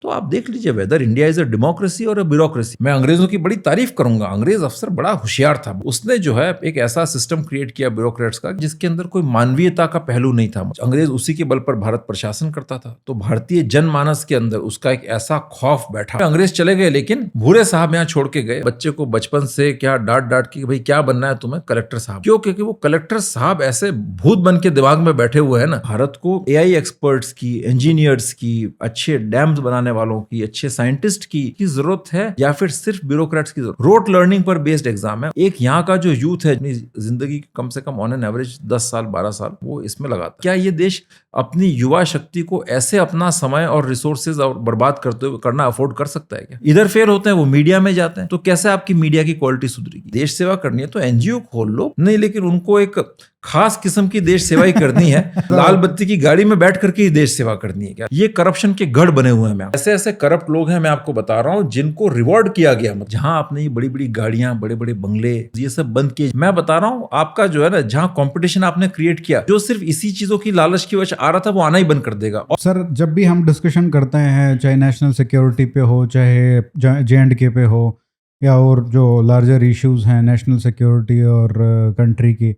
तो आप देख लीजिए whether India is a democracy और अ ब्यूरोक्रेसी। मैं अंग्रेजों की बड़ी तारीफ करूंगा, अंग्रेज अफसर बड़ा होशियार था, उसने जो है एक ऐसा सिस्टम क्रिएट किया ब्यूरोक्रेट्स का जिसके अंदर कोई मानवीयता का पहलू नहीं था। अंग्रेज उसी के बल पर भारत प्रशासन करता था, तो भारतीय जनमानस के अंदर उसका एक ऐसा खौफ बैठा। अंग्रेज चले गए लेकिन भूरे साहब यहाँ छोड़ के गए बच्चे को बचपन से क्या डांट डांट के, भाई क्या बनना है तुम्हें, कलेक्टर साहब। क्यों? क्योंकि वो कलेक्टर साहब ऐसे भूत बन के दिमाग में बैठे हुए हैं ना। भारत को एआई एक्सपर्ट्स की, इंजीनियर्स की, अच्छे डैम्स बनाने वालों की, अच्छे साइंटिस्ट की जरूरत है या फिर सिर्फ ब्यूरोक्रेट्स की जरूरत? रोट लर्निंग पर बेस्ड एग्जाम है। एक यहाँ का जो यूथ है अपनी जिंदगी कम से कम ऑन एन एवरेज 10 साल 12 साल वो इसमें लगाता। क्या ये देश अपनी युवा शक्ति को ऐसे अपना समय और रिसोर्सेज और बर्बाद करते हुए करना अफोर्ड कर सकता है क्या? इधर फेल होते हैं वो मीडिया में जाते हैं, तो कैसे आपकी मीडिया की क्वालिटी सुधरेगी? देश सेवा करनी है तो एनजीओ खोल लो, नहीं लेकिन उनको एक खास किस्म की देश सेवा ही करनी है। लाल बत्ती की गाड़ी में बैठ करके ही देश सेवा करनी है क्या? ये करप्शन के गढ़ बने हुए हैं। ऐसे ऐसे करप्ट लोग हैं, मैं आपको बता रहा हूं, जिनको रिवॉर्ड किया गया। जहां आपने ये बड़ी बड़ी गाड़ियां, बड़े बड़े बंगले, ये सब बंद किए। मैं बता रहा हूं आपका जो है ना, जहां कंपटीशन आपने क्रिएट किया, जो सिर्फ इसी चीजों की लालच की वजह आ रहा था, वो आना ही बंद कर देगा। सर, जब भी हम डिस्कशन करते हैं, चाहे नेशनल सिक्योरिटी पे हो, चाहे JNK पे हो, या और जो लार्जर इश्यूज हैं नेशनल सिक्योरिटी और कंट्री की,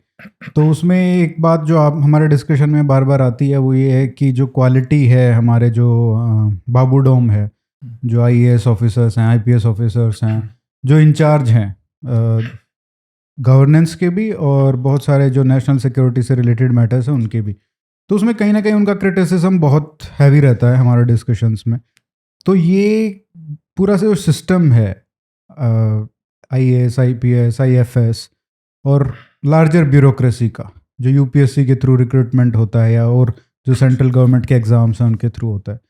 तो उसमें एक बात जो आप हमारे डिस्कशन में बार बार आती है वो ये है कि जो क्वालिटी है हमारे जो बाबू डोम है, जो IAS ऑफिसर्स हैं, IPS ऑफिसर्स हैं, जो इंचार्ज हैं गवर्नेंस के भी और बहुत सारे जो नेशनल सिक्योरिटी से रिलेटेड मैटर्स हैं उनके भी, तो उसमें कहीं ना कहीं उनका क्रिटिसिज्म बहुत हैवी रहता है हमारे डिस्कशंस में। तो ये पूरा से जो सिस्टम है IAS, IPS, IFS और लार्जर ब्यूरोक्रेसी का, जो UPSC के थ्रू रिक्रूटमेंट होता है या और जो सेंट्रल गवर्नमेंट के एग्ज़ाम्स हैं उनके थ्रू होता है,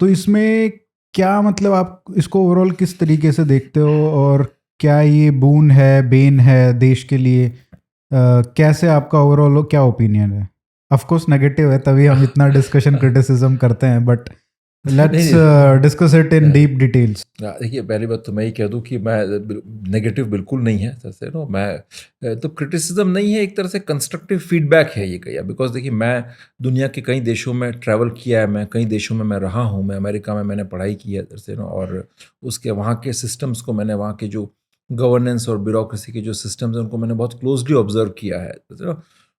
तो इसमें क्या मतलब आप इसको ओवरऑल किस तरीके से देखते हो और क्या ये बून है, बेन है देश के लिए? कैसे आपका ओवरऑल क्या ओपिनियन है? ऑफ कोर्स नेगेटिव है, तभी हम इतना डिस्कशन क्रिटिसिज्म करते हैं, but let's discuss it in deep details. देखिए, पहली बात तो मैं ही कह दूं कि मैं नेगेटिव बिल्कुल नहीं है सर से, नो, मैं तो क्रिटिसिज्म नहीं है, एक तरह से कंस्ट्रक्टिव फीडबैक है ये कहिए। बिकॉज देखिए, मैं दुनिया के कई देशों में ट्रैवल किया है, मैं कई देशों में मैं रहा हूँ, मैं अमेरिका में मैंने पढ़ाई की है सर से, नो, और उसके वहाँ के सिस्टम्स को मैंने, वहाँ के जो गवर्नेंस और ब्यूरोक्रेसी के जो सिस्टम्स हैं उनको मैंने बहुत क्लोजली ऑब्जर्व किया है,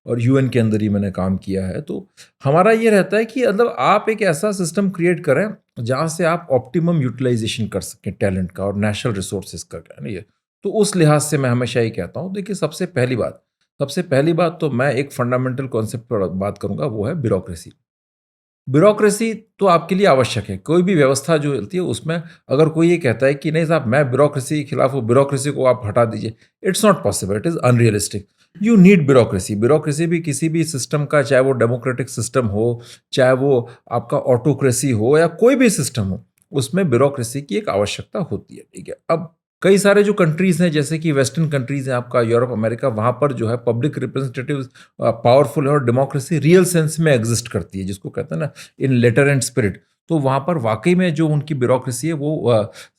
और UN के अंदर ही मैंने काम किया है। तो हमारा ये रहता है कि मतलब आप एक ऐसा सिस्टम क्रिएट करें जहाँ से आप ऑप्टिमम यूटिलाइजेशन कर सकें टैलेंट का और नेशनल रिसोर्सेज का, क्या नहीं है। तो उस लिहाज से मैं हमेशा ही कहता हूँ, देखिए सबसे पहली बात तो मैं एक फंडामेंटल कॉन्सेप्ट पर बात करूँगा, वो है ब्यूरोक्रेसी। ब्यूरोक्रेसी तो आपके लिए आवश्यक है। कोई भी व्यवस्था जो चलती है उसमें अगर कोई ये कहता है कि नहीं साहब मैं ब्यूरोक्रेसी के खिलाफ हूँ, ब्यूरोक्रेसी को आप हटा दीजिए, it's not possible, it is unrealistic. You need bureaucracy. Bureaucracy भी किसी भी सिस्टम का, चाहे वो डेमोक्रेटिक सिस्टम हो, चाहे वो आपका ऑटोक्रेसी हो या कोई भी सिस्टम हो, उसमें ब्यूरोक्रेसी की एक आवश्यकता होती है, ठीक है। अब कई सारे जो कंट्रीज़ हैं, जैसे कि वेस्टर्न कंट्रीज़ हैं, आपका यूरोप, अमेरिका, वहाँ पर जो है पब्लिक रिप्रेजेंटेटिव पावरफुल है और डेमोक्रेसी रियल सेंस में एग्जिस्ट करती है, जिसको कहते हैं ना इन लेटर एंड स्पिरिट। तो वहाँ पर वाकई में जो उनकी ब्यूरोक्रेसी है वो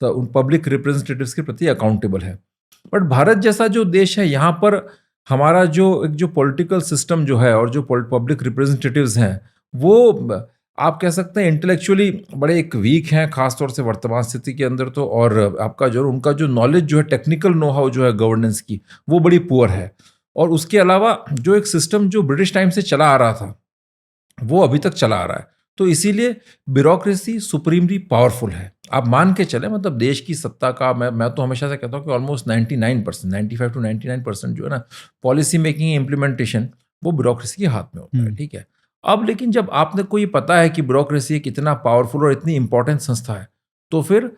उन पब्लिक रिप्रेजेंटेटिव्स के प्रति अकाउंटेबल है। बट भारत जैसा जो देश है, यहाँ पर हमारा जो पॉलिटिकल सिस्टम जो है और जो पब्लिक रिप्रेजेंटेटिव्स हैं, वो आप कह सकते हैं इंटेलेक्चुअली बड़े एक वीक हैं, खासतौर से वर्तमान स्थिति के अंदर तो। और आपका जो उनका जो नॉलेज जो है, टेक्निकल नो हाउ जो है गवर्नेंस की, वो बड़ी पुअर है। और उसके अलावा जो एक सिस्टम जो ब्रिटिश टाइम से चला आ रहा था, वो अभी तक चला आ रहा है। तो इसीलिए ब्यूरोक्रेसी सुप्रीमली पावरफुल है। आप मान के चले, मतलब देश की सत्ता का, मैं तो हमेशा से कहता हूँ कि ऑलमोस्ट 99%, 95 to 99% जो है ना पॉलिसी मेकिंग, इम्प्लीमेंटेशन, वो ब्यूरोक्रेसी के हाथ में होता है, ठीक है। अब लेकिन जब आपने को ये पता है कि ब्यूरोक्रेसी कितना पावरफुल और इतनी इंपॉर्टेंट संस्था है, तो फिर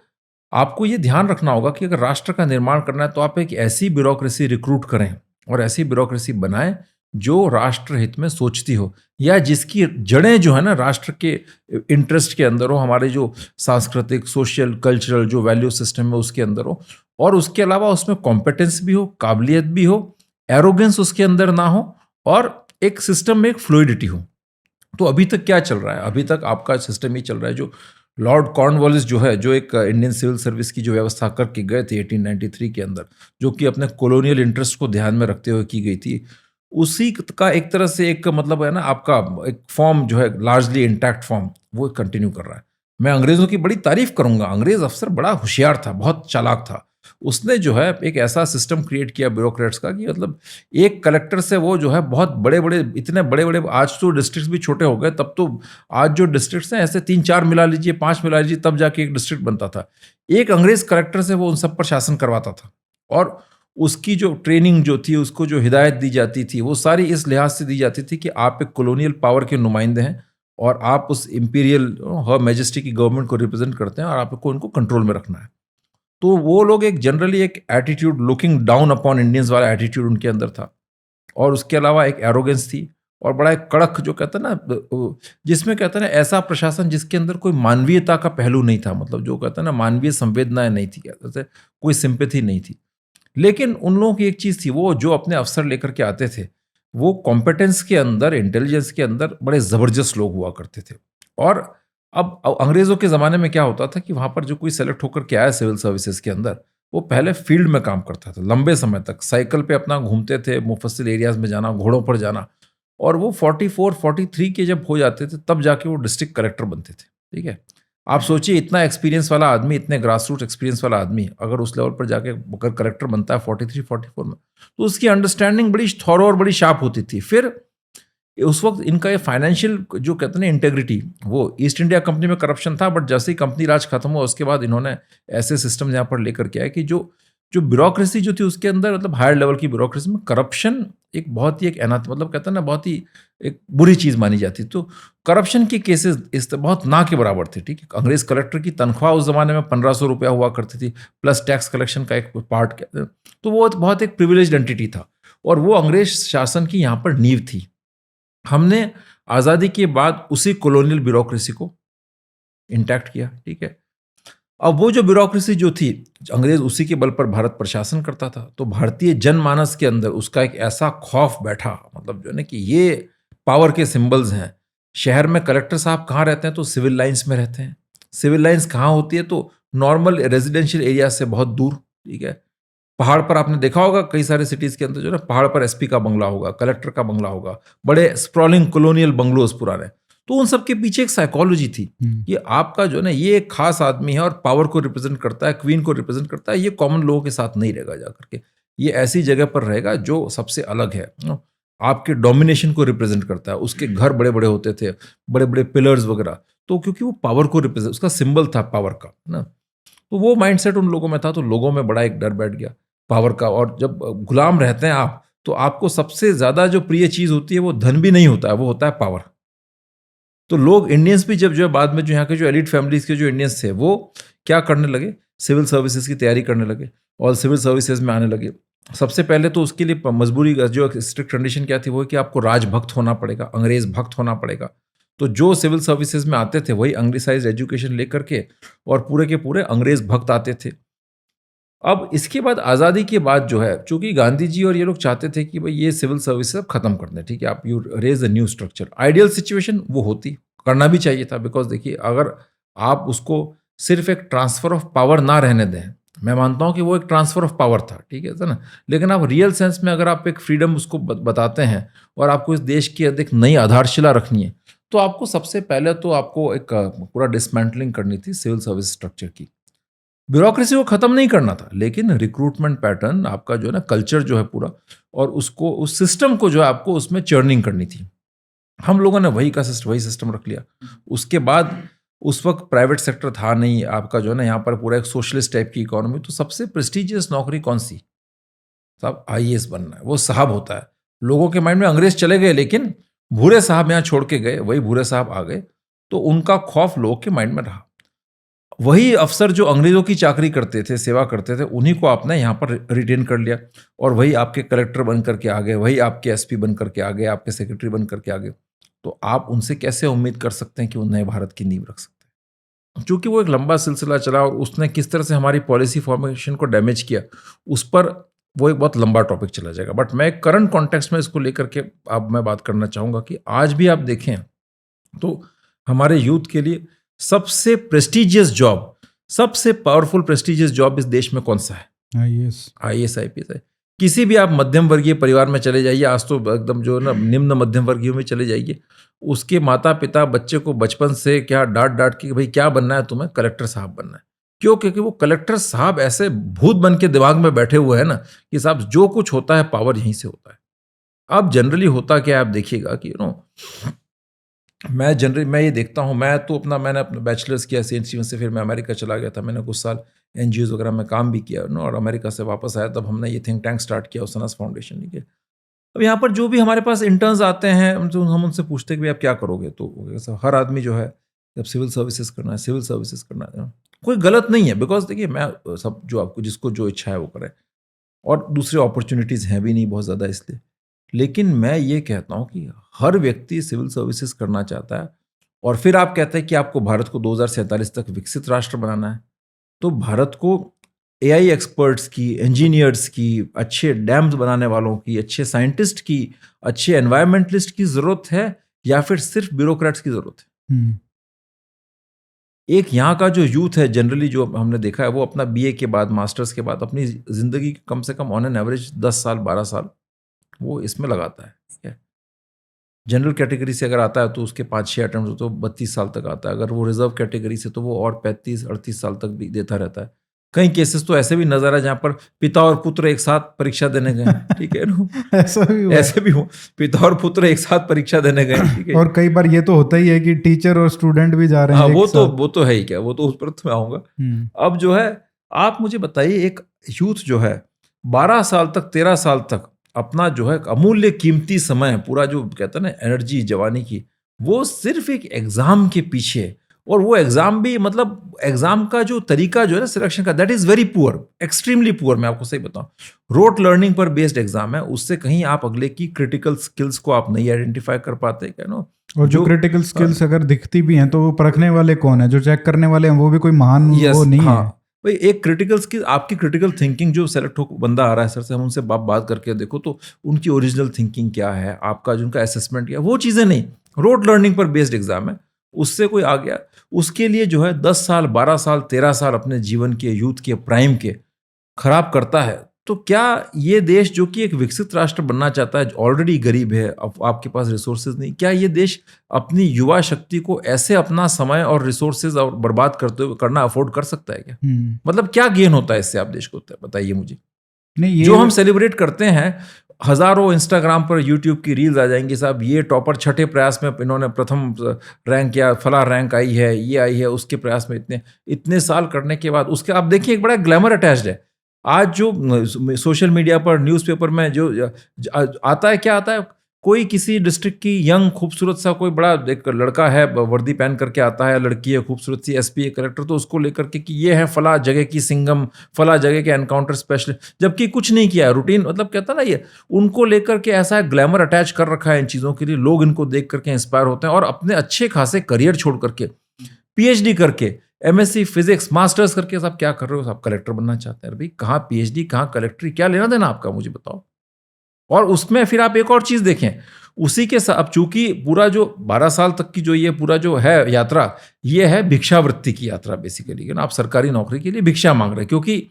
आपको ये ध्यान रखना होगा कि अगर राष्ट्र का निर्माण करना है तो आप एक ऐसी ब्यूरोक्रेसी रिक्रूट करें और ऐसी ब्यूरोक्रेसी बनाएं जो राष्ट्र हित में सोचती हो, या जिसकी जड़ें जो है ना राष्ट्र के इंटरेस्ट के अंदर हो, हमारे जो सांस्कृतिक, सोशल, कल्चरल जो वैल्यू सिस्टम है उसके अंदर हो, और उसके अलावा उसमें कॉम्पिटेंस भी हो, काबिलियत भी हो, एरोगेंस उसके अंदर ना हो, और एक सिस्टम में एक फ्लूइडिटी हो। तो अभी तक क्या चल रहा है? अभी तक आपका सिस्टम ही चल रहा है जो लॉर्ड कॉर्नवालिस जो है, जो एक इंडियन सिविल सर्विस की जो व्यवस्था करके गए थे 1893 के अंदर, जो कि अपने कॉलोनियल इंटरेस्ट को ध्यान में रखते हुए की गई थी, उसी का एक तरह से एक मतलब है ना, आपका एक फॉर्म जो है लार्जली इंटैक्ट फॉर्म, वो कंटिन्यू कर रहा है। मैं अंग्रेज़ों की बड़ी तारीफ़ करूँगा, अंग्रेज़ अफ़सर बड़ा होशियार था, बहुत चालाक था। उसने जो है एक ऐसा सिस्टम क्रिएट किया ब्यूरोक्रेट्स का कि मतलब एक कलेक्टर से वो जो है बहुत बड़े-बड़े, इतने बड़े-बड़े, आज तो डिस्ट्रिक्ट्स भी छोटे हो गए, तब तो आज जो डिस्ट्रिक्ट्स हैं ऐसे 3-4 मिला लीजिए, 5 मिला लीजिए, तब जाके एक डिस्ट्रिक्ट बनता था। एक अंग्रेज़ कलेक्टर से वो उन सब पर शासन करवाता था और उसकी जो ट्रेनिंग जो थी, उसको जो हिदायत दी जाती थी, वो सारी इस लिहाज से दी जाती थी कि आप एक कॉलोनियल पावर के नुमाइंदे हैं और आप उस इंपीरियल हर मैजेस्टी की गवर्नमेंट को रिप्रेजेंट करते हैं और आपको इनको कंट्रोल में रखना है। तो वो लोग एक जनरली एक attitude, looking down upon Indians वाला एटीट्यूड उनके अंदर था और उसके अलावा एक एरोगेंस थी और बड़ा एक कड़क, जो कहते हैं ना, जिसमें कहते हैं ना ऐसा प्रशासन जिसके अंदर कोई मानवीयता का पहलू नहीं था, मतलब जो कहते हैं ना मानवीय संवेदनाएं नहीं थी, कहते थे कोई सिंपैथी नहीं थी। लेकिन उन लोगों की एक चीज़ थी, वो जो अपने अफ़सर लेकर के आते थे, वो कॉम्पिटेंस के अंदर, इंटेलिजेंस के अंदर बड़े ज़बरदस्त लोग हुआ करते थे। और अब अंग्रेज़ों के ज़माने में क्या होता था कि वहाँ पर जो कोई सेलेक्ट होकर के आया सिविल सर्विसेज़ के अंदर, वो पहले फील्ड में काम करता था, लंबे समय तक साइकिल पे अपना घूमते थे, मुफ़स्सिल एरियाज़ में जाना, घोड़ों पर जाना, और वो 44-43 के जब हो जाते थे, तब जाके वो डिस्ट्रिक्ट कलेक्टर बनते थे, ठीक है? आप सोचिए, इतना एक्सपीरियंस वाला आदमी, इतने ग्रास रूट एक्सपीरियंस वाला आदमी अगर उस लेवल पर जाके अगर कलेक्टर बनता है 43-44 में, तो उसकी अंडरस्टैंडिंग बड़ी थॉरो और बड़ी शार्प होती थी। फिर उस वक्त इनका ये फाइनेंशियल जो कहते हैं ना इंटेग्रिटी, वो ईस्ट इंडिया कंपनी में करप्शन था, बट जैसे ही कंपनी राज खत्म हुआ उसके बाद इन्होंने ऐसे सिस्टम यहाँ पर लेकर के आए कि जो जो ब्यूरोक्रेसी जो थी उसके अंदर, मतलब हायर लेवल की ब्यूरोक्रेसी में करप्शन एक बहुत ही एक अनाथ, मतलब कहते हैं ना बहुत ही एक बुरी चीज़ मानी जाती। तो करप्शन के केसेस इस बहुत ना के बराबर थे, ठीक है? अंग्रेज कलेक्टर की तनख्वाह उस जमाने में 1500 रुपया हुआ करती थी, प्लस टैक्स कलेक्शन का एक पार्ट, कहते हैं। तो वो बहुत एक प्रिविलेज्ड एंटिटी था और वो अंग्रेज शासन की यहाँ पर नींव थी। हमने आज़ादी के बाद उसी कॉलोनियल ब्यूरोक्रेसी को इंटैक्ट किया, ठीक है? अब वो जो ब्यूरोक्रेसी जो थी, अंग्रेज उसी के बल पर भारत पर शासन करता था, तो भारतीय जनमानस के अंदर उसका एक ऐसा खौफ बैठा, मतलब जो है ना कि ये पावर के सिंबल्स हैं। शहर में कलेक्टर साहब कहाँ रहते हैं? तो सिविल लाइंस में रहते हैं। सिविल लाइंस कहाँ होती है? तो नॉर्मल रेजिडेंशियल एरिया से बहुत दूर, ठीक है? पहाड़ पर आपने देखा होगा कई सारे सिटीज़ के अंदर जो है ना, पहाड़ पर एसपी का बंगला होगा, कलेक्टर का बंगला होगा, बड़े स्प्रॉलिंग कॉलोनियल बंगलोज़ पुराने। तो उन सब के पीछे एक साइकोलॉजी थी कि आपका जो है ना ये एक खास आदमी है और पावर को रिप्रेजेंट करता है, क्वीन को रिप्रेजेंट करता है, ये कॉमन लोगों के साथ नहीं रहेगा जाकर के। ये ऐसी जगह पर रहेगा जो सबसे अलग है, आपके डोमिनेशन को रिप्रेजेंट करता है। उसके घर बड़े-बड़े होते थे, बड़े-बड़े पिलर्स वगैरह, तो क्योंकि वो पावर को रिप्रेजेंट, उसका सिंबल था पावर का, है ना? तो वो माइंडसेट उन लोगों में था, तो लोगों में बड़ा एक डर बैठ गया पावर का। और जब गुलाम रहते हैं आप, तो आपको सबसे ज़्यादा जो प्रिय चीज़ होती है वो धन भी नहीं होता है, वो होता है पावर। तो लोग इंडियंस भी जब जो है बाद में जो यहाँ के जो एलिट फैमिलीज़ के जो इंडियंस थे, वो क्या करने लगे? सिविल सर्विसेज़ की तैयारी करने लगे और सिविल सर्विसेज़ में आने लगे। सबसे पहले तो उसके लिए मजबूरी जो स्ट्रिक्ट कंडीशन क्या थी, वो है कि आपको राजभक्त होना पड़ेगा, अंग्रेज़ भक्त होना पड़ेगा। तो जो सिविल सर्विसेज़ में आते थे वही अंग्रेसाइज़्ड एजुकेशन लेकर के और पूरे के पूरे अंग्रेज़ भक्त आते थे। अब इसके बाद आज़ादी के बाद जो है, चूँकि गांधी जी और ये लोग चाहते थे कि भई ये सिविल सर्विसेज़ अब खत्म कर दें, ठीक है? आप you raise a new structure. Ideal situation वो होती, करना भी चाहिए था, बिकॉज़ देखिए अगर आप उसको सिर्फ़ एक ट्रांसफ़र ऑफ पावर ना रहने दें, मैं मानता हूँ कि वो एक ट्रांसफ़र ऑफ पावर था, ठीक है ना? लेकिन आप रियल सेंस में अगर आप एक फ्रीडम उसको बताते हैं और आपको इस देश की एक नई आधारशिला रखनी है, तो आपको सबसे पहले तो आपको एक पूरा डिसमेंटलिंग करनी थी सिविल सर्विस स्ट्रक्चर की। ब्यूरोक्रेसी को खत्म नहीं करना था, लेकिन रिक्रूटमेंट पैटर्न आपका जो है ना, कल्चर जो है पूरा, और उसको, उस सिस्टम को जो है आपको उसमें चर्निंग करनी थी। हम लोगों ने वही सिस्टम रख लिया। उसके बाद उस वक्त प्राइवेट सेक्टर था नहीं, आपका जो है ना यहाँ पर पूरा एक सोशलिस्ट टाइप की इकोनॉमी। तो सबसे प्रेस्टिजियस नौकरी कौन सी? साहब आईएएस बनना है, वो साहब होता है। लोगों के माइंड में अंग्रेज चले गए, लेकिन भूरे साहब यहाँ छोड़ के गए, वही भूरे साहब आ गए, तो उनका खौफ लोगों के माइंड में रहा। वही अफ़सर जो अंग्रेज़ों की चाकरी करते थे, सेवा करते थे, उन्हीं को आपने यहाँ पर रिटेन कर लिया और वही आपके कलेक्टर बन कर के आ गए, वही आपके एसपी बन कर के आ गए, आपके सेक्रेटरी बन कर के आ गए। तो आप उनसे कैसे उम्मीद कर सकते हैं कि वो नए भारत की नींव रख सकते हैं? चूँकि वो एक लंबा सिलसिला चला और उसने किस तरह से हमारी पॉलिसी फॉर्मेशन को डैमेज किया, उस पर वो एक बहुत लंबा टॉपिक चला जाएगा। बट मैं करंट कॉन्टेक्स्ट में इसको लेकर के अब मैं बात करना चाहूँगा कि आज भी आप देखें तो हमारे यूथ के लिए सबसे प्रेस्टिजियस जॉब, सबसे पावरफुल प्रेस्टिजियस जॉब इस देश में कौन सा है? आईएएस। आईएएस, आईपीएस है। किसी भी आप मध्यम वर्गीय परिवार में चले जाइए, आज तो एकदम जो है ना निम्न मध्यम वर्गीय में चले जाइए, उसके माता पिता बच्चे को बचपन से क्या डांट डांट के भाई क्या बनना है तुम्हें, कलेक्टर साहब बनना है। क्यों? क्योंकि वो कलेक्टर साहब ऐसे भूत बन के दिमाग में बैठे हुए हैं ना कि साहब जो कुछ होता है पावर यहीं से होता है। अब जनरली होता क्या है, आप देखिएगा कि मैं ये देखता हूँ, मैंने अपना बैचलर्स किया सेंट स्टीवन से, फिर मैं अमेरिका चला गया था, मैंने कुछ साल एनजीओज वगैरह में काम भी किया और अमेरिका से वापस आया तब हमने ये थिंक टैंक स्टार्ट किया उसनस फाउंडेशन। ठीक है, अब यहाँ पर जो भी हमारे पास इंटर्न्स आते हैं हम उनसे पूछते हैं कि आप क्या करोगे, तो हर आदमी जो है जब सिविल सर्विसेज करना है, कोई गलत नहीं है, बिकॉज देखिए मैं सब जो आपको जिसको जो इच्छा है वो करे, और दूसरे अपॉर्चुनिटीज़ हैं भी नहीं बहुत ज़्यादा इसलिए। लेकिन मैं ये कहता हूँ कि हर व्यक्ति सिविल सर्विसेज करना चाहता है, और फिर आप कहते हैं कि आपको भारत को 2047 तक विकसित राष्ट्र बनाना है, तो भारत को एआई एक्सपर्ट्स की, इंजीनियर्स की, अच्छे डैम्स बनाने वालों की, अच्छे साइंटिस्ट की, अच्छे एनवायरमेंटलिस्ट की ज़रूरत है, या फिर सिर्फ ब्यूरोक्रेट्स की ज़रूरत है? एक यहाँ का जो यूथ है जनरली जो हमने देखा है, वो अपना बीए के बाद, मास्टर्स के बाद अपनी ज़िंदगी कम से कम ऑन एन एवरेज 10 साल 12 साल वो इसमें लगाता है। ठीक है, जनरल कैटेगरी से अगर आता है तो उसके 5-6 अटेम्प्ट तो 32 साल तक आता है, अगर वो रिजर्व कैटेगरी से तो वो और 35-38 साल तक भी देता रहता है। कई केसेस तो ऐसे भी नजर आए जहाँ पर पिता और पुत्र एक साथ परीक्षा देने गए। ठीक है ना, ऐसे भी हो, पिता और पुत्र एक साथ परीक्षा देने गए। ठीक है, और कई बार ये तो होता ही है कि टीचर और स्टूडेंट भी जा रहे हैं। हाँ, वो तो है ही, क्या वो तो उस पर तो मैं आऊंगा। अब जो है आप मुझे बताइए, एक यूथ जो है 12 साल तक 13 साल तक अपना जो है अमूल्य कीमती समय, पूरा जो कहते हैं ना एनर्जी जवानी की, वो सिर्फ एक एग्जाम के पीछे, और वो एग्जाम भी मतलब एग्जाम का जो तरीका जो है ना सिलेक्शन का, that is very poor, extremely poor. मैं आपको सही बताऊं, रोट लर्निंग पर बेस्ड एग्जाम है, उससे कहीं आप अगले की क्रिटिकल स्किल्स को आप नहीं आइडेंटिफाई कर पाते, क्या नो। और जो क्रिटिकल स्किल्स अगर दिखती भी हैं तो वो परखने वाले कौन है, जो चेक करने वाले हैं वो भी कोई महान वो नहीं है भाई। एक क्रिटिकल स्किल, आपकी क्रिटिकल थिंकिंग जो सेलेक्ट हो बंदा आ रहा है सर से, हम उनसे बात करके देखो तो उनकी ओरिजिनल थिंकिंग क्या है, आपका जो उनका असेसमेंट क्या, वो चीज़ें नहीं। रोड लर्निंग पर बेस्ड एग्जाम है, उससे कोई आ गया, उसके लिए जो है 10 साल 12 साल 13 साल अपने जीवन के, यूथ के प्राइम के खराब करता है। तो क्या ये देश जो कि एक विकसित राष्ट्र बनना चाहता है, ऑलरेडी गरीब है, अब आपके पास रिसोर्सेज नहीं, क्या ये देश अपनी युवा शक्ति को ऐसे अपना समय और रिसोर्सेज और बर्बाद करते हुए करना अफोर्ड कर सकता है क्या? मतलब क्या गेन होता है इससे आप देश को, बताइए मुझे। नहीं, जो हम सेलिब्रेट करते हैं, हजारों इंस्टाग्राम पर यूट्यूब की रील्स आ जाएंगी, साहब ये टॉपर छठे प्रयास में इन्होंने प्रथम रैंक या फला रैंक आई है, ये आई है, उसके प्रयास में इतने साल करने के बाद उसके आप देखिए एक बड़ा ग्लैमर अटैच्ड है। आज जो सोशल मीडिया पर, न्यूज़पेपर में जो आता है, क्या आता है, कोई किसी डिस्ट्रिक्ट की यंग खूबसूरत सा कोई बड़ा एक लड़का है, वर्दी पहन करके आता है, लड़की है खूबसूरत सी, एसपी है कलेक्टर, तो उसको लेकर के कि ये है फला जगह की सिंघम, फला जगह के एनकाउंटर स्पेशलिस्ट, जबकि कुछ नहीं किया, रूटीन, मतलब कहता ना ये उनको लेकर के ऐसा ग्लैमर अटैच कर रखा है इन चीज़ों के लिए, लोग इनको देख करके इंस्पायर होते हैं और अपने अच्छे खासे करियर छोड़ करके, पीएचडी करके, एमएससी फिजिक्स मास्टर्स करके सब क्या कर रहे हो, सब कलेक्टर बनना चाहते हैं। भाई कहाँ पीएचडी, कहाँ कलेक्ट्री, क्या लेना देना आपका, मुझे बताओ। और उसमें फिर आप एक और चीज देखें, उसी के साथ अब चूंकि पूरा जो 12 साल तक की जो ये पूरा जो है यात्रा, ये है भिक्षावृत्ति की यात्रा बेसिकली, ना आप सरकारी नौकरी के लिए भिक्षा मांग रहे हैं, क्योंकि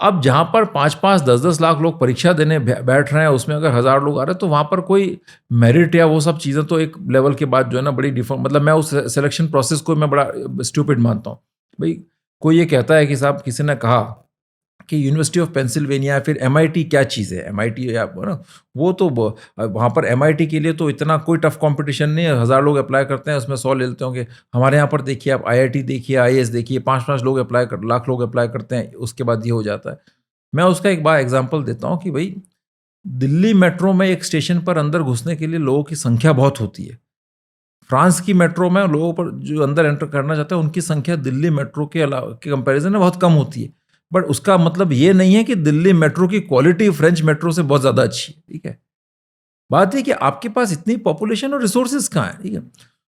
अब जहां पर 5-5, 10-10 लाख लोग परीक्षा देने बैठ रहे हैं, उसमें अगर 1000 लोग आ रहे हैं, तो वहां पर कोई मेरिट या वो सब चीज़ें तो एक लेवल के बाद जो है ना बड़ी डिफॉर्म, मतलब मैं उस सिलेक्शन प्रोसेस को मैं बड़ा स्टूपिड मानता हूँ। भाई कोई ये कहता है कि साहब, किसी ने कहा कि यूनिवर्सिटी ऑफ पेंसिल्वेनिया, फिर एमआईटी क्या चीज़ है, एमआईटी या ना, वो तो वहाँ पर एमआईटी के लिए तो इतना कोई टफ कंपटीशन नहीं है, 1000 लोग अप्लाई करते हैं, उसमें 100 ले लेते होंगे। हमारे यहाँ पर देखिए आप, आईआईटी देखिए, आईएएस देखिए, 5-5 लोग लाख लोग अप्लाई करते हैं, उसके बाद ये हो जाता है। मैं उसका एक बार एग्जाम्पल देता हूँ कि भाई दिल्ली मेट्रो में एक स्टेशन पर अंदर घुसने के लिए लोगों की संख्या बहुत होती है। फ्रांस की मेट्रो में लोगों पर जो अंदर एंटर करना चाहते हैं, उनकी संख्या दिल्ली मेट्रो के कंपैरिजन में बहुत कम होती है। बट उसका मतलब ये नहीं है कि दिल्ली मेट्रो की क्वालिटी फ्रेंच मेट्रो से बहुत ज़्यादा अच्छी है। ठीक है, बात है कि आपके पास इतनी पॉपुलेशन और रिसोर्सेज कहाँ है। ठीक है,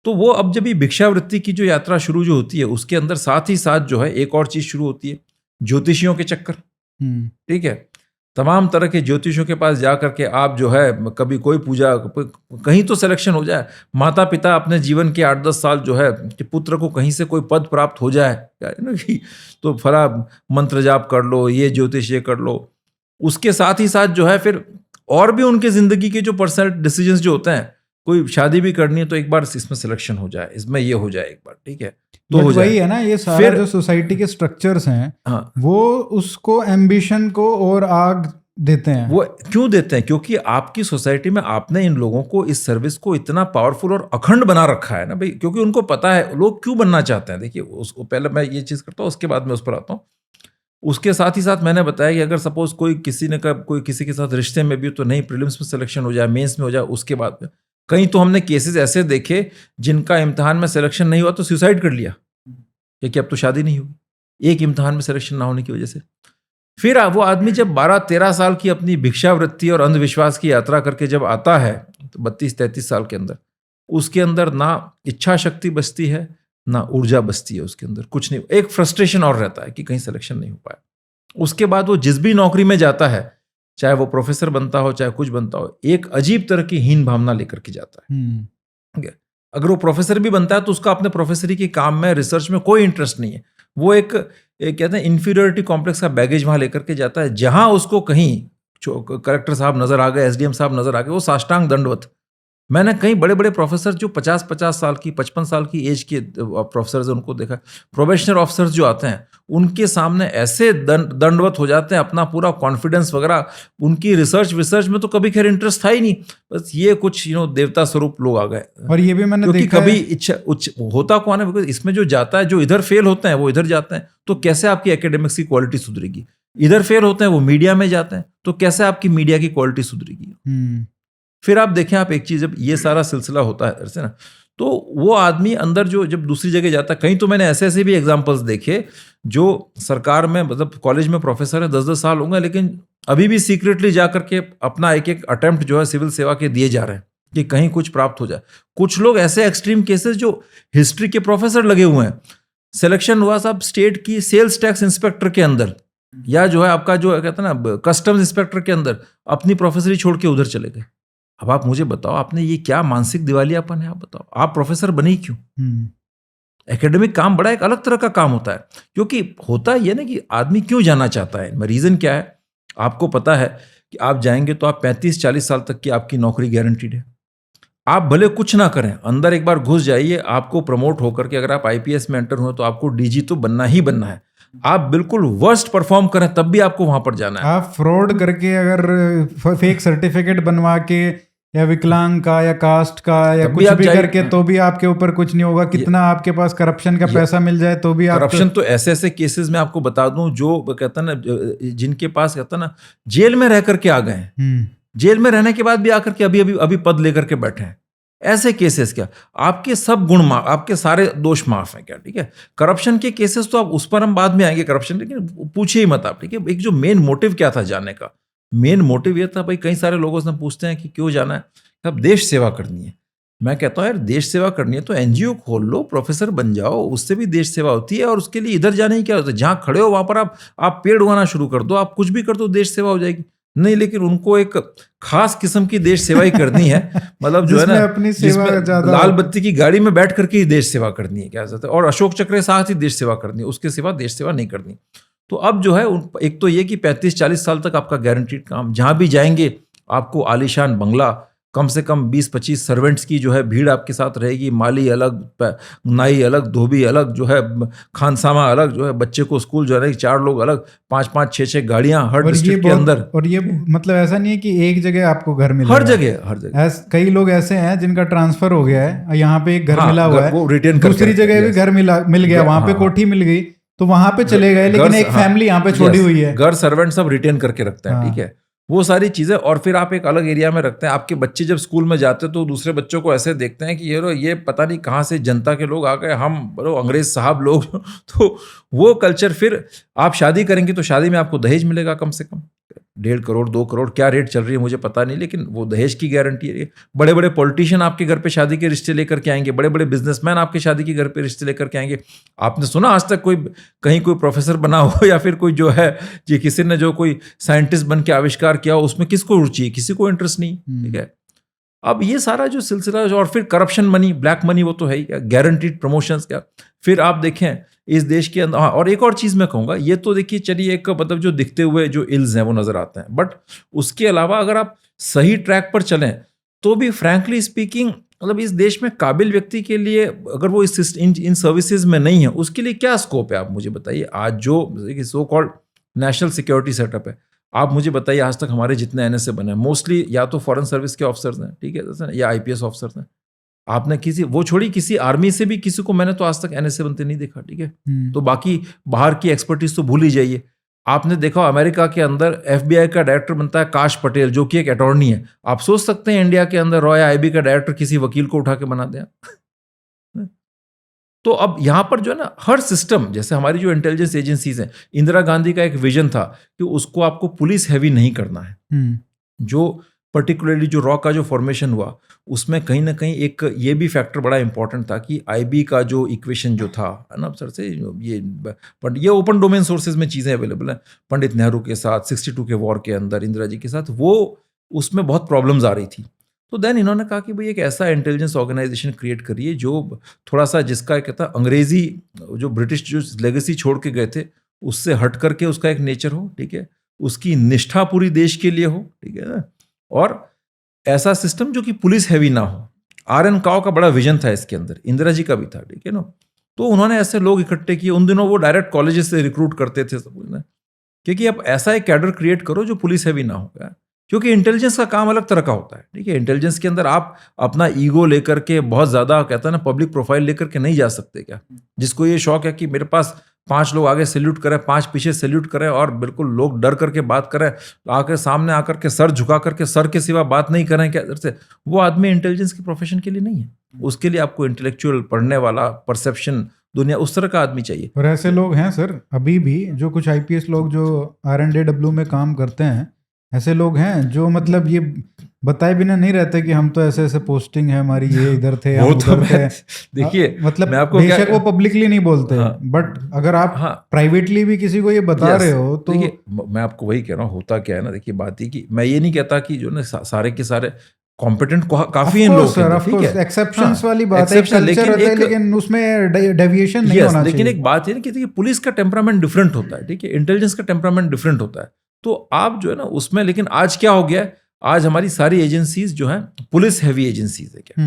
तो वो अब जब ये भिक्षावृत्ति की जो यात्रा शुरू जो होती है, उसके अंदर साथ ही साथ जो है एक और चीज़ शुरू होती है, ज्योतिषियों के चक्कर। ठीक है, तमाम तरह के ज्योतिषों के पास जा करके आप जो है कभी कोई पूजा, कहीं तो सिलेक्शन हो जाए, माता पिता अपने जीवन के 8-10 साल जो है कि पुत्र को कहीं से कोई पद प्राप्त हो जाए, क्या है ना कि तो फला मंत्र जाप कर लो, ये ज्योतिष ये कर लो। उसके साथ ही साथ जो है फिर और भी उनके ज़िंदगी के जो पर्सनल डिसीजंस जो होते हैं, कोई शादी भी करनी है तो एक बार इसमें सिलेक्शन हो जाए, इसमें ये हो जाए एक बार, ठीक है, तो हो बट वही जाए। है ना, ये सारा फिर जो सोसाइटी के स्ट्रक्चर्स हैं हाँ, वो उसको एम्बिशन को और आग देते हैं। वो क्यों देते हैं? क्योंकि आपकी सोसाइटी में आपने इन लोगों को, इस सर्विस को इतना पावरफुल और अखंड बना रखा है ना भाई, क्योंकि उनको पता है लोग क्यों बनना चाहते हैं। देखिए, उसको पहले मैं ये चीज़ करता हूँ, उसके बाद मैं उस पर आता हूँ। उसके साथ ही साथ मैंने बताया कि अगर सपोज कोई कोई किसी के साथ रिश्ते में भी, तो नहीं प्रीलिम्स में सिलेक्शन हो जाए, मेंस में हो जाए, उसके बाद में कहीं तो हमने केसेस ऐसे देखे जिनका इम्तिहान में सिलेक्शन नहीं हुआ तो सुसाइड कर लिया, क्योंकि अब तो शादी नहीं होगी, एक इम्तिहान में सिलेक्शन ना होने की वजह से। फिर वो आदमी जब 12-13 साल की अपनी भिक्षावृत्ति और अंधविश्वास की यात्रा करके जब आता है, तो 32-33 साल के अंदर, उसके अंदर ना इच्छा शक्ति बचती है, ना ऊर्जा बचती है उसके अंदर, कुछ नहीं। एक फ्रस्ट्रेशन और रहता है कि कहीं सिलेक्शन नहीं हो पाया। उसके बाद वो जिस भी नौकरी में जाता है, चाहे वो प्रोफेसर बनता हो, चाहे कुछ बनता हो, एक अजीब तरह की हीन भावना लेकर के जाता है। ठीक है? अगर वो प्रोफेसर भी बनता है तो उसका अपने प्रोफेसरी के काम में, रिसर्च में कोई इंटरेस्ट नहीं है। वो एक कहते हैं इंफीरियरिटी कॉम्प्लेक्स का बैगेज वहां लेकर के जाता है। जहां उसको कहीं कलेक्टर साहब नजर आ गए, एसडीएम साहब नजर आ गए, वो साष्टांग दंडवत। मैंने कई बड़े बड़े प्रोफेसर जो 50-50 साल की, 55 साल की एज के प्रोफेसर उनको देखा। प्रोबेशनर ऑफिसर्स जो आते हैं उनके सामने ऐसे दंडवत हो जाते हैं, अपना पूरा कॉन्फिडेंस वगैरह, उनकी रिसर्च में तो कभी खैर इंटरेस्ट था ही नहीं, बस ये कुछ देवता स्वरूप लोग आ गए। और ये भी मैंने क्योंकि देखा कभी है, इच्छा होता कौन है, बिकॉज इसमें जो जाता है, जो इधर फेल होते हैं वो इधर जाते हैं, तो कैसे आपकी एकेडमिक्स की क्वालिटी सुधरेगी? इधर फेल होते हैं वो मीडिया में जाते हैं, तो कैसे आपकी मीडिया की क्वालिटी सुधरेगी? फिर आप देखें, आप एक चीज, जब ये सारा सिलसिला होता है ऐसे ना, तो वो आदमी अंदर जो जब दूसरी जगह जाता है, कहीं तो मैंने ऐसे ऐसे भी एग्जांपल्स देखे जो सरकार में, मतलब कॉलेज में प्रोफेसर है, 10-10 साल होंगे, लेकिन अभी भी सीक्रेटली जा करके अपना एक एक अटेम्प्ट जो है सिविल सेवा के दिए जा रहे हैं कि कहीं कुछ प्राप्त हो जाए। कुछ लोग ऐसे एक्सट्रीम केसेस जो हिस्ट्री के प्रोफेसर लगे हुए हैं, सिलेक्शन हुआ साहब स्टेट की सेल्स टैक्स इंस्पेक्टर के अंदर, या जो है आपका जो कहते हैं ना कस्टम्स इंस्पेक्टर के अंदर, अपनी प्रोफेसरी छोड़ के उधर चले गए। अब आप मुझे बताओ, आपने ये क्या मानसिक दिवालियापन है? आप बताओ, आप प्रोफेसर बने ही क्यों? एकेडमिक काम बड़ा एक अलग तरह का काम होता है, क्योंकि होता ये ना कि आदमी क्यों जाना चाहता है, रीजन क्या है? आपको पता है कि आप जाएंगे तो आप 35-40 साल तक की आपकी नौकरी गारंटीड है। आप भले कुछ ना करें, अंदर एक बार घुस जाइए, आपको प्रमोट होकर के अगर आप आईपीएस में एंटर हुए तो आपको डीजी तो बनना ही बनना है। आप बिल्कुल वर्स्ट परफॉर्म करें तब भी आपको वहां पर जाना है। आप फ्रॉड करके, अगर फेक सर्टिफिकेट बनवा के, या विकलांग का या कास्ट का या तब भी कुछ आप भी जाइए। करके, तो भी आपके ऊपर कुछ नहीं होगा। कितना आपके पास करप्शन का पैसा मिल जाए तो भी आप करप्शन तो ऐसे ऐसे केसेस में आपको बता दूं, जो कहता ना, जिनके पास कहता ना जेल में रह करके आ गए हैं, जेल में रहने के बाद भी आकर के अभी पद लेकर के बैठे हैं। ऐसे केसेस क्या, आपके सब गुण माफ, आपके सारे दोष माफ हैं क्या? ठीक है, करप्शन के केसेस तो आप उस पर हम बाद में आएंगे, करप्शन, लेकिन पूछिए ही मत आप। ठीक है, एक जो मेन मोटिव क्या था जाने का, मेन मोटिव ये था भाई, कई सारे लोगों से पूछते हैं कि क्यों जाना है, अब देश सेवा करनी है। मैं कहता हूँ यार, देश सेवा करनी है तो एनजीओ खोल लो, प्रोफेसर बन जाओ, उससे भी देश सेवा होती है। और उसके लिए इधर जाने ही क्या होता है, जहाँ खड़े हो वहां पर आप पेड़ उगाना शुरू कर दो, आप कुछ भी कर दो, देश सेवा हो जाएगी। नहीं, लेकिन उनको एक खास किस्म की देश सेवा ही करनी है, मतलब जो है ना, अपनी सेवा ज्यादा, लाल बत्ती की गाड़ी में बैठ करके ही देश सेवा करनी है, क्या कहते हैं, और अशोक चक्र के साथ ही देश सेवा करनी है, उसके सिवा देश सेवा नहीं करनी। तो अब जो है, एक तो ये कि 35-40 साल तक आपका गारंटीड काम, जहां भी जाएंगे आपको आलीशान बंगला, कम से कम 20-25 सर्वेंट्स की जो है भीड़ आपके साथ रहेगी, माली अलग, नाई अलग, धोबी अलग, जो है खानसामा अलग, जो है बच्चे को स्कूल जो है 4 लोग अलग, 5-5, 6-6 गाड़ियां हर डिस्ट्रिक्ट के अंदर। और ये मतलब ऐसा नहीं है कि एक जगह आपको घर मिला, हर जगह कई लोग ऐसे हैं जिनका ट्रांसफर हो गया है, यहाँ पे एक घर मिला हुआ है, वो रिटर्न दूसरी जगह भी घर मिल गया, वहां पे कोठी मिल गई, तो वहां पे चले गए, लेकिन एक फैमिली यहाँ पे छोड़ी हुई है, घर सर्वेंट सब रिटेन करके रखते हैं। ठीक है, वो सारी चीजें। और फिर आप एक अलग एरिया में रखते हैं। आपके बच्चे जब स्कूल में जाते हैं तो दूसरे बच्चों को ऐसे देखते हैं कि ये पता नहीं कहाँ से जनता के लोग आ गए, हम बड़ो अंग्रेज साहब लोग। तो वो कल्चर, फिर आप शादी करेंगे तो शादी में आपको दहेज मिलेगा, कम से कम 1.5 करोड़ 2 करोड़, क्या रेट चल रही है मुझे पता नहीं, लेकिन वो दहेज की गारंटी है। बड़े बड़े पॉलिटिशियन आपके घर पे शादी के रिश्ते लेकर के आएंगे, बड़े बड़े बिजनेसमैन आपके शादी के घर पे रिश्ते लेकर के आएंगे। आपने सुना आज तक कहीं कोई प्रोफेसर बना हो, या फिर कोई जो है जी किसी ने जो कोई साइंटिस्ट बन के आविष्कार किया हो, उसमें किसको रुचि है? किसी को इंटरेस्ट नहीं। ठीक है, अब ये सारा जो सिलसिला, और फिर करप्शन मनी, ब्लैक मनी, वो तो है ही क्या, गारंटीड प्रमोशंस क्या। फिर आप देखें इस देश के अंदर। हाँ, और एक और चीज़ मैं कहूँगा, ये तो देखिए चलिए एक मतलब जो दिखते हुए जो इल्स हैं वो नज़र आते हैं, बट उसके अलावा अगर आप सही ट्रैक पर चलें तो भी फ्रैंकली स्पीकिंग मतलब इस देश में काबिल व्यक्ति के लिए अगर वो इन सर्विसेज में नहीं है, उसके लिए क्या स्कोप है आप मुझे बताइए। आज जो so called national security setup है, आप मुझे बताइए आज तक हमारे जितने एनएसए बने हैं मोस्टली या तो फॉरेन सर्विस के ऑफिसर्स हैं, ठीक है, जैसे ना, या आईपीएस ऑफिसर्स हैं। आपने किसी वो छोड़ी किसी आर्मी से भी किसी को मैंने तो आज तक एनएसए बनते नहीं देखा, ठीक है। तो बाकी बाहर की एक्सपर्टीज तो भूल ही जाइए। आपने देखा अमेरिका के अंदर एफबीआई का डायरेक्टर बनता है काश पटेल, जो कि एक अटॉर्नी है। आप सोच सकते हैं इंडिया के अंदर रॉय आईबी का डायरेक्टर किसी वकील को उठा के बना दें। तो अब यहां पर जो है ना हर सिस्टम, जैसे हमारी जो इंटेलिजेंस एजेंसीज हैं, इंदिरा गांधी का एक विजन था कि उसको आपको पुलिस हैवी नहीं करना है। जो पर्टिकुलरली जो रॉ का जो फॉर्मेशन हुआ उसमें कहीं ना कहीं एक ये भी फैक्टर बड़ा इंपॉर्टेंट था कि आईबी का जो इक्वेशन जो था, है ना सर से ये ओपन डोमेन सोर्सेज में चीज़ें अवेलेबल हैं। पंडित नेहरू के साथ 62 के वॉर के अंदर इंदिरा जी के साथ वो उसमें बहुत प्रॉब्लम्स आ रही थी। तो देन इन्होंने कहा कि भाई एक ऐसा इंटेलिजेंस ऑर्गेनाइजेशन क्रिएट करिए जो थोड़ा सा जिसका कहता अंग्रेजी जो ब्रिटिश जो लेगेसी छोड़ के गए थे उससे हट करके उसका एक नेचर हो, ठीक है, उसकी निष्ठा पूरी देश के लिए हो, ठीक है ना, और ऐसा सिस्टम जो कि पुलिस हैवी ना हो। आर.एन. काओ का बड़ा विजन था इसके अंदर, इंदिरा जी का भी था, ठीक है ना। तो उन्होंने ऐसे लोग इकट्ठे किए, उन दिनों वो डायरेक्ट कॉलेजेस से रिक्रूट करते थे सब कुछ ना, क्योंकि अब ऐसा एक कैडर क्रिएट करो जो पुलिस हैवी ना हो, क्योंकि इंटेलिजेंस का काम अलग तरह का होता है, ठीक है। इंटेलिजेंस के अंदर आप अपना ईगो लेकर के बहुत ज़्यादा कहता है ना पब्लिक प्रोफाइल लेकर के नहीं जा सकते क्या। जिसको ये शौक है कि मेरे पास 5 लोग आगे सैल्यूट करें, 5 पीछे सैल्यूट करें और बिल्कुल लोग डर करके बात करें, आकर सामने आकर के सर झुका करके सर के सिवा बात नहीं करें क्या से, वो आदमी इंटेलिजेंस के प्रोफेशन के लिए नहीं है। उसके लिए आपको इंटेलेक्चुअल पढ़ने वाला, परसेप्शन दुनिया उस तरह का आदमी चाहिए। और ऐसे लोग हैं सर अभी भी, जो कुछ आईपीएस लोग जो R&AW में काम करते हैं, ऐसे लोग हैं जो मतलब ये बताए बिना नहीं रहते कि हम तो ऐसे ऐसे पोस्टिंग है हमारी, ये इधर थे हम उधर थे। देखिए मतलब मैं आपको बेशक वो पब्लिकली नहीं बोलते, हाँ, बट अगर आप हाँ, प्राइवेटली भी किसी को ये बता रहे हो तो देखिए मैं आपको वही कह रहा हूँ, होता क्या है ना, देखिए बात ही कि मैं ये नहीं कहता कि जो ना सारे के सारे कॉम्पिटेंट काफी इन लोगों के अंदर, ठीक है, एक्सेप्शंस वाली बात है, कल्चर रहता है, लेकिन उसमें डेविएशन नहीं होना चाहिए। लेकिन एक बात है ना कि देखिए पुलिस का टेम्परामेंट डिफरेंट होता है, ठीक है, इंटेलिजेंस का टेम्परामेंट डिफरेंट होता है। तो आप जो है ना उसमें, लेकिन आज क्या हो गया है, आज हमारी सारी एजेंसीज जो हैं पुलिस हैवी एजेंसीज है क्या,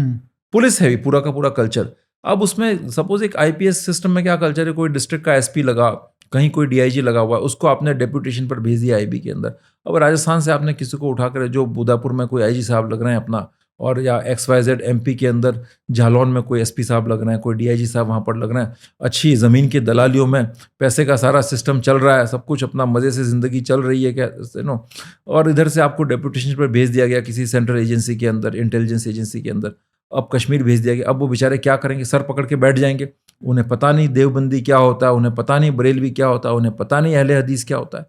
पुलिस हैवी पूरा का पूरा कल्चर। अब उसमें सपोज एक आईपीएस सिस्टम में क्या कल्चर है, कोई डिस्ट्रिक्ट का एसपी लगा, कहीं कोई डीआईजी लगा हुआ है, उसको आपने डेप्यूटेशन पर भेज दिया आईबी के अंदर। अब राजस्थान से आपने किसी को उठाकर, जो बुदापुर में कोई आईजी साहब लग रहे हैं अपना, और या XYZ एमपी के अंदर जालौन में कोई एसपी साहब लग रहे हैं, कोई डीआईजी साहब वहाँ पर लग रहे हैं, अच्छी ज़मीन की दलालियों में पैसे का सारा सिस्टम चल रहा है, सब कुछ अपना मज़े से ज़िंदगी चल रही है क्या नो, और इधर से आपको डेप्यूटेशन पर भेज दिया गया किसी सेंट्रल एजेंसी के अंदर, इंटेलिजेंस एजेंसी के अंदर। अब कश्मीर भेज दिया गया। अब वो बेचारे क्या करेंगे, सर पकड़ के बैठ जाएंगे। उन्हें पता नहीं देवबंदी क्या होता है, उन्हें पता नहीं बरेलवी क्या होता है, उन्हें पता नहीं अहले हदीस क्या होता है।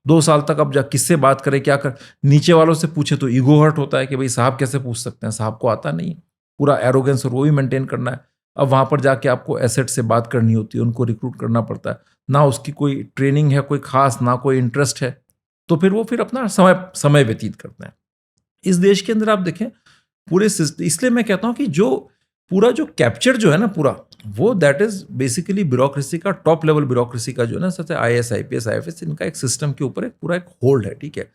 2 साल तक अब किससे बात करें, क्या कर, नीचे वालों से पूछे तो ईगो हर्ट होता है कि भाई साहब कैसे पूछ सकते हैं, साहब को आता नहीं, पूरा एरोगेंस और वो भी मेंटेन करना है। अब वहाँ पर जाके आपको एसेट से बात करनी होती है, उनको रिक्रूट करना पड़ता है, ना उसकी कोई ट्रेनिंग है कोई खास, ना कोई इंटरेस्ट है, तो फिर वो फिर अपना समय व्यतीत करते हैं। इस देश के अंदर आप देखें पूरे, इसलिए मैं कहता हूँ कि जो पूरा जो कैप्चर जो है ना पूरा, वो दैट इज बेसिकली ब्यूरोक्रेसी का, टॉप लेवल ब्यूरोक्रेसी का जो है ना, सबसे IAS IPS IFS, इनका एक सिस्टम के ऊपर एक पूरा एक होल्ड है, ठीक है।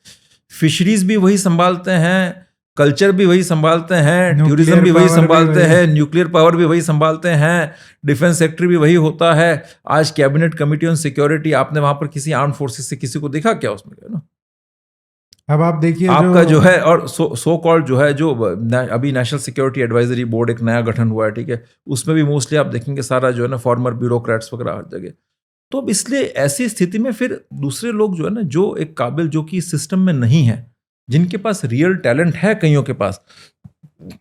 फिशरीज भी वही संभालते हैं, कल्चर भी वही संभालते हैं, टूरिज्म भी वही संभालते हैं, न्यूक्लियर पावर भी वही संभालते हैं, डिफेंस सेक्टर भी वही होता है। आज कैबिनेट कमिटी ऑन सिक्योरिटी, आपने वहां पर किसी आर्म फोर्सेस से किसी को देखा क्या उसमें, क्या ना? अब आप देखिए आपका जो है, और सो कॉल्ड जो है, जो अभी नेशनल सिक्योरिटी एडवाइजरी बोर्ड एक नया गठन हुआ है, ठीक है, उसमें भी मोस्टली आप देखेंगे सारा जो है ना फॉर्मर ब्यूरोक्रेट्स वगैरह हर जगह। तो अब इसलिए ऐसी स्थिति में फिर दूसरे लोग जो है ना, जो एक काबिल, जो कि सिस्टम में नहीं है, जिनके पास रियल टैलेंट है, कईयों के पास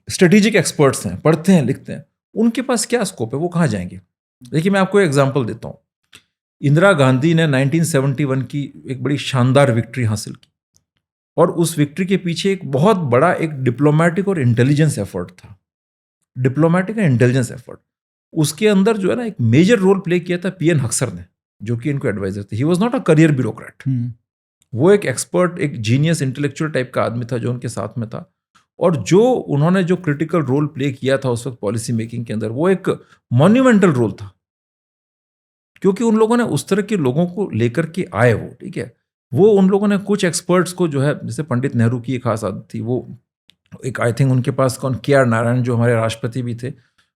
स्ट्रेटेजिक एक्सपर्ट्स हैं, पढ़ते हैं लिखते हैं, उनके पास क्या स्कोप है, वो कहाँ जाएंगे? देखिए मैं आपको एग्जाम्पल देता हूँ। इंदिरा गांधी ने 1971 की एक बड़ी शानदार विक्ट्री हासिल की, और उस विक्ट्री के पीछे एक बहुत बड़ा एक डिप्लोमेटिक और इंटेलिजेंस एफर्ट था, डिप्लोमेटिक एंड इंटेलिजेंस एफर्ट। उसके अंदर जो है ना एक मेजर रोल प्ले किया था PN हक्सर ने, जो कि इनको एडवाइजर थे। He was not a career bureaucrat, वो एक एक्सपर्ट, एक जीनियस इंटेलेक्चुअल टाइप का आदमी था जो उनके साथ में था, और जो उन्होंने जो क्रिटिकल रोल प्ले किया था उस वक्त पॉलिसी मेकिंग के अंदर, वो एक मॉन्यूमेंटल रोल था। क्योंकि उन लोगों ने उस तरह के लोगों को लेकर के आए वो, ठीक है। वो उन लोगों ने कुछ एक्सपर्ट्स को जो है, जैसे पंडित नेहरू की एक खास आदत थी, वो एक आई थिंक उनके पास कौन के.आर. नारायण जो हमारे राष्ट्रपति भी थे,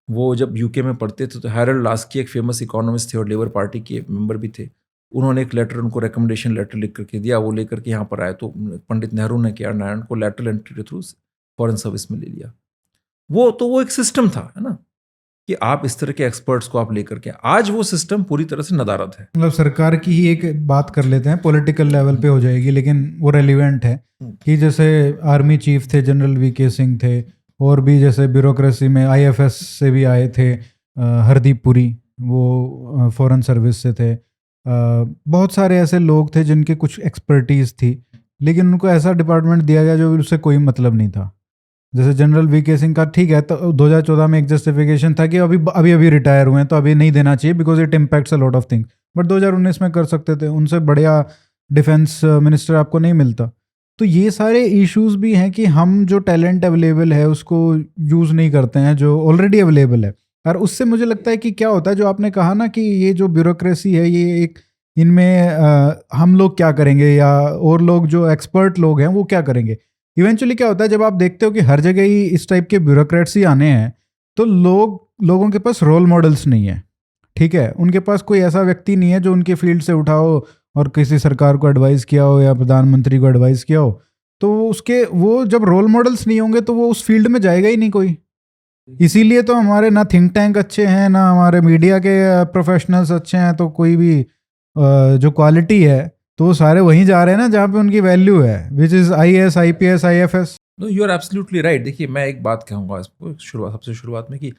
वो जब यूके में पढ़ते थे तो हैरल्ड लास्की एक फेमस इकोनॉमिस्ट थे और लेबर पार्टी के मेंबर भी थे। उन्होंने एक लेटर, उनको रिकमेंडेशन लेटर लिख करके दिया, वो लेकर के यहाँ पर आए तो पंडित नेहरू ने के.आर. नारायण को लेटरल एंट्री के थ्रू फॉरेन सर्विस में ले लिया। वो एक सिस्टम था, है ना, कि आप इस तरह के एक्सपर्ट्स को आप लेकर के, आज वो सिस्टम पूरी तरह से नदारद है। मतलब सरकार की ही एक बात कर लेते हैं, पॉलिटिकल लेवल पे हो जाएगी लेकिन वो रेलिवेंट है कि जैसे आर्मी चीफ थे जनरल वीके सिंह थे, और भी जैसे ब्यूरोक्रेसी में आईएफएस से भी आए थे हरदीप पुरी, वो फॉरेन सर्विस से थे। बहुत सारे ऐसे लोग थे जिनके कुछ एक्सपर्टीज़ थी, लेकिन उनको ऐसा डिपार्टमेंट दिया गया जो उससे कोई मतलब नहीं था। जैसे जनरल वीके सिंह का ठीक है, तो 2014 में एक जस्टिफिकेशन था कि अभी रिटायर हुए हैं तो अभी नहीं देना चाहिए because it impacts a lot of things, but 2019 में कर सकते थे, उनसे बढ़िया डिफेंस मिनिस्टर आपको नहीं मिलता। तो ये सारे इश्यूज भी हैं कि हम जो टैलेंट अवेलेबल है उसको यूज़ नहीं करते हैं जो ऑलरेडी अवेलेबल है। और उससे मुझे लगता है कि क्या होता है, जो आपने कहा ना कि ये जो ब्यूरोक्रेसी है ये एक, इनमें हम लोग क्या करेंगे या और लोग जो एक्सपर्ट लोग हैं वो क्या करेंगे। इवेंचुअली क्या होता है, जब आप देखते हो कि हर जगह ही इस टाइप के ब्यूरोक्रेट्स ही आने हैं तो लोगों के पास रोल मॉडल्स नहीं है, ठीक है, उनके पास कोई ऐसा व्यक्ति नहीं है जो उनके फील्ड से उठाओ और किसी सरकार को एडवाइस किया हो या प्रधानमंत्री को एडवाइस किया हो, तो वो जब रोल मॉडल्स नहीं होंगे तो वो उस फील्ड में जाएगा ही नहीं कोई। इसीलिए तो हमारे ना थिंक टैंक अच्छे हैं, ना हमारे मीडिया के प्रोफेशनल्स अच्छे हैं, तो कोई भी जो क्वालिटी है तो वो सारे वहीं जा रहे हैं ना जहाँ पे उनकी वैल्यू है, which is IAS IPS IFS। No, you are absolutely right. देखिए, मैं एक बात कहूँगा इसको सबसे शुरुआत में कि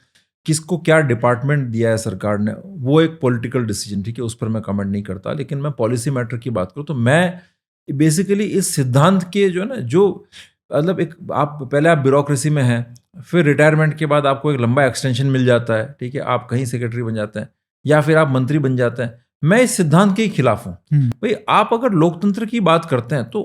किसको क्या डिपार्टमेंट दिया है सरकार ने, वो एक पॉलिटिकल डिसीजन, ठीक है, उस पर मैं कमेंट नहीं करता। लेकिन मैं पॉलिसी मैटर की बात करूँ तो मैं बेसिकली इस सिद्धांत के जो है ना, जो मतलब एक, आप पहले आप ब्यूरोक्रेसी में हैं, फिर रिटायरमेंट के बाद आपको एक लंबा एक्सटेंशन मिल जाता है, ठीक है, आप कहीं सेक्रेटरी बन जाते हैं या फिर आप मंत्री बन जाते हैं। मैं इस सिद्धांत के खिलाफ हूँ। भाई, आप अगर लोकतंत्र की बात करते हैं तो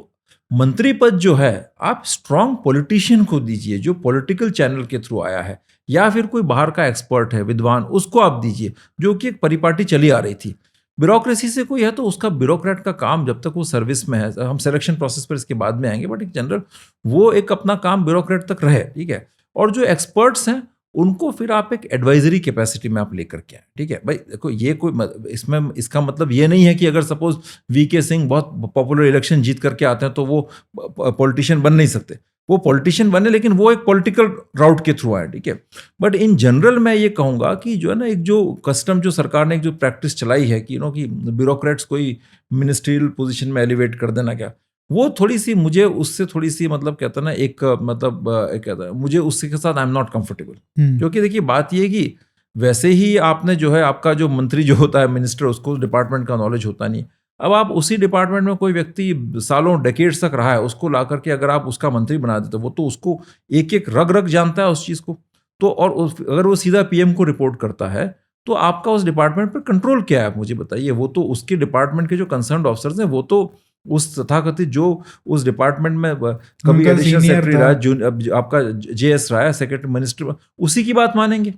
मंत्री पद जो है आप स्ट्रांग पॉलिटिशियन को दीजिए, जो पॉलिटिकल चैनल के थ्रू आया है, या फिर कोई बाहर का एक्सपर्ट है, विद्वान, उसको आप दीजिए, जो कि एक परिपाटी चली आ रही थी। ब्यूरोक्रेसी से कोई है तो उसका ब्यूरोक्रेट का काम, जब तक वो सर्विस में है, हम सिलेक्शन प्रोसेस पर इसके बाद में आएंगे, बट एक जनरल वो एक अपना काम ब्यूरोक्रेट तक रहे, ठीक है। और जो एक्सपर्ट्स हैं उनको फिर आप एक एडवाइजरी कैपेसिटी में आप लेकर के आए, ठीक है। भाई देखो, ये कोई इसमें इसका मतलब ये नहीं है कि अगर सपोज वीके सिंह बहुत पॉपुलर इलेक्शन जीत करके आते हैं तो वो पॉलिटिशियन बन नहीं सकते। वो पॉलिटिशियन बने, लेकिन वो एक पॉलिटिकल राउट के थ्रू आए, ठीक है। बट इन जनरल मैं ये कहूँगा कि जो है ना, एक जो कस्टम जो सरकार ने एक जो प्रैक्टिस चलाई है कि कि ब्यूरोक्रेट्स कोई मिनिस्ट्रियल पोजीशन में एलिवेट कर देना, क्या वो थोड़ी सी मुझे उससे थोड़ी सी मतलब कहता है ना, एक मतलब एक कहता है, मुझे उसके के साथ आई एम नॉट कंफर्टेबल। क्योंकि देखिए, बात ये है कि वैसे ही आपने जो है, आपका जो मंत्री जो होता है, मिनिस्टर, उसको डिपार्टमेंट का नॉलेज होता नहीं। अब आप उसी डिपार्टमेंट में कोई व्यक्ति सालों डेकेड्स तक रहा है, उसको ला करके अगर आप उसका मंत्री बना देते, वो तो उसको एक एक रग रग जानता है उस चीज़ को। तो और अगर वो सीधा PM को रिपोर्ट करता है तो आपका उस डिपार्टमेंट पर कंट्रोल क्या है, आप मुझे बताइए। वो तो उसके डिपार्टमेंट के जो कंसर्न्ड ऑफिसर्स हैं, वो तो उस तथाकथित जो उस डिपार्टमेंट में कभी एडिशनल सेक्रेटरी रहा, आपका JS रहा है, सेक्रेटरी मिनिस्टर, उसी की बात मानेंगे।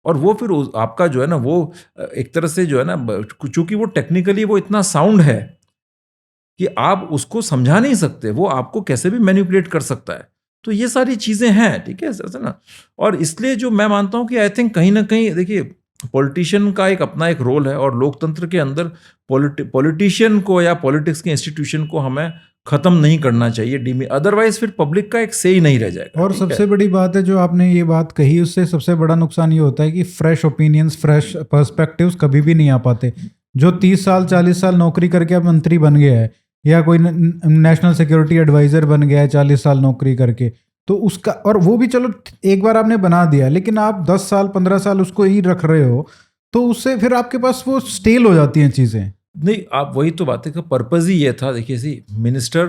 और वो फिर आपका जो है ना, वो एक तरह से जो है ना, चूंकि वो टेक्निकली वो इतना साउंड है कि आप उसको समझा नहीं सकते, वो आपको कैसे भी मैनिपुलेट कर सकता है। तो ये सारी चीज़ें हैं, ठीक है सर ना। और इसलिए जो मैं मानता हूँ कि आई थिंक कहीं ना कहीं देखिए, पॉलिटिशियन का एक अपना एक रोल है, और लोकतंत्र के अंदर पॉलिटिशियन को या पॉलिटिक्स के इंस्टीट्यूशन को हमें खत्म नहीं करना चाहिए, अदरवाइज फिर पब्लिक का एक से ही नहीं रह जाएगा। और सबसे बड़ी बात है जो आपने ये बात कही, उससे सबसे बड़ा नुकसान ये होता है कि फ्रेश ओपिनियंस, फ्रेश पर्सपेक्टिव्स कभी भी नहीं आ पाते। जो 30 साल 40 साल नौकरी करके अब मंत्री बन गया है, या कोई नेशनल सिक्योरिटी एडवाइजर बन गया है 40 साल नौकरी करके, तो उसका, और वो भी चलो एक बार आपने बना दिया, लेकिन आप 10 साल 15 साल उसको ही रख रहे हो, तो उससे फिर आपके पास वो स्टेल हो जाती हैं चीज़ें। नहीं, आप वही तो बात है कि पर्पज़ ही ये था। देखिए सी, मिनिस्टर,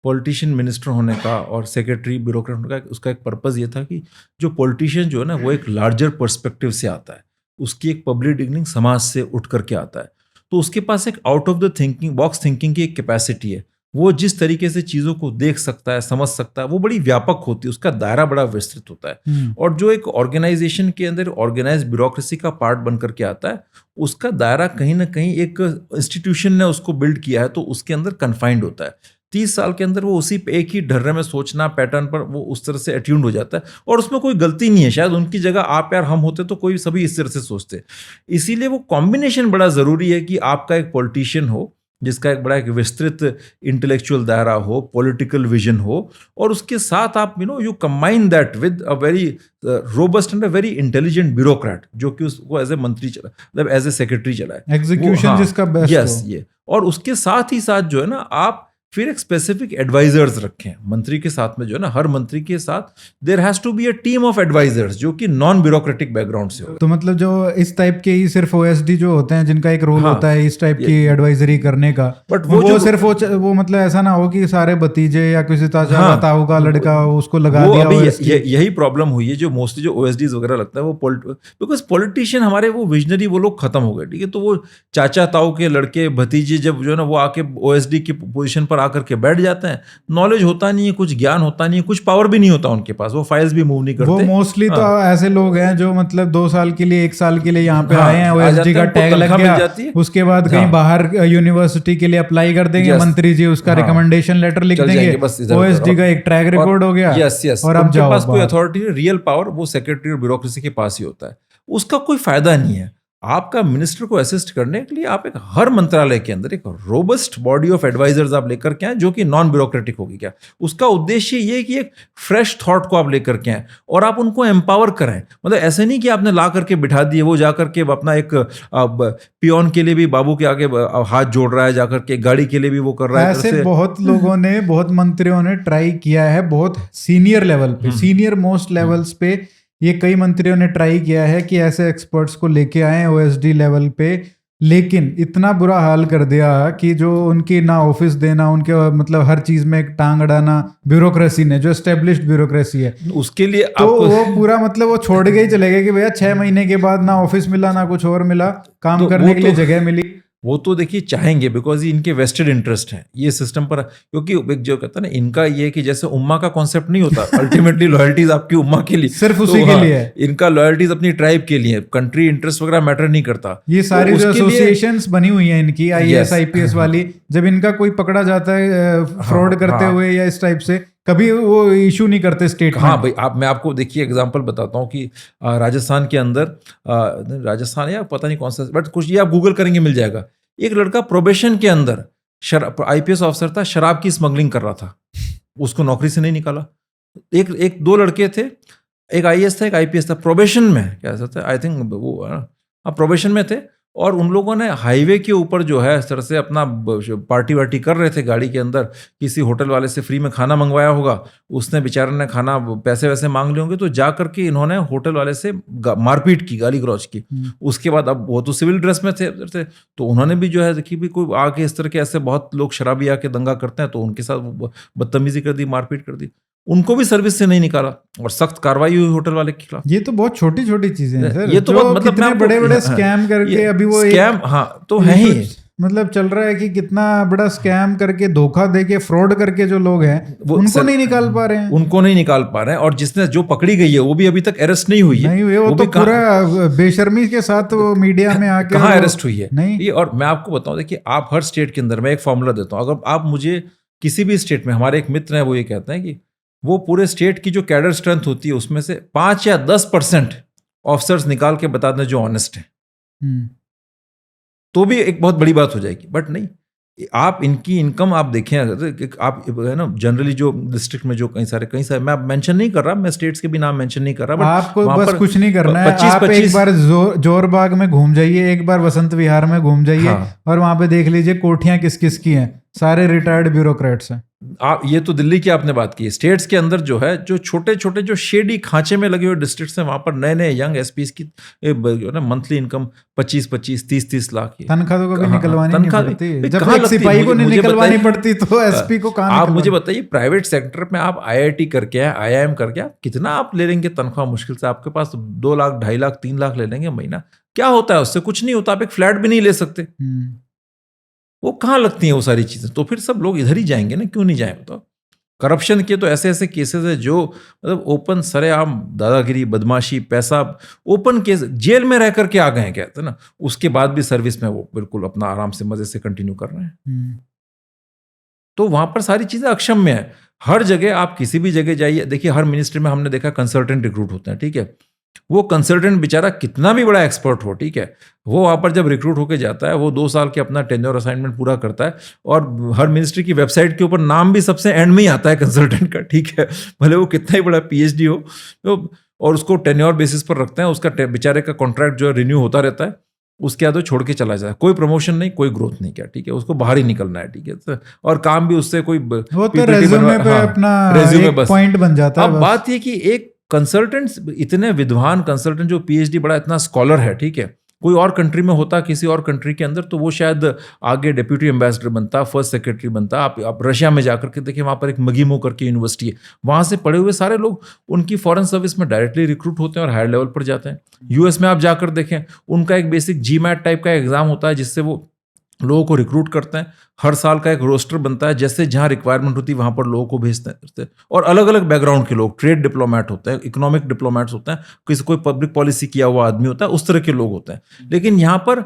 पॉलिटिशियन मिनिस्टर होने का और सेक्रेटरी ब्यूरोक्रेट होने का, उसका एक पर्पज़ ये था कि जो पॉलिटिशियन जो है ना, वो एक लार्जर पर्सपेक्टिव से आता है, उसकी एक पब्लिक डिग्निंग समाज से उठ करके आता है, तो उसके पास एक out of the thinking box thinking की एक कैपेसिटी है। वो जिस तरीके से चीज़ों को देख सकता है, समझ सकता है, वो बड़ी व्यापक होती है, उसका दायरा बड़ा विस्तृत होता है। और जो एक ऑर्गेनाइजेशन के अंदर ऑर्गेनाइज ब्यूरोक्रेसी का पार्ट बन करके आता है, उसका दायरा कहीं ना कहीं एक इंस्टीट्यूशन ने उसको बिल्ड किया है, तो उसके अंदर कन्फाइंड होता है। 30 साल के अंदर वो उसी एक ही ढर्रे में सोचना, पैटर्न पर वो उस तरह से अट्यून्ड हो जाता है, और उसमें कोई गलती नहीं है। शायद उनकी जगह आप यार हम होते तो कोई सभी इस तरह से सोचते। इसीलिए वो कॉम्बिनेशन बड़ा ज़रूरी है कि आपका एक पॉलिटिशियन हो जिसका एक बड़ा एक विस्तृत इंटेलेक्चुअल दायरा हो, पॉलिटिकल विजन हो, और उसके साथ आप you combine that with a very robust and a very intelligent bureaucrat, जो कि उसको एज ए मंत्री चला, मतलब एज ए सेक्रेटरी चलाए, एग्जीक्यूशन जिसका बेस्ट यस ये। और उसके साथ ही साथ जो है ना, आप फिर एक स्पेसिफिक एडवाइजर्स रखें मंत्री के साथ में, जो है ना, हर मंत्री के साथ there has to be a team of advisers जो कि नॉन ब्यूरोक्रेटिक बैकग्राउंड से हो। तो मतलब जो इस टाइप के ही सिर्फ ओएसडी जो होते हैं जिनका एक रोल होता है इस टाइप की एडवाइजरी करने का, बट वो सिर्फ वो मतलब ऐसा ना हो कि सारे भतीजे या किसी ताऊ का लड़का उसको लगा दिया। अभी यही प्रॉब्लम हुई है, जो मोस्टली जो ओएसडीज वगैरह लगता है वो बिकॉज पॉलिटिशियन हमारे वो विजनरी वो लोग खत्म हो गए, ठीक है। तो वो चाचा ताऊ के लड़के भतीजे जब जो है ना वो आके ओएसडी की पोजीशन पर आकर के बैठ जाते हैं, नॉलेज होता नहीं है, कुछ ज्ञान होता नहीं है, कुछ पावर भी नहीं होता उनके पास, वो फाइल्स भी मूव नहीं करते। वो मोस्टली तो ऐसे लोग हैं जो मतलब 2 साल के लिए 1 साल के लिए यहाँ पे आए हैं, ओएसडी का टैग लग गया, उसके बाद कहीं बाहर यूनिवर्सिटी के लिए अप्लाई कर देंगे, मंत्री जी उसका रिकमेंडेशन लेटर लिख देंगे, ओएसडी का एक ट्रैक रिकॉर्ड हो गया। यस, और अब पास कोई अथॉरिटी, रियल पावर वो सेक्रेटरी और ब्यूरोक्रेसी के पास ही होता है। उसका कोई फायदा नहीं है। आपका मिनिस्टर को असिस्ट करने के लिए आप एक हर मंत्रालय के अंदर एक रोबस्ट बॉडी ऑफ एडवाइजर्स आप लेकर के आए, जो कि नॉन ब्यूरोक्रेटिक होगी। क्या उसका उद्देश्य ये है कि एक फ्रेश थॉट को आप लेकर के आए और आप उनको एम्पावर कराएं। मतलब ऐसे नहीं कि आपने ला करके बिठा दिए, वो जाकर के अपना एक पियोन के लिए भी बाबू के आगे हाथ जोड़ रहा है, जाकर के गाड़ी के लिए भी वो कर रहा है। ऐसे बहुत लोगों ने, बहुत मंत्रियों ने ट्राई किया है, बहुत सीनियर लेवल पे, सीनियर मोस्ट लेवल्स पे ये कई मंत्रियों ने ट्राई किया है कि ऐसे एक्सपर्ट्स को लेके आए ओएसडी लेवल पे, लेकिन इतना बुरा हाल कर दिया कि जो उनकी ना ऑफिस देना, उनके मतलब हर चीज में एक टांग अड़ाना ब्यूरोक्रेसी ने, जो एस्टेब्लिश्ड ब्यूरोक्रेसी है, उसके लिए तो वो पूरा मतलब वो छोड़ के ही चले गए कि भैया 6 महीने के बाद ना ऑफिस मिला ना कुछ और मिला, काम करने के लिए जगह मिली। वो तो देखिए चाहेंगे, बिकॉज ये इनके वेस्टेड इंटरेस्ट है ये सिस्टम पर, क्योंकि एक जो कहता है ना, इनका ये कि जैसे उम्मा का कॉन्सेप्ट नहीं होता, अल्टीमेटली लॉयल्टीज आपकी उम्मा के लिए, सिर्फ उसी के लिए है। इनका लॉयल्टीज अपनी ट्राइब के लिए, कंट्री इंटरेस्ट वगैरह मैटर नहीं करता। ये सारी जो एसोसिएशंस बनी हुई है इनकी, IAS IPS वाली, जब इनका कोई पकड़ा जाता है फ्रॉड करते हुए या इस टाइप से, कभी वो इशू नहीं करते स्टेटमेंट। हाँ भाई, मैं आपको देखिए एग्जांपल बताता हूँ कि राजस्थान के अंदर, राजस्थान या पता नहीं कौन सा, बट कुछ ये आप गूगल करेंगे मिल जाएगा। एक लड़का प्रोबेशन के अंदर IPS ऑफिसर था, शराब की स्मगलिंग कर रहा था, उसको नौकरी से नहीं निकाला। एक 2 लड़के थे, एक IAS था, एक IPS था, प्रोबेशन में क्या था, आई थिंक वो प्रोबेशन में थे, और उन लोगों ने हाईवे के ऊपर जो है इस तरह से अपना पार्टी वार्टी कर रहे थे गाड़ी के अंदर, किसी होटल वाले से फ्री में खाना मंगवाया होगा, उसने बेचारे ने खाना पैसे वैसे मांग लिए होंगे, तो जा करके इन्होंने होटल वाले से मारपीट की, गाली गलौज की। उसके बाद अब वो तो सिविल ड्रेस में थे, तो उन्होंने भी जो है देखिए भी कोई आके इस तरह के ऐसे बहुत लोग शराबी आके दंगा करते हैं, तो उनके साथ बदतमीजी कर दी, मारपीट कर दी, उनको भी सर्विस से नहीं निकाला और सख्त कार्रवाई हुई होटल वाले के खिलाफ। ये तो बहुत छोटी छोटी चीजें हैं सर, ये तो बहुत मतलब कितने बड़े बड़े स्कैम करके अभी वो स्कैम, हाँ तो है ही, मतलब चल रहा है कि कितना बड़ा स्कैम करके, धोखा देके, फ्रॉड करके जो लोग हैं उनको नहीं निकाल पा रहे हैं, उनको नहीं निकाल पा रहे हैं। और जिसने जो पकड़ी गई है वो भी अभी तक अरेस्ट नहीं हुई है, वो तो पूरा बेशर्मी के साथ वो मीडिया में आके कहाँ अरेस्ट हुई है नहीं। ये, और मैं आपको बताऊं, देखिए आप हर स्टेट के अंदर, मैं एक फॉर्मूला देता हूं, अगर आप मुझे किसी भी स्टेट में, हमारे एक मित्र हैं वो ये कहते हैं कि वो पूरे स्टेट की जो कैडर स्ट्रेंथ होती है उसमें से 5 या 10% ऑफिसर्स निकाल के बता दें जो ऑनेस्ट हैं, तो भी एक बहुत बड़ी बात हो जाएगी। बट नहीं, आप इनकी इनकम आप देखें, आप है ना, जनरली जो डिस्ट्रिक्ट में जो कई सारे मैं मेंशन नहीं कर रहा, मैं स्टेट्स के भी नाम मेंशन नहीं कर रहा, बट आपको बस कुछ नहीं करना है, आप एक बार जोरबाग में घूम जाइए, एक बार वसंत विहार में घूम जाइए, और वहां पे देख लीजिए कोठियां किस किस की हैं, सारे रिटायर्ड ब्यूरोक्रेट्स हैं। आप ये तो दिल्ली की आपने बात की, स्टेट्स के अंदर जो है, जो छोटे छोटे जो शेडी खांचे में लगे हुए डिस्ट्रिक्ट्स हैं, वहां पर नए नए यंग एसपीज की मंथली इनकम 25-25, 30-30 लाख की तनख्वाह तो कभी निकलवानी नहीं पड़ती, जब एक सिपाही को नहीं निकलवानी पढ़ती तो एसपी को कहाँ? आप मुझे बताइए, प्राइवेट सेक्टर में आप IIT करके आए, IIM करके आप कितना आप ले लेंगे तनख्वाह? मुश्किल से आपके पास 2 लाख, 2.5 लाख, 3 लाख ले लेंगे महीना। क्या होता है उससे? कुछ नहीं होता, आप एक फ्लैट भी नहीं ले सकते। वो कहाँ लगती हैं वो सारी चीज़ें? तो फिर सब लोग इधर ही जाएंगे ना, क्यों नहीं जाएं बताओ? करप्शन के तो ऐसे ऐसे केसेस है जो मतलब ओपन सरेआम दादागिरी, बदमाशी, पैसा, ओपन केस, जेल में रह करके आ गए हैं कहते हैं ना, उसके बाद भी सर्विस में वो बिल्कुल अपना आराम से मजे से कंटिन्यू कर रहे हैं। तो वहां पर सारी चीजें अक्षम्य है। हर जगह आप किसी भी जगह जाइए, देखिए हर मिनिस्ट्री में हमने देखा कंसल्टेंट रिक्रूट होते हैं, ठीक है। वो कंसल्टेंट बेचारा कितना भी बड़ा एक्सपर्ट हो, ठीक है, वो वहां पर जब रिक्रूट होकर जाता है, वो 2 साल के अपना टेन्योर असाइनमेंट पूरा करता है, और हर मिनिस्ट्री की वेबसाइट के ऊपर नाम भी सबसे एंड में ही आता है कंसल्टेंट का, ठीक है, भले वो कितना ही बड़ा पीएचडी हो तो, और उसको टेन्योर बेसिस पर रखते हैं, उसका बेचारे का कॉन्ट्रैक्ट जो है रिन्यू होता रहता है, उसके बाद वो छोड़ के चला जाए, कोई प्रमोशन नहीं, कोई ग्रोथ नहीं, क्या, ठीक है, उसको बाहर ही निकलना है, ठीक है, तो, और काम भी उससे कोई वो तो PPT रेज्यूमे पे हाँ, अपना रेज्यूमे एक बस। पॉइंट बन जाता है अब बस। बात ये कि एक कंसल्टेंट, इतने विद्वान कंसल्टेंट जो पीएचडी बड़ा इतना स्कॉलर है, ठीक है, कोई और कंट्री में होता, किसी और कंट्री के अंदर, तो वो शायद आगे डिप्यूटी एम्बेसडर बनता, फर्स्ट सेक्रेटरी बनता। आप रशिया में जाकर के देखिए, वहाँ पर एक मगीमो करके यूनिवर्सिटी है, वहाँ से पढ़े हुए सारे लोग उनकी फॉरेन सर्विस में डायरेक्टली रिक्रूट होते हैं और हायर लेवल पर जाते हैं। यूएस में आप जाकर देखें, उनका एक बेसिक जीमैट टाइप का एग्जाम होता है, जिससे वो लोगों को रिक्रूट करते हैं। हर साल का एक रोस्टर बनता है, जैसे जहाँ रिक्वायरमेंट होती है वहाँ पर लोगों को भेजते हैं, और अलग अलग बैकग्राउंड के लोग, ट्रेड डिप्लोमेट होते हैं, इकोनॉमिक डिप्लोमेट्स होते हैं, किसी कोई पब्लिक पॉलिसी किया हुआ आदमी होता है, उस तरह के लोग होते हैं। लेकिन यहाँ पर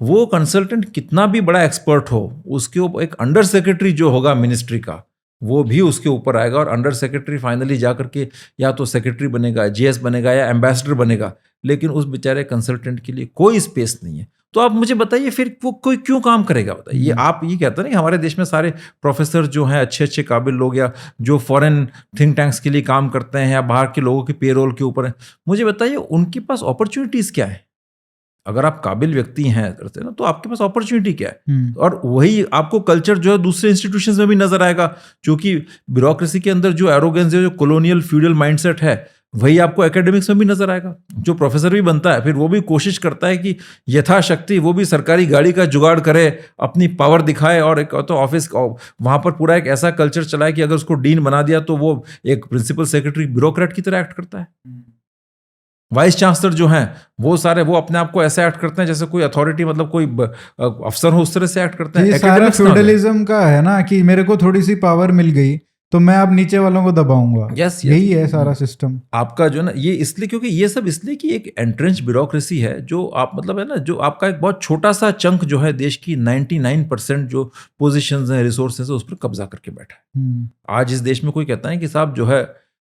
वो कंसल्टेंट कितना भी बड़ा एक्सपर्ट हो, उसके ऊपर एक अंडर सेक्रेटरी जो होगा मिनिस्ट्री का, वो भी उसके ऊपर आएगा, और अंडर सेक्रेटरी फाइनली जाकर के या तो सेक्रेटरी बनेगा, जीएस बनेगा, या एम्बेसडर बनेगा। लेकिन उस बेचारे कंसल्टेंट के लिए कोई स्पेस नहीं है। तो आप मुझे बताइए फिर वो कोई क्यों काम करेगा, बताइए। आप ये कहते हैं ना कि हमारे देश में सारे प्रोफेसर जो हैं अच्छे अच्छे काबिल लोग, या जो फॉरेन थिंक टैंक्स के लिए काम करते हैं, या बाहर के लोगों के पेरोल के ऊपर हैं, मुझे बताइए उनके पास अपॉर्चुनिटीज क्या है? अगर आप काबिल व्यक्ति हैं करते हैं ना, तो आपके पास अपॉर्चुनिटी क्या है? और वही आपको कल्चर जो है दूसरे इंस्टीट्यूशंस में भी नजर आएगा, क्योंकि ब्यूरोक्रेसी के अंदर जो एरोगेंस है, जो कॉलोनियल फ्यूडल माइंडसेट है, वही आपको एकेडमिक्स में भी नजर आएगा। जो प्रोफेसर भी बनता है, फिर वो भी कोशिश करता है कि यथाशक्ति वो भी सरकारी गाड़ी का जुगाड़ करे, अपनी पावर दिखाए, और एक तो ऑफिस वहां पर पूरा एक ऐसा कल्चर चलाए कि अगर उसको डीन बना दिया तो वो एक प्रिंसिपल सेक्रेटरी ब्यूरोक्रेट की तरह एक्ट करता है। वाइस चांसलर जो हैं वो सारे वो अपने आप को ऐसे एक्ट करते हैं जैसे कोई अथॉरिटी, मतलब कोई अफसर हो, उस तरह से एक्ट करते हैं। ये सारा फ्यूडलिज्म का है ना, कि मेरे को थोड़ी सी पावर मिल गई तो मैं अब नीचे वालों को दबाऊंगा। यस, यही है सारा सिस्टम आपका जो ना, ये इसलिए, क्योंकि ये सब इसलिए कि एक एंट्रेंच ब्यूरोक्रेसी है, जो आप मतलब है ना, जो आपका एक बहुत छोटा सा चंक जो है देश की 99% जो पोजीशंस हैं, रिसोर्सेज है, उस पर कब्जा करके बैठा है। आज इस देश में कोई कहता है कि साहब जो है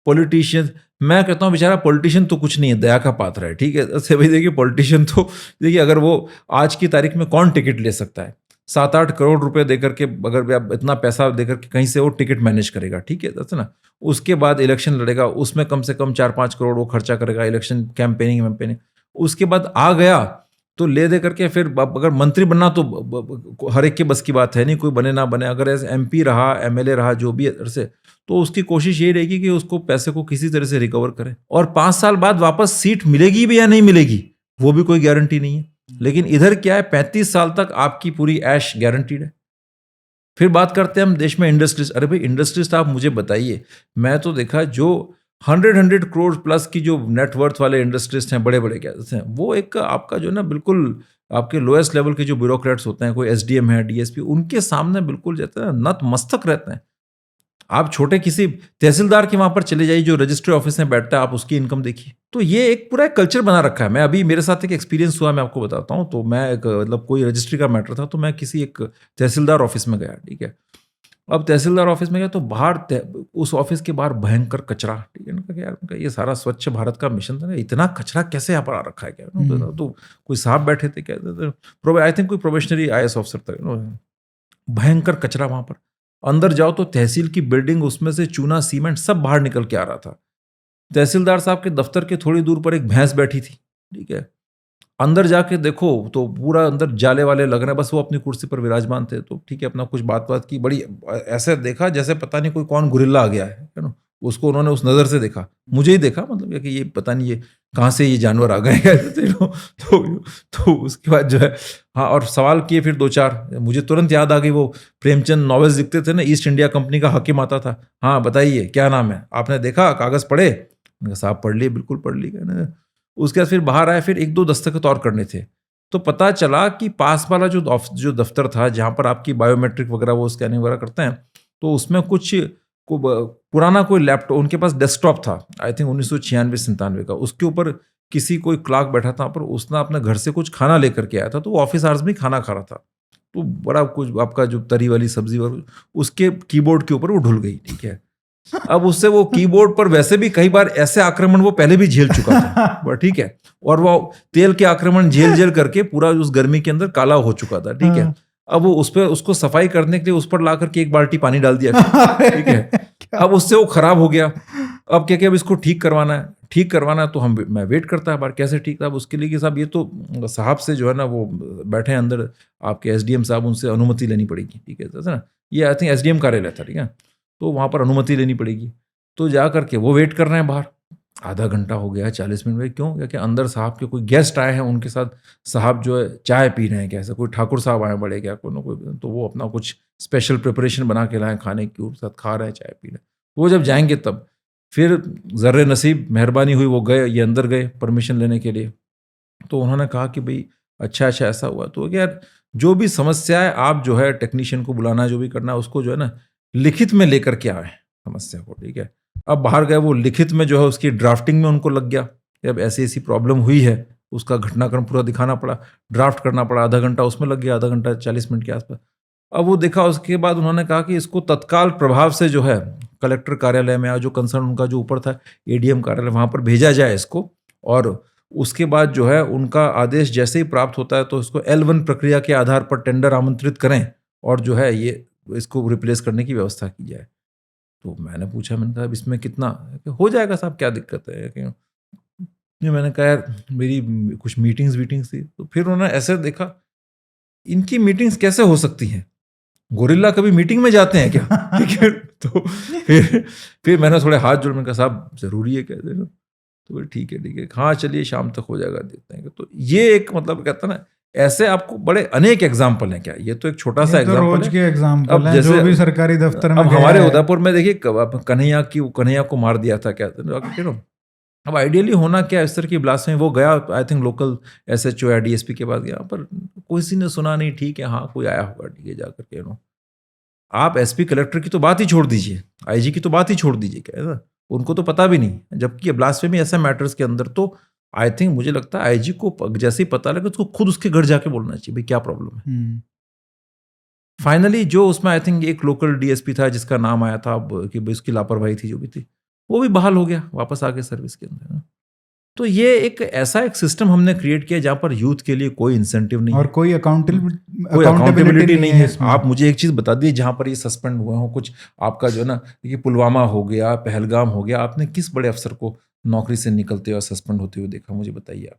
पॉलिटिशियन, मैं कहता हूँ बेचारा पॉलिटिशियन तो कुछ नहीं है, दया का पात्र है, ठीक है। ऐसे भाई देखिए, पॉलिटिशियन तो देखिए, अगर वो आज की तारीख में कौन टिकट ले सकता है? 7-8 करोड़ रुपए देकर के, अगर आप इतना पैसा देकर के कहीं से वो टिकट मैनेज करेगा, ठीक है, that's ना। उसके बाद इलेक्शन लड़ेगा, उसमें कम से कम 4-5 करोड़ वो खर्चा करेगा इलेक्शन कैंपेनिंग। उसके बाद आ गया तो ले दे करके, फिर अगर मंत्री बनना तो हर एक के बस की बात है नहीं, कोई बने ना बने। अगर एज MP रहा, MLA रहा, जो भी से, तो उसकी कोशिश ये रहेगी कि उसको पैसे को किसी तरह से रिकवर करे, और 5 साल बाद वापस सीट मिलेगी भी या नहीं मिलेगी वो भी कोई गारंटी नहीं है। लेकिन इधर क्या है, 35 साल तक आपकी पूरी ऐश गारंटीड है। फिर बात करते हैं हम देश में इंडस्ट्रीज। अरे भाई, इंडस्ट्रीज आप मुझे बताइए, मैं तो देखा जो 100 करोड़ प्लस की जो नेटवर्थ वाले इंडस्ट्रीज हैं, बड़े बड़े क्या हैं, वो एक आपका जो ना बिल्कुल आपके लोएस्ट लेवल के जो ब्यूरोक्रेट्स होते हैं, कोई SDM है, DSP, उनके सामने बिल्कुल जाते हैं नतमस्तक रहते हैं। आप छोटे किसी तहसीलदार के वहां पर चले जाइए जो रजिस्ट्री ऑफिस में बैठता है, आप उसकी इनकम देखिए। तो ये एक पूरा एक कल्चर बना रखा है। मैं अभी मेरे साथ एक एक्सपीरियंस हुआ, मैं आपको बताता हूँ। तो मैं एक मतलब कोई रजिस्ट्री का मैटर था, तो मैं किसी एक तहसीलदार ऑफिस में गया, ठीक है। अब तहसीलदार ऑफिस में गया तो बाहर उस ऑफिस के बाहर भयंकर कचरा, ठीक है ना। यार ये सारा स्वच्छ भारत का मिशन था, इतना कचरा कैसे यहाँ पर आ रखा है क्या? तो कोई साहब बैठे थे क्या, आई थिंक कोई प्रोबेशनरी IAS ऑफिसर था। भयंकर कचरा वहां पर, अंदर जाओ तो तहसील की बिल्डिंग, उसमें से चूना सीमेंट सब बाहर निकल के आ रहा था। तहसीलदार साहब के दफ्तर के थोड़ी दूर पर एक भैंस बैठी थी, ठीक है। अंदर जाके देखो तो पूरा अंदर जाले वाले लग रहे हैं, बस वो अपनी कुर्सी पर विराजमान थे। तो ठीक है, अपना कुछ बात की, बड़ी ऐसे देखा जैसे पता नहीं कोई कौन गुरिल्ला आ गया है ना। उसको उन्होंने उस नज़र से देखा, मुझे ही देखा, मतलब कि ये पता नहीं ये कहाँ से ये जानवर आ गए हैं। तो उसके बाद जो है, हाँ, और सवाल किए फिर 2-4। मुझे तुरंत याद आ गई, वो प्रेमचंद नॉवेल्स लिखते थे ना, ईस्ट इंडिया कंपनी का हाकिम आता था। हाँ बताइए क्या नाम है, आपने देखा, कागज़ पढ़े? साहब पढ़ लिए, बिल्कुल पढ़ लिए ना। उसके बाद फिर बाहर आए, फिर 1-2 दस्तखत और करने थे। तो पता चला कि पास वाला जो दफ्तर था जहाँ पर आपकी बायोमेट्रिक वगैरह वो स्कैनिंग वगैरह करते हैं, तो उसमें पुराना कोई लैपटॉप उनके पास डेस्कटॉप था, आई थिंक 1996-97 का, उसके ऊपर किसी कोई क्लार्क बैठा था पर उसने अपने घर से कुछ खाना लेकर के आया था, तो वो ऑफिस आवर्स में खाना खा रहा था, तो बड़ा कुछ आपका जो तरी वाली सब्जी और उसके कीबोर्ड के ऊपर वो ढुल गई, ठीक है। अब उससे वो कीबोर्ड पर वैसे भी कई बार ऐसे आक्रमण वो पहले भी झेल चुका था, ठीक है, और वो तेल के आक्रमण झेल करके पूरा उस गर्मी के अंदर काला हो चुका था, ठीक है। अब वो उसको सफाई करने के लिए उस पर ला करके एक बाल्टी पानी डाल दिया, ठीक है। अब उससे वो खराब हो गया, अब क्या अब इसको ठीक करवाना है, तो मैं वेट करता है बार कैसे ठीक था, उसके लिए कि साहब ये तो साहब से जो है ना वो बैठे हैं अंदर आपके एसडीएम साहब, उनसे अनुमति लेनी पड़ेगी, ठीक है ना, ये आई थिंक एसडीएम कार्यालय था, ठीक है, तो वहाँ पर अनुमति लेनी पड़ेगी। तो जा करके वो वेट कर रहे हैं बाहर, आधा घंटा हो गया, 40 मिनट में, क्यों, क्योंकि अंदर साहब के कोई गेस्ट आए हैं, उनके साथ साहब जो है चाय पी रहे हैं, कैसे कोई ठाकुर साहब आए बड़े क्या कोई ना कोई, तो वो अपना कुछ स्पेशल प्रिपरेशन बना के लाए खाने की, उनके साथ खा रहे हैं, चाय पी रहे हैं। वो जब जाएंगे तब फिर ज़र्रे नसीब मेहरबानी हुई, वो गए, ये अंदर गए परमिशन लेने के लिए, तो उन्होंने कहा कि भाई अच्छा ऐसा हुआ, तो यार जो भी समस्या है आप जो है टेक्नीशियन को बुलाना, जो भी करना है उसको जो है ना लिखित में लेकर के आए समस्या को, ठीक है। अब बाहर गए, वो लिखित में जो है उसकी ड्राफ्टिंग में उनको लग गया कि अब ऐसी प्रॉब्लम हुई है, उसका घटनाक्रम पूरा दिखाना पड़ा, ड्राफ्ट करना पड़ा, आधा घंटा उसमें लग गया, आधा घंटा 40 मिनट के आसपास। अब वो देखा, उसके बाद उन्होंने कहा कि इसको तत्काल प्रभाव से जो है कलेक्टर कार्यालय में, जो कंसर्न उनका जो ऊपर था एडीएम कार्यालय, वहाँ पर भेजा जाए इसको, और उसके बाद जो है उनका आदेश जैसे ही प्राप्त होता है तो इसको L1 प्रक्रिया के आधार पर टेंडर आमंत्रित करें और जो है ये इसको रिप्लेस करने की व्यवस्था की जाए। तो मैंने पूछा, मैंने कहा इसमें कितना हो जाएगा साहब, क्या दिक्कत है? कि मैंने कहा यार मेरी कुछ मीटिंग्स थी, तो फिर उन्होंने ऐसे देखा, इनकी मीटिंग्स कैसे हो सकती हैं, गोरिल्ला कभी मीटिंग में जाते हैं क्या? ठीक है, तो फिर मैंने थोड़े हाथ जोड़, मैंने कहा साहब जरूरी है क्या देना? तो ठीक है, हाँ चलिए शाम तक हो जाएगा, देते हैं। तो ये एक मतलब कहता ना, ऐसे आपको बड़े अनेक एग्जाम्पल हैं, क्या ये तो एक छोटा सा एग्जाम्पल रोज के एग्जाम्पल हैं, जो भी सरकारी दफ्तर में अब हमारे उदयपुर में देखिए कन्हैया को मार दिया था, क्या अब आइडियली होना क्या इस तरह की ब्लास्ट में, वो गया आई थिंक लोकल एसएचओ या डीएसपी के पास गया, पर किसी ने सुना नहीं, ठीक है हाँ कोई आया होगा, ठीक है, जाकर के आप एसपी कलेक्टर की तो बात ही छोड़ दीजिए, आईजी की तो बात ही छोड़ दीजिए, क्या है, उनको तो पता भी नहीं, जबकि ब्लास्फेमी ऐसे मैटर्स के अंदर तो आई थिंक मुझे लगता है आईजी को जैसे ही पता लगे उसको खुद उसके घर जाके बोलना चाहिए भाई क्या प्रॉब्लम है। फाइनली जो उसमें आई थिंक एक लोकल डीएसपी था जिसका नाम आया था कि भाई उसकी लापरवाही थी जो भी थी, वो भी बहाल हो गया, वापस आ गया सर्विस के अंदर। तो ये एक सिस्टम हमने क्रिएट किया जहाँ पर यूथ के लिए कोई इंसेंटिव नहीं और है, कोई अकाउंटेबिलिटी नहीं है। आप मुझे एक चीज़ बता दिए, जहाँ पर ये सस्पेंड हुए हो कुछ, आपका जो है ना ये पुलवामा हो गया, पहलगाम हो गया, आपने किस बड़े अफसर को नौकरी से निकलते और सस्पेंड होते हुए देखा, मुझे बताइए आप।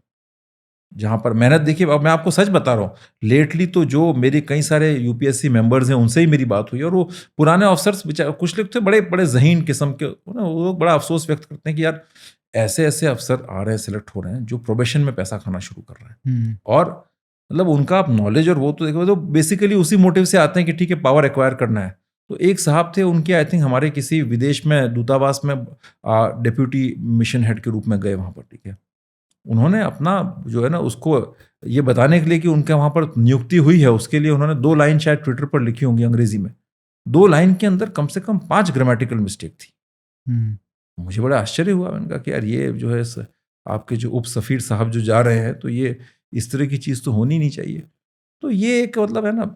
जहाँ पर मेहनत देखिए, अब मैं आपको सच बता रहा हूँ, लेटली तो जो मेरे कई सारे यूपीएससी मेंबर्स हैं उनसे ही मेरी बात हुई, और वो पुराने ऑफिसर्स कुछ लोग थे बड़े बड़े जहीन किस्म के, वो लोग बड़ा अफसोस व्यक्त करते हैं कि यार ऐसे अफसर आ रहे हैं, सिलेक्ट हो रहे हैं जो प्रोबेशन में पैसा खाना शुरू कर रहे हैं, और मतलब उनका नॉलेज और वो तो देखो, तो बेसिकली उसी मोटिव से आते हैं कि ठीक है पावर एक्वायर करना है। तो एक साहब थे, उनके आई थिंक हमारे किसी विदेश में दूतावास में डिप्यूटी मिशन हेड के रूप में गए वहाँ पर, ठीक है। उन्होंने अपना जो है ना उसको ये बताने के लिए कि उनके वहाँ पर नियुक्ति हुई है, उसके लिए उन्होंने 2 लाइन शायद ट्विटर पर लिखी होंगी अंग्रेजी में, 2 लाइन के अंदर कम से कम 5 ग्रामेटिकल मिस्टेक थी। मुझे बड़ा आश्चर्य हुआ, मैंने कहा कि यार ये जो है आपके जो उप सफीर साहब जो जा रहे हैं, तो ये इस तरह की चीज़ तो होनी नहीं चाहिए। तो ये एक मतलब है ना,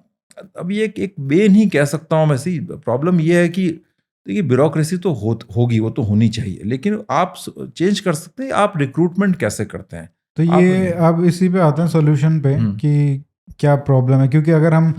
अब ये एक बेन ही कह सकता हूँ मैं, ऐसी प्रॉब्लम ये है कि देखिए ब्यूरोक्रेसी तो होगी, वो तो होनी चाहिए, लेकिन आप चेंज कर सकते हैं, आप रिक्रूटमेंट कैसे करते हैं। तो ये अब इसी पे आते हैं सॉल्यूशन पे कि क्या प्रॉब्लम है, क्योंकि अगर हम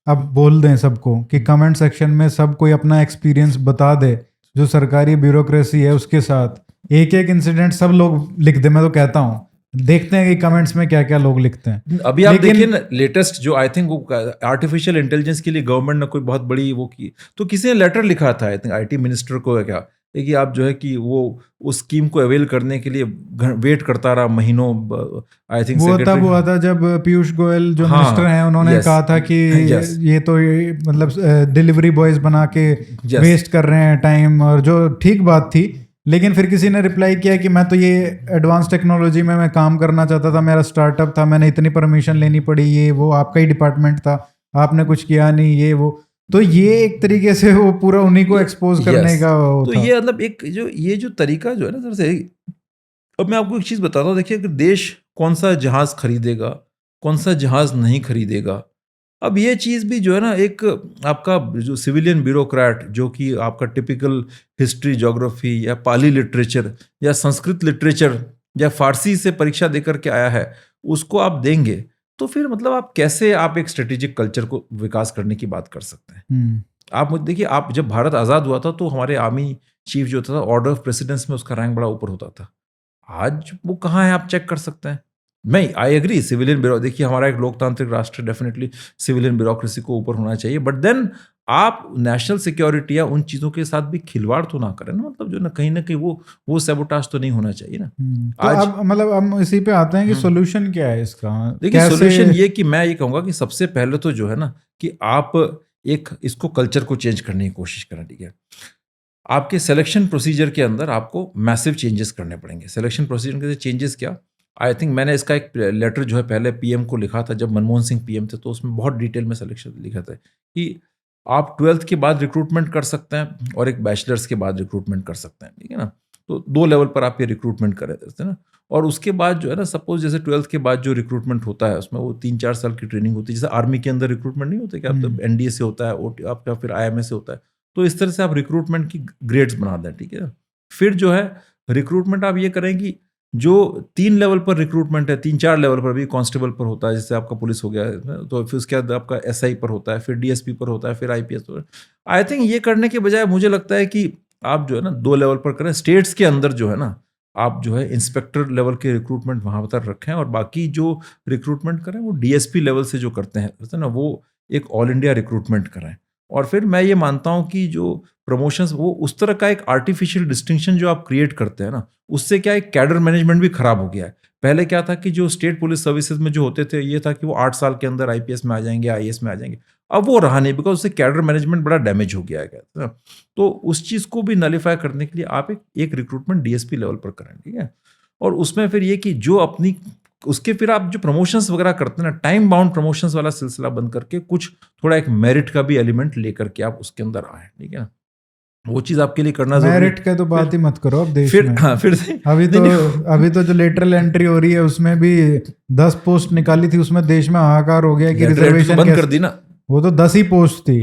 अब बोल दें सबको कि कमेंट सेक्शन में सब कोई अपना एक्सपीरियंस बता दे जो सरकारी ब्यूरोक्रेसी है उसके साथ, एक इंसिडेंट सब लोग लिख दे, मैं तो कहता हूँ देखते हैं कि कमेंट्स में क्या क्या लोग लिखते हैं। अभी आप देखिए ना लेटेस्ट जो आई थिंक आर्टिफिशियल इंटेलिजेंस के लिए गवर्नमेंट ने कोई बहुत बड़ी वो की, तो किसी ने लेटर लिखा था आई थिंक आईटी मिनिस्टर को है क्या, कि आप जो है कि वो उस स्कीम को अवेल करने के लिए वेट करता रहा महीनों। आई थिंक वो तब हुआ था जब पीयूष गोयल जो मिनिस्टर हैं उन्होंने कहा था कि ये तो मतलब डिलीवरी बॉयज बना के वेस्ट कर रहे हैं टाइम, और जो ठीक बात थी, लेकिन फिर किसी ने रिप्लाई किया कि मैं तो ये एडवांस टेक्नोलॉजी में मैं काम करना चाहता था, मेरा स्टार्टअप था, मैंने इतनी परमिशन लेनी पड़ी, ये वो आपका ही डिपार्टमेंट था, आपने कुछ किया नहीं, ये वो। तो ये एक तरीके से वो पूरा उन्हीं को एक्सपोज करने यस, का वो तो था। ये मतलब एक जो ये जो तरीका जो है ना, सर से अब मैं आपको एक चीज़ बताता हूँ। देखिए, कि देश कौन सा जहाज़ खरीदेगा, कौन सा जहाज़ नहीं खरीदेगा, अब ये चीज़ भी जो है ना, एक आपका जो सिविलियन ब्यूरोक्रेट जो कि आपका टिपिकल हिस्ट्री, ज्योग्राफी या पाली लिटरेचर या संस्कृत लिटरेचर या फारसी से परीक्षा देकर के आया है, उसको आप देंगे, तो फिर मतलब आप कैसे आप एक स्ट्रेटेजिक कल्चर को विकास करने की बात कर सकते हैं? आप मुझे देखिए, आप जब भारत आज़ाद हुआ था तो हमारे आर्मी चीफ जो था, ऑर्डर ऑफ प्रेसिडेंस में उसका रैंक बड़ा ऊपर होता था। आज वो कहाँ है, आप चेक कर सकते हैं। मैं आई एग्री, सिविलियन ब्यूरो, देखिए हमारा एक लोकतांत्रिक राष्ट्र, डेफिनेटली सिविलियन ब्यूरोक्रेसी को ऊपर होना चाहिए, बट देन आप नेशनल सिक्योरिटी या उन चीज़ों के साथ भी खिलवाड़ तो ना करें ना, मतलब जो ना कहीं वो सैबोटाज तो नहीं होना चाहिए ना। तो आज अब मतलब हम इसी पे आते हैं कि सोल्यूशन क्या है इसका, देखिए, कैसे? सॉल्यूशन ये कि मैं ये कहूँगा कि सबसे पहले तो जो है ना, कि आप एक इसको कल्चर को चेंज करने की कोशिश करें, ठीक है। आपके सिलेक्शन प्रोसीजर के अंदर आपको मैसिव चेंजेस करने पड़ेंगे। सिलेक्शन प्रोसीजर के चेंजेस क्या? आई थिंक मैंने इसका एक लेटर जो है पहले पीएम को लिखा था, जब मनमोहन सिंह पीएम थे, तो उसमें बहुत डिटेल में सिलेक्शन लिखा था कि आप 12th के बाद रिक्रूटमेंट कर सकते हैं और एक बैचलर्स के बाद रिक्रूटमेंट कर सकते हैं, ठीक है ना। तो 2 लेवल पर आप ये रिक्रूटमेंट कर रहे थे ना। और उसके बाद जो है ना, सपोज जैसे 12th के बाद जो रिक्रूटमेंट होता है, उसमें वो 3-4 साल की ट्रेनिंग होती है, जैसे आर्मी के अंदर रिक्रूटमेंट नहीं होते कि आप तो एनडीए से होता है, आपका फिर आईएमए से होता है। तो इस तरह से आप रिक्रूटमेंट की ग्रेड्स बना दें, ठीक है। फिर जो है रिक्रूटमेंट आप ये करें कि जो 3 लेवल पर रिक्रूटमेंट है, 3-4 लेवल पर भी, कांस्टेबल पर होता है, जैसे आपका पुलिस हो गया है, तो फिर उसके बाद आपका एसआई पर होता है, फिर डीएसपी पर होता है, फिर आईपीएस पर। आई थिंक ये करने के बजाय मुझे लगता है कि आप जो है ना 2 लेवल पर करें। स्टेट्स के अंदर जो है ना, आप जो है इंस्पेक्टर लेवल के रिक्रूटमेंट वहाँ पर रखें, और बाकी जो रिक्रूटमेंट करें वो डीएसपी लेवल से जो करते हैं ना, वो एक ऑल इंडिया रिक्रूटमेंट करें। और फिर मैं ये मानता हूँ कि जो प्रमोशंस, वो उस तरह का एक आर्टिफिशियल डिस्टिंक्शन जो आप क्रिएट करते हैं ना, उससे क्या है, कैडर मैनेजमेंट भी खराब हो गया है। पहले क्या था कि जो स्टेट पुलिस सर्विसेज में जो होते थे, ये था कि वो 8 साल के अंदर आईपीएस में आ जाएंगे, आईएएस में आ जाएंगे। अब वो रहा नहीं, बिकॉज उससे कैडर मैनेजमेंट बड़ा डैमेज हो गया है ना। तो उस चीज़ को भी नलीफाई करने के लिए आप एक रिक्रूटमेंट डीएसपी लेवल पर करें, ठीक है। और उसमें फिर ये कि जो अपनी उसके फिर आप जो प्रमोशंस वगैरह करते हैं ना, टाइम बाउंड प्रमोशंस वाला सिलसिला बंद करके कुछ थोड़ा एक मेरिट का भी एलिमेंट लेकर के आप उसके अंदर आए, ठीक है ना। वो चीज़ आपके लिए करना जरूरी मेरिट का तो बात ही मत करो अब देश फिर में। हाँ, फिर अभी तो जो लेटरल एंट्री हो रही है उसमें भी 10 पोस्ट निकाली थी, उसमें देश में हाहाकार हो गया कि रिजर्वेशन बंद कर दी ना। वो तो 10 ही पोस्ट थी।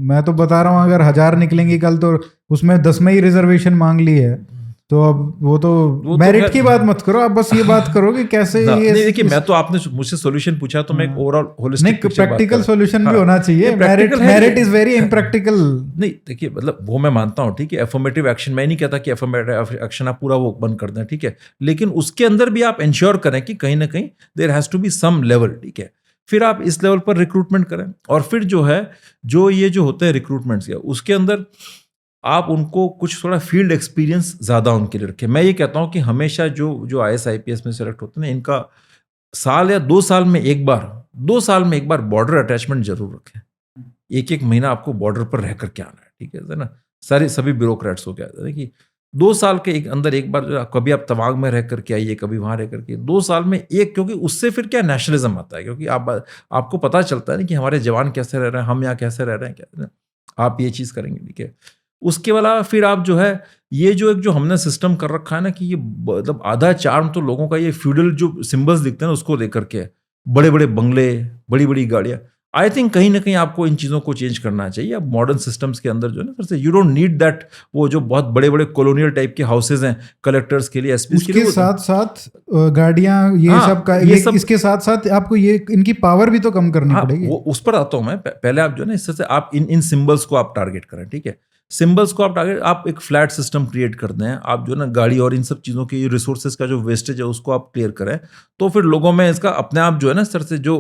मैं तो बता रहा हूँ अगर 1000 निकलेंगी कल तो उसमें 10 में ही रिजर्वेशन मांग ली है। तो अब वो तो मेरिट की बात मत करो, आप बस ये बात करो कि कैसे ये नहीं, देखिए, मैं तो आपने मुझसे सॉल्यूशन पूछा तो मैं एक ओवरऑल होलिस्टिक प्रैक्टिकल सॉल्यूशन भी होना चाहिए। Merit is very impractical. नहीं, देखिए, मतलब वो मैं मानता हूँ, ठीक है, एफर्मेटिव एक्शन, मैं नहीं कहता कि एफर्मेटिव एक्शन आप पूरा वो बंद कर दें, ठीक है, लेकिन उसके अंदर भी आप इंश्योर करें कि कहीं ना कहीं there has to be some level, ठीक है। फिर आप इस लेवल पर रिक्रूटमेंट करें, और फिर जो है जो ये जो होते हैं रिक्रूटमेंट्स, उसके अंदर आप उनको कुछ थोड़ा फील्ड एक्सपीरियंस ज़्यादा उनके लिए रखें। मैं ये कहता हूँ कि हमेशा जो आईएएस आईपीएस में सेलेक्ट होते हैं ना, इनका साल या 2 साल में एक बार बॉर्डर अटैचमेंट जरूर रखें। एक महीना आपको बॉर्डर पर रह करके आना है, ठीक है ना। सभी ब्यूरोक्रेट्स हो गया कि 2 साल के अंदर एक बार जो कभी आप तवांग में रह करके आइए, कभी वहाँ रह करके 2 साल में एक, क्योंकि उससे फिर क्या नेशनलिज्म आता है, क्योंकि आपको पता चलता है ना कि हमारे जवान कैसे रह रहे हैं, हम यहाँ कैसे रह रहे हैं, क्या आप ये चीज़ करेंगे, ठीक है। उसके अलावा फिर आप जो है ये जो हमने सिस्टम कर रखा है ना, कि ये मतलब आधा चार्म तो लोगों का ये फ्यूडल जो सिंबल्स दिखते हैं ना, उसको लेकर के, बड़े बड़े बंगले, बड़ी बड़ी गाड़ियाँ, आई थिंक कहीं ना कहीं आपको इन चीज़ों को चेंज करना चाहिए। अब मॉडर्न सिस्टम्स के अंदर जो है ना, फिर से यू डोंट नीड दैट, वो जो बहुत बड़े बड़े कॉलोनियल टाइप के हाउसेज हैं कलेक्टर्स के लिए, एसपी के लिए, उसके साथ साथ गाड़ियां ये सब का ये सब, इसके साथ साथ आपको ये इनकी पावर भी तो कम करनी पड़ेगी। वो उस पर आता हूँ मैं। पहले आप जो है ना, इससे आप इन सिंबल्स को आप टारगेट करें, ठीक है। सिंबल्स को आप एक फ्लैट सिस्टम क्रिएट कर दें, आप जो है ना गाड़ी और इन सब चीज़ों की रिसोर्सेज का जो वेस्टेज है उसको आप क्लियर करें, तो फिर लोगों में इसका अपने आप जो है ना सर से जो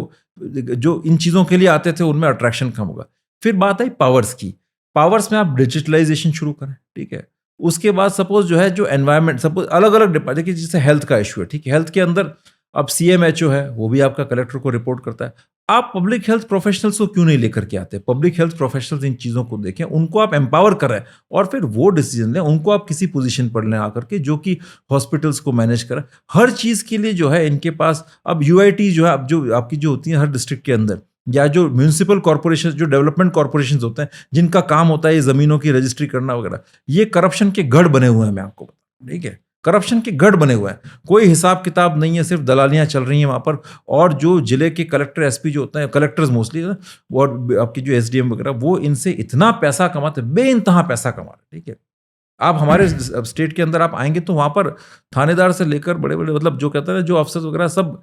इन चीज़ों के लिए आते थे उनमें अट्रैक्शन कम होगा। फिर बात आई पावर्स की। पावर्स में आप डिजिटलाइजेशन शुरू करें, ठीक है। उसके बाद सपोज जो है जो एनवायरमेंट, सपोज अलग अलग डिपार्टमेंट, जैसे हेल्थ का इशू है, ठीक है, हेल्थ के अंदर अब CMHO है, वो भी आपका कलेक्टर को रिपोर्ट करता है। आप पब्लिक हेल्थ प्रोफेशनल्स को क्यों नहीं लेकर के आते? पब्लिक हेल्थ प्रोफेशनल्स इन चीज़ों को देखें, उनको आप एम्पावर करें और फिर वो डिसीजन लें, उनको आप किसी पोजीशन पर लें आकर के, जो कि हॉस्पिटल्स को मैनेज करें। हर चीज़ के लिए जो है इनके पास अब UIT जो है, अब जो आपकी जो होती है हर डिस्ट्रिक्ट के अंदर, या जो म्यूनिसिपल कॉर्पोरेशन, जो डेवलपमेंट कॉर्पोरेशन होते हैं, जिनका काम होता है ये ज़मीनों की रजिस्ट्री करना वगैरह, ये करप्शन के गढ़ बने हुए हैं, मैं आपको बता, ठीक है, करप्शन के गढ़ बने हुए हैं। कोई हिसाब किताब नहीं है, सिर्फ दलालियां चल रही हैं वहाँ पर। और जो जिले के कलेक्टर SP जो होते हैं, कलेक्टर्स मोस्टली, और आपकी जो SDM वगैरह, वो इनसे इतना पैसा कमाते हैं, बेइंतहा पैसा कमा रहे हैं, ठीक है। आप हमारे स्टेट के अंदर आप आएंगे तो वहाँ पर थानेदार से लेकर बड़े बड़े, मतलब जो कहते हैं जो अफसर वगैरह, सब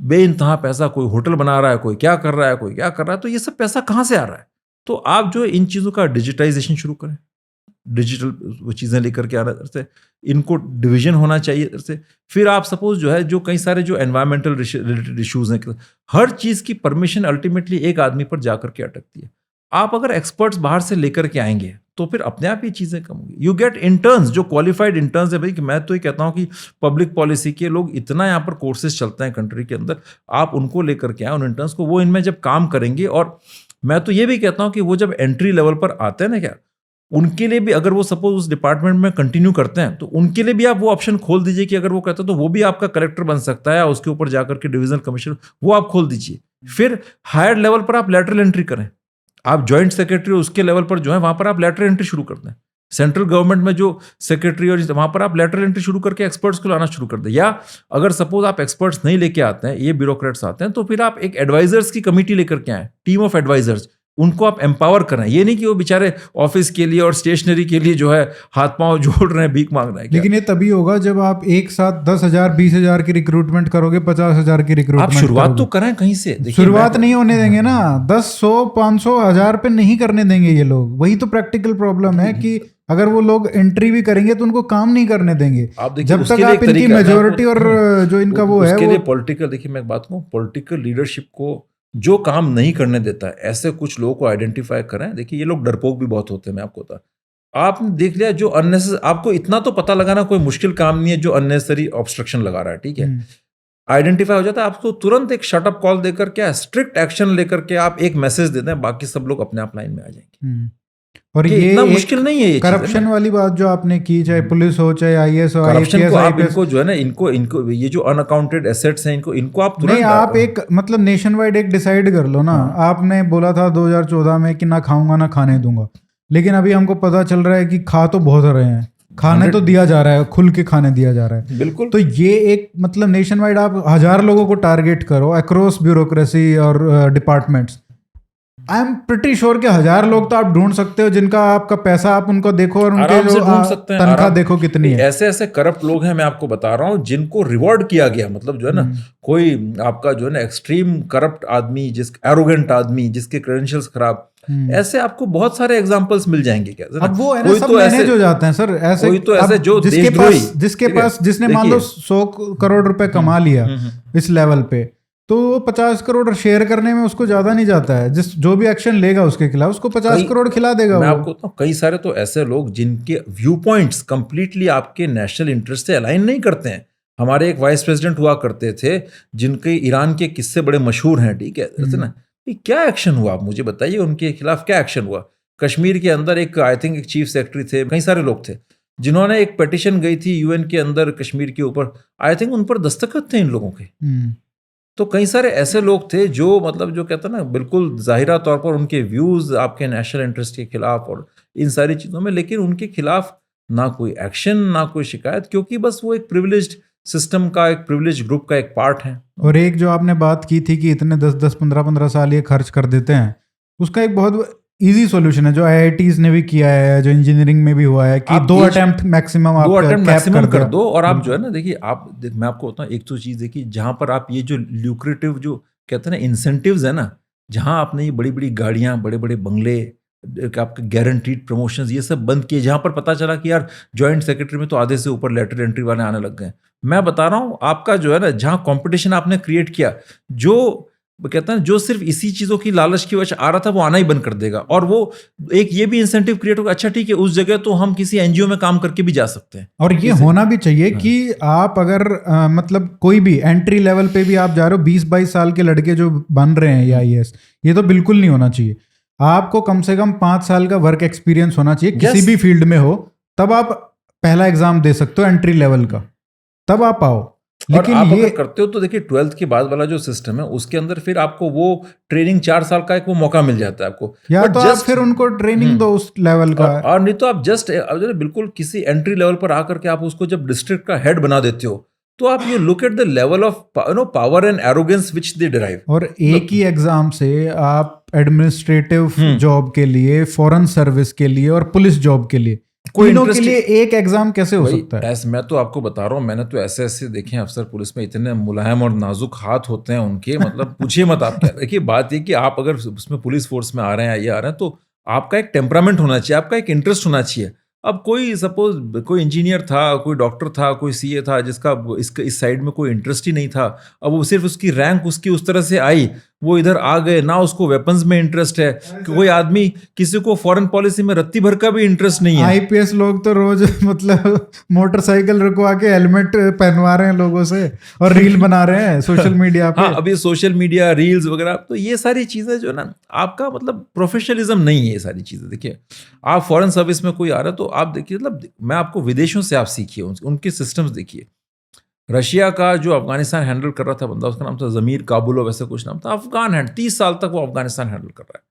बेइंतहा पैसा, कोई होटल बना रहा है, कोई क्या कर रहा है, कोई क्या कर रहा है। तो ये सब पैसा कहाँ से आ रहा है? तो आप जो है इन चीज़ों का डिजिटाइजेशन शुरू करें, डिजिटल वो चीज़ें लेकर के आना, से इनको डिवीजन होना चाहिए इधर से। फिर आप सपोज जो है, जो कई सारे जो एनवायरमेंटल रिलेटेड इश्यूज हैं, हर चीज़ की परमिशन अल्टीमेटली एक आदमी पर जाकर के अटकती है। आप अगर एक्सपर्ट्स बाहर से लेकर के आएंगे तो फिर अपने आप ये चीज़ें कम होंगी। यू गेट इंटर्न्स, जो क्वालिफाइड इंटर्न्स है भाई, कि मैं तो ये कहता हूँ कि पब्लिक पॉलिसी के लोग इतना यहाँ पर कोर्सेज चलते हैं कंट्री के अंदर, आप उनको लेकर के आए उन इंटर्न्स को, वो इनमें जब काम करेंगे। और मैं तो ये भी कहता हूँ कि वो जब एंट्री लेवल पर आते हैं ना, क्या उनके लिए भी, अगर वो सपोज उस डिपार्टमेंट में कंटिन्यू करते हैं, तो उनके लिए भी आप वो ऑप्शन खोल दीजिए कि अगर वो कहते हैं तो वो भी आपका कलेक्टर बन सकता है, या उसके ऊपर जाकर के डिवीजनल कमिश्नर, वो आप खोल दीजिए। फिर हायर लेवल पर आप लेटरल एंट्री करें, आप जॉइंट सेक्रेटरी उसके लेवल पर जो है, वहां पर आप लेटरल एंट्री शुरू कर दें। सेंट्रल गवर्नमेंट में जो सेक्रेटरी और वहां पर आप लेटरल एंट्री शुरू करके एक्सपर्ट्स को लाना शुरू कर दें। या अगर सपोज आप एक्सपर्ट्स नहीं लेके आते हैं, ये ब्यूरोक्रेट्स आते हैं, तो फिर आप एक एडवाइजर्स की कमेटी लेकर के आए, टीम ऑफ एडवाइजर्स, उनको आप एम्पावर करें। ये नहीं कि वो बेचारे ऑफिस के लिए और स्टेशनरी के लिए जो है हाथ पांव जोड़ रहे हैं, भीख मांग रहे हैं। लेकिन ये तभी होगा जब आप एक साथ 10,000 20,000 की रिक्रूटमेंट करोगे, 50,000 की रिक्रूटमेंट। आप शुरुआत तो करें कहीं से। शुरुआत नहीं होने देंगे ना, 10, 100, 500, 1000 पे नहीं करने देंगे ये लोग। वही तो प्रैक्टिकल प्रॉब्लम है कि अगर वो लोग एंट्री भी करेंगे तो उनको काम नहीं करने देंगे। जब तक आप इनकी मेजोरिटी और जो इनका वो है, उसके लिए पॉलिटिकल, देखिए मैं एक बात कहूँ, पॉलिटिकल लीडरशिप को जो काम नहीं करने देता है, ऐसे कुछ लोगों को आइडेंटिफाई करें। देखिए ये लोग डरपोक भी बहुत होते हैं, मैं आपको बता, आपने देख लिया जो अननेसेसरी, आपको इतना तो पता लगाना कोई मुश्किल काम नहीं है, जो अननेसेसरी ऑब्स्ट्रक्शन लगा रहा है, ठीक है, आइडेंटिफाई हो जाता है, आपको तुरंत एक शटअप कॉल देकर के, स्ट्रिक्ट एक्शन लेकर के आप एक मैसेज देते हैं, बाकी सब लोग अपने आप लाइन में आ जाएंगे। और ये इतना मुश्किल नहीं है। ये करप्शन वाली बात जो आपने की, चाहे पुलिस हो, चाहे IAS हो, करप्शन को आप इनको जो है ना, इनको ये जो अनअकाउंटेड एसेट्स हैं, इनको आप तुरंत, नहीं, आप एक मतलब नेशन वाइड एक डिसाइड कर लो ना। आपने बोला था 2014 में कि ना खाऊंगा ना खाने दूंगा, लेकिन अभी हमको पता चल रहा है कि खा तो बहुत रहे हैं, खाने तो दिया जा रहा है, खुल के खाने दिया जा रहा है। बिल्कुल। तो ये एक मतलब नेशन वाइड आप 1000 लोगों को टारगेट करो अक्रॉस ब्यूरोक्रेसी और departments, I am pretty sure कि 1000 लोग तो आप ढूंढ सकते हो जिनका आपका पैसा आप उनको देखो और उनके जो तनख्वाह देखो कितनी है। ऐसे ऐसे करप्ट लोग हैं, मैं आपको बता रहा हूँ, जिनको रिवॉर्ड किया गया, मतलब जो है ना, कोई आपका जो है ना एक्सट्रीम करप्ट आदमी, एरोगेंट आदमी, जिसके क्रेडेंशियल्स खराब, ऐसे आपको बहुत सारे एग्जांपल्स मिल जाएंगे। क्या अब वो है ना, सब मैनेज हो जाते हैं सर, ऐसे कोई तो ऐसे जो जिसके पास जिसने मान लो 100 करोड़ रुपए कमा लिया इस लेवल पे, तो 50 करोड़ शेयर करने में उसको ज्यादा नहीं जाता है। जो भी एक्शन लेगा उसके खिलाफ उसको 50 करोड़ खिला देगा। मैं आपको तो कई सारे तो ऐसे लोग जिनके व्यू पॉइंट्स कंप्लीटली आपके नेशनल इंटरेस्ट से अलाइन नहीं करते हैं। हमारे एक वाइस प्रेसिडेंट हुआ करते थे, जिनके ईरान के किस्से बड़े मशहूर हैं, ठीक है ना, क्या एक्शन हुआ आप मुझे बताइए, उनके खिलाफ क्या एक्शन हुआ? कश्मीर के अंदर एक आई थिंक एक चीफ सेक्रेटरी थे, कई सारे लोग थे, जिन्होंने एक पिटीशन गई थी UN के अंदर कश्मीर के ऊपर, आई थिंक उन पर दस्तखत थे इन लोगों के। तो कई सारे ऐसे लोग थे जो मतलब जो कहते हैं ना, बिल्कुल जाहिरा तौर पर उनके व्यूज आपके नेशनल इंटरेस्ट के खिलाफ और इन सारी चीज़ों में, लेकिन उनके खिलाफ ना कोई एक्शन ना कोई शिकायत, क्योंकि बस वो एक प्रिविलेज्ड सिस्टम का, एक प्रिविलेज ग्रुप का एक पार्ट है। और एक जो आपने बात की थी कि इतने 10-10, 15-15 साल ये खर्च कर देते हैं, उसका एक बहुत इजी सॉल्यूशन है जो IITs ने भी किया है, जो इंजीनियरिंग में भी हुआ है कि 2 अटेम्प्ट मैक्सिमम कर दो। और आप जो है ना, देखिए मैं आपको बताऊं एक तो चीज़ देखिए, जहाँ पर आप ये जो ल्यूक्रेटिव जो कहते हैं ना इंसेंटिव्स है ना, जहाँ आपने ये बड़ी बड़ी गाड़ियाँ, बड़े बड़े बंगले, आपके गारंटीड प्रमोशंस, ये सब बंद किए, जहाँ पर पता चला कि यार जॉइंट सेक्रेटरी में तो आधे से ऊपर लेटर एंट्री वाले आने लग गए। मैं बता रहा हूँ आपका जो है ना, जहाँ कंपटीशन आपने क्रिएट किया, जो वो कहता है जो सिर्फ इसी चीज़ों की लालच की वजह से आ रहा था वो आना ही बंद कर देगा। और वो एक ये भी इंसेंटिव क्रिएट होगा, अच्छा ठीक है उस जगह तो हम किसी एनजीओ में काम करके भी जा सकते हैं। और ये होना भी चाहिए कि आप अगर मतलब कोई भी एंट्री लेवल पे भी आप जा रहे हो, 20-22 साल के लड़के जो बन रहे हैं या IAS, ये तो बिल्कुल नहीं होना चाहिए। आपको कम से कम 5 साल का वर्क एक्सपीरियंस होना चाहिए, किसी भी फील्ड में हो, तब आप पहला एग्जाम दे सकते हो एंट्री लेवल का, तब आप आओ। लेकिन आप अगर करते हो तो देखिए 12th के बाद वाला जो सिस्टम है उसके अंदर फिर आपको वो ट्रेनिंग 4 साल का एक वो मौका मिल जाता है आपको, या तो आप फिर उनको ट्रेनिंग दो उस लेवल का, और नहीं तो आप जस्ट बिल्कुल किसी एंट्री लेवल पर आकर के आप उसको जब डिस्ट्रिक्ट का हेड बना देते हो तो आप you look at the level of power and arrogance which they derive. और एक ही एग्जाम से आप एडमिनिस्ट्रेटिव जॉब के लिए, फॉरेन सर्विस के लिए और पुलिस जॉब के लिए, तीनों के लिए एक एग्जाम कैसे हो सकता है? ऐसे मैं तो आपको बता रहा हूँ, मैंने तो ऐसे देखे हैं अफसर पुलिस में, इतने मुलायम और नाजुक हाथ होते हैं उनके, मतलब पूछिए मत आप क्या। देखिए बात ये कि आप अगर उसमें पुलिस फोर्स में आ रहे हैं या ये आ रहे हैं तो आपका एक टेम्परामेंट होना चाहिए, आपका एक इंटरेस्ट होना चाहिए। अब कोई सपोज कोई इंजीनियर था, कोई डॉक्टर था, कोई CA था जिसका इस साइड में कोई इंटरेस्ट ही नहीं था, अब वो सिर्फ उसकी रैंक उसकी उस तरह से आई, वो इधर आ गए ना, उसको वेपन्स में इंटरेस्ट है। कोई आदमी किसी को फॉरेन पॉलिसी में रत्ती भर का भी इंटरेस्ट नहीं है। IPS लोग तो रोज मतलब मोटरसाइकिल रुकवा के हेलमेट पहनवा रहे हैं लोगों से और रील बना रहे हैं सोशल मीडिया पे। हाँ, अभी सोशल मीडिया रील्स वगैरह, तो ये सारी चीजें जो ना, आपका मतलब प्रोफेशनलिज्म नहीं है ये सारी चीजें। देखिए आप फॉरेन सर्विस में कोई आ रहा है तो आप देखिए, मतलब मैं आपको विदेशों से आप सीखिए, उनके सिस्टम्स देखिए। रशिया का जो अफगानिस्तान हैंडल कर रहा था बंदा, उसका नाम था जमीर काबुलो, वैसे कुछ नाम था, अफगान है, 30 साल तक वो अफगानिस्तान हैंडल कर रहा है।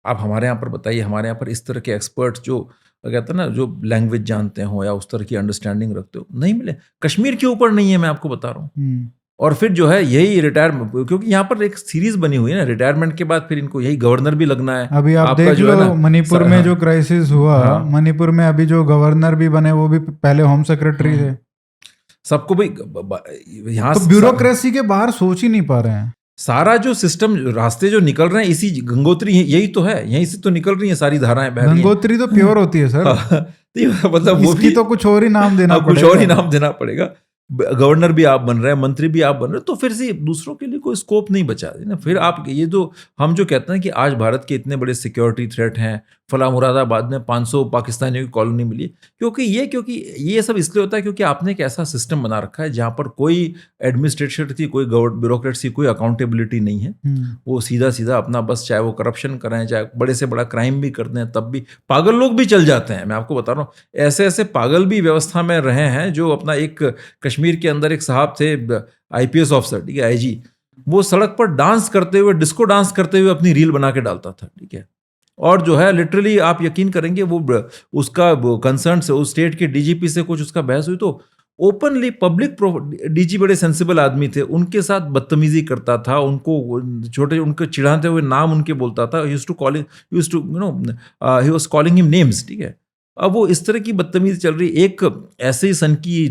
आप हमारे यहाँ पर बताइए, हमारे यहाँ पर इस तरह के एक्सपर्ट जो कहते हैं ना, जो लैंग्वेज जानते हो या उस तरह की अंडरस्टैंडिंग रखते हो, नहीं मिले। कश्मीर के ऊपर नहीं है, मैं आपको बता रहा हूँ। और फिर जो है यही रिटायरमेंट, क्योंकि यहाँ पर एक सीरीज बनी हुई है ना, रिटायरमेंट के बाद फिर इनको यही गवर्नर भी लगना है। अभी आप देख लो मणिपुर में जो क्राइसिस हुआ, मणिपुर में अभी जो गवर्नर भी बने वो भी पहले होम सेक्रेटरी थे। सबको भी यहाँ तो ब्यूरोक्रेसी के बाहर सोच ही नहीं पा रहे हैं। सारा जो सिस्टम, रास्ते जो निकल रहे हैं इसी गंगोत्री, यही तो है, यहीं से तो निकल रही है सारी धाराएं बह रही हैं। गंगोत्री तो प्योर होती है सर। मतलब वो भी तो कुछ और ही नाम देना पड़ेगा, कुछ और ही नाम देना पड़ेगा। गवर्नर भी आप बन रहे हैं, मंत्री भी आप बन रहे हैं, तो फिर से दूसरों के लिए कोई स्कोप नहीं बचा ना। फिर आप ये जो हम जो कहते हैं कि आज भारत के इतने बड़े सिक्योरिटी थ्रेट हैं, फला मुरादाबाद में 500 पाकिस्तानियों की कॉलोनी मिली, क्योंकि ये सब इसलिए होता है क्योंकि आपने एक ऐसा सिस्टम बना रखा है जहाँ पर कोई एडमिनिस्ट्रेशन की, कोई ब्यूरोक्रेसी, कोई अकाउंटेबिलिटी नहीं है। वो सीधा अपना बस, चाहे वो करप्शन करें, चाहे बड़े से बड़ा क्राइम भी कर दें, तब भी पागल लोग भी चल जाते हैं। मैं आपको बता रहा हूँ, ऐसे पागल भी व्यवस्था में रहे हैं। जो अपना एक कश्मीर के अंदर एक साहब थे, IPS ऑफिसर, ठीक है, IG, वो सड़क पर डांस करते हुए, डिस्को डांस करते हुए अपनी रील बना के डालता था, ठीक है। और जो है लिटरली आप यकीन करेंगे, वो उसका कंसर्न से उस स्टेट के DGP से कुछ उसका बहस हुई तो ओपनली पब्लिक, DG बड़े सेंसिबल आदमी थे, उनके साथ बदतमीजी करता था, उनको छोटे, उनको चिढ़ाते हुए नाम उनके बोलता था, he was calling him names, ठीक है। अब वो इस तरह की बदतमीजी चल रही। एक ऐसे ही सन की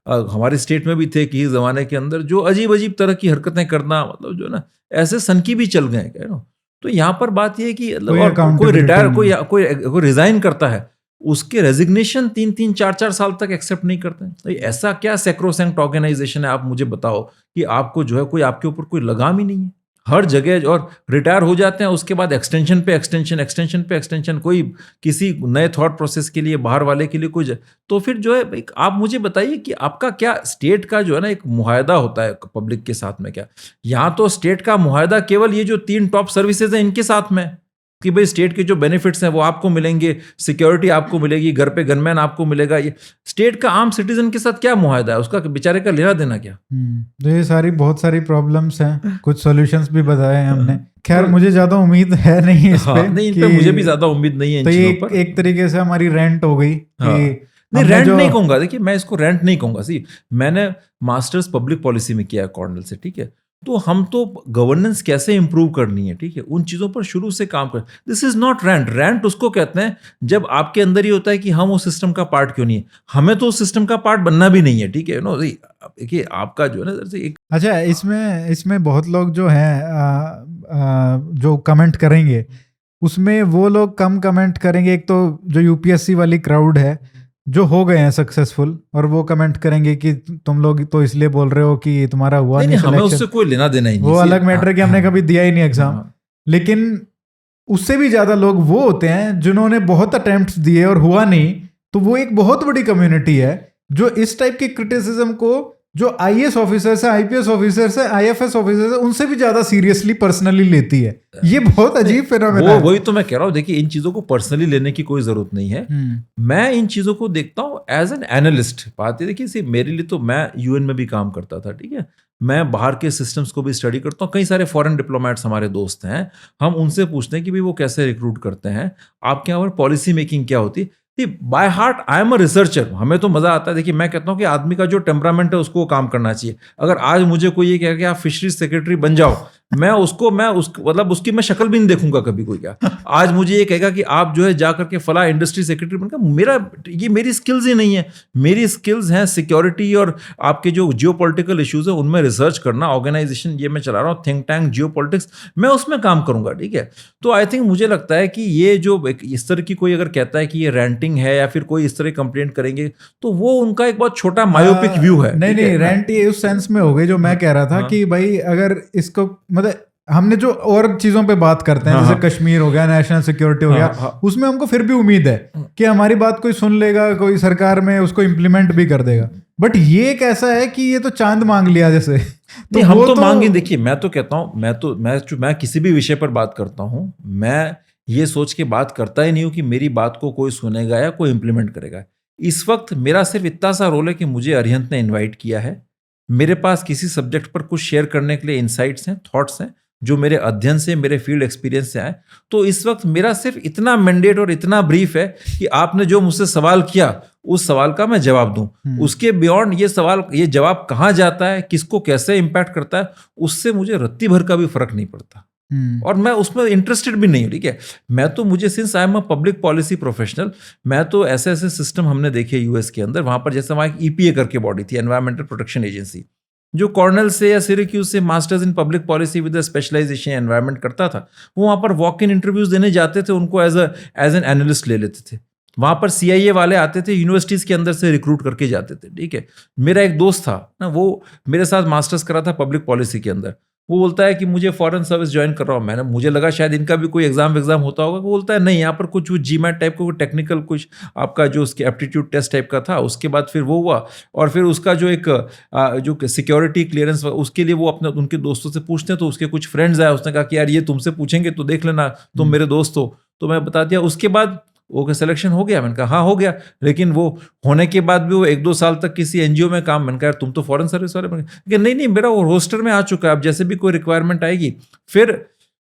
हमारे स्टेट में भी थे कि इस जमाने के अंदर जो अजीब तरह की हरकतें करना, मतलब जो ना ऐसे सन की भी चल गए, क्या नो। तो यहाँ पर बात यह है कि कोई रिटायर, कोई रिजाइन करता है, उसके रेजिग्नेशन 3-3, 4-4 साल तक एक्सेप्ट नहीं करते हैं। तो ऐसा क्या सैक्रोसैंक्ट ऑर्गेनाइजेशन है, आप मुझे बताओ, कि आपको जो है कोई आपके ऊपर कोई लगाम ही नहीं है हर जगह। और रिटायर हो जाते हैं, उसके बाद एक्सटेंशन पे एक्सटेंशन, कोई किसी नए थॉट प्रोसेस के लिए, बाहर वाले के लिए कोई। तो फिर जो है, आप मुझे बताइए कि आपका क्या स्टेट का जो है ना एक मुआहदा होता है पब्लिक के साथ में, क्या यहाँ तो स्टेट का मुआहदा केवल ये जो 3 टॉप सर्विसेज हैं इनके साथ में, कि भाई स्टेट के जो बेनिफिट्स हैं वो आपको मिलेंगे, सिक्योरिटी आपको मिलेगी, घर पे गनमैन आपको मिलेगा। ये स्टेट का आम सिटीजन के साथ क्या मुआहदा है, उसका बेचारे का लेना देना क्या? तो ये बहुत सारी प्रॉब्लम्स हैं, कुछ सॉल्यूशंस भी बताए हैं हमने। खैर मुझे ज्यादा उम्मीद है नहीं इस पे, नहीं, इन पे मुझे भी ज्यादा उम्मीद नहीं है। तो ये एक तरीके से हमारी रेंट हो गई। नहीं, रेंट नहीं कहूंगा, देखिए मैं इसको रेंट नहीं कहूंगा। सी, मैंने मास्टर्स पब्लिक पॉलिसी में किया है कॉर्नेल से, ठीक है। तो हम तो गवर्नेंस कैसे इंप्रूव करनी है, ठीक है, उन चीज़ों पर शुरू से काम कर। This is not rent. Rent उसको कहते हैं जब आपके अंदर ही होता है कि हम उस सिस्टम का पार्ट क्यों नहीं है, हमें तो उस सिस्टम का पार्ट बनना भी नहीं है, ठीक है। नो, देखिए आपका जो है ना एक, अच्छा, इसमें बहुत लोग जो हैं जो कमेंट करेंगे, उसमें वो लोग कम कमेंट करेंगे। एक तो जो UPSC वाली क्राउड है, जो हो गए हैं सक्सेसफुल और वो कमेंट करेंगे कि तुम लोग तो इसलिए बोल रहे हो कि तुम्हारा हुआ नहीं नहीं हमें सिलेक्शन, उससे कोई लेना देना ही नहीं, वो अलग मैटर है कि हमने कभी दिया ही नहीं एग्जाम। हाँ, लेकिन उससे भी ज्यादा लोग वो होते हैं जिन्होंने बहुत अटेम्प्ट्स दिए और हुआ नहीं, तो वो एक बहुत बड़ी कम्युनिटी है जो इस टाइप के क्रिटिसिज्म को, जो आईएएस ऑफिसर्स है, आईपीएस ऑफिसर्स है, आईएफएस ऑफिसर्स है, उनसे भी ज्यादा सीरियसली पर्सनली लेती है। ये बहुत अजीब फिनोमेना है। वही तो मैं कह रहा हूँ, देखिए इन चीजों को पर्सनली लेने की कोई जरूरत नहीं है। मैं इन चीजों को देखता हूँ एज एन एनालिस्ट। बात है देखिए, सिर्फ मेरे लिए तो मैं यूएन में भी काम करता था, ठीक है, मैं बाहर के सिस्टम्स को भी स्टडी करता हूँ। कई सारे फॉरेन डिप्लोमेट्स हमारे दोस्त हैं, हम उनसे पूछते हैं कि भाई वो कैसे रिक्रूट करते हैं, आपके यहाँ पर पॉलिसी मेकिंग क्या होती है। By heart I am a researcher, हमें तो मजा आता है। देखिए मैं कहता हूँ कि आदमी का जो टेम्परामेंट है उसको काम करना चाहिए। अगर आज मुझे कोई ये कहे कि आप फिशरीज सेक्रेटरी बन जाओ, मैं मतलब उसकी मैं शक्ल भी नहीं देखूंगा कभी। कोई क्या आज मुझे ये कहेगा कि आप जो है जा करके फला इंडस्ट्री सेक्रेटरी बनकर, मेरी स्किल्स ही नहीं है। मेरी स्किल्स हैं सिक्योरिटी और आपके जो जियोपॉलिटिकल इश्यूज है उनमें रिसर्च करना। ऑर्गेनाइजेशन ये मैं चला रहा हूँ, थिंक टैंक जियोपॉलिटिक्स, मैं उसमें काम करूंगा, ठीक है। तो आई थिंक मुझे लगता है कि ये जो इस तरह की कोई अगर कहता है कि ये रेंटिंग है या फिर कोई इस तरह कंप्लेंट करेंगे, तो वो उनका एक बहुत छोटा मायोपिक व्यू है। नहीं रेंट ये उस सेंस में हो गई जो मैं कह रहा था कि भाई अगर इसको मतलब हमने जो और चीजों पे बात करते हैं, जैसे कश्मीर हो गया, नेशनल सिक्योरिटी हो गया, उसमें हमको फिर भी उम्मीद है कि हमारी बात कोई सुन लेगा, कोई सरकार में उसको इम्प्लीमेंट भी कर देगा। बट ये एक ऐसा है कि ये तो चांद मांग लिया जैसे। तो हम तो मांगे। देखिए मैं तो कहता हूं, मैं किसी भी विषय पर बात करता हूं, मैं ये सोच के बात करता ही नहीं हूं कि मेरी बात को कोई सुनेगा या कोई इंप्लीमेंट करेगा। इस वक्त मेरा सिर्फ इतना सा रोल है कि मुझे अरिहंत ने इनवाइट किया है, मेरे पास किसी सब्जेक्ट पर कुछ शेयर करने के लिए इनसाइट्स हैं, थॉट्स हैं, जो मेरे अध्ययन से, मेरे फील्ड एक्सपीरियंस से आए। तो इस वक्त मेरा सिर्फ इतना मैंडेट और इतना ब्रीफ है कि आपने जो मुझसे सवाल किया उस सवाल का मैं जवाब दूं। उसके बियॉन्ड ये जवाब कहाँ जाता है, किसको कैसे इंपैक्ट करता है, उससे मुझे रत्ती भर का भी फर्क नहीं पड़ता। और मैं उसमें इंटरेस्टेड भी नहीं हूँ, ठीक है। मैं तो मुझे since I am a public policy professional, मैं तो ऐसे ऐसे सिस्टम हमने देखे यूएस के अंदर, वहां पर जैसे वहां एक ईपीए करके बॉडी थी, एनवायरमेंटल प्रोटेक्शन एजेंसी, जो कॉर्नेल से या सिरक्यूज से masters in public policy with specialisation environment करता था, वो वहां पर वॉक इन इंटरव्यूज देने जाते थे, उनको एज एन एनालिस्ट ले लेते थे। वहां पर सीआईए वाले आते थे, यूनिवर्सिटीज के अंदर से रिक्रूट करके जाते थे, ठीक है। मेरा एक दोस्त था ना, वो मेरे साथ मास्टर्स करा था पब्लिक पॉलिसी के अंदर, वो बोलता है कि मुझे फॉरेन सर्विस ज्वाइन कर रहा हूँ। मुझे लगा शायद इनका भी कोई एग्जाम होता होगा। वो बोलता है नहीं, यहाँ पर कुछ जीमैट टाइप का टेक्निकल कुछ आपका जो उसके एप्टीट्यूड टेस्ट टाइप का था, उसके बाद फिर वो हुआ, और फिर उसका जो एक जो सिक्योरिटी क्लियरेंस उसके लिए वो अपने उनके दोस्तों से पूछते हैं। तो उसके कुछ फ्रेंड्स आए, उसने कहा कि यार ये तुमसे पूछेंगे तो देख लेना, तुम मेरे दोस्त हो। तो मैं बता दिया। उसके बाद वो सिलेक्शन हो गया। मैंने कहा हाँ हो गया, लेकिन वो होने के बाद भी वो 1-2 साल तक किसी एनजीओ में काम। मैंने कहा तुम तो फॉरेन सर्विस वाले। नहीं मेरा वो रोस्टर में आ चुका है, अब जैसे भी कोई रिक्वायरमेंट आएगी। फिर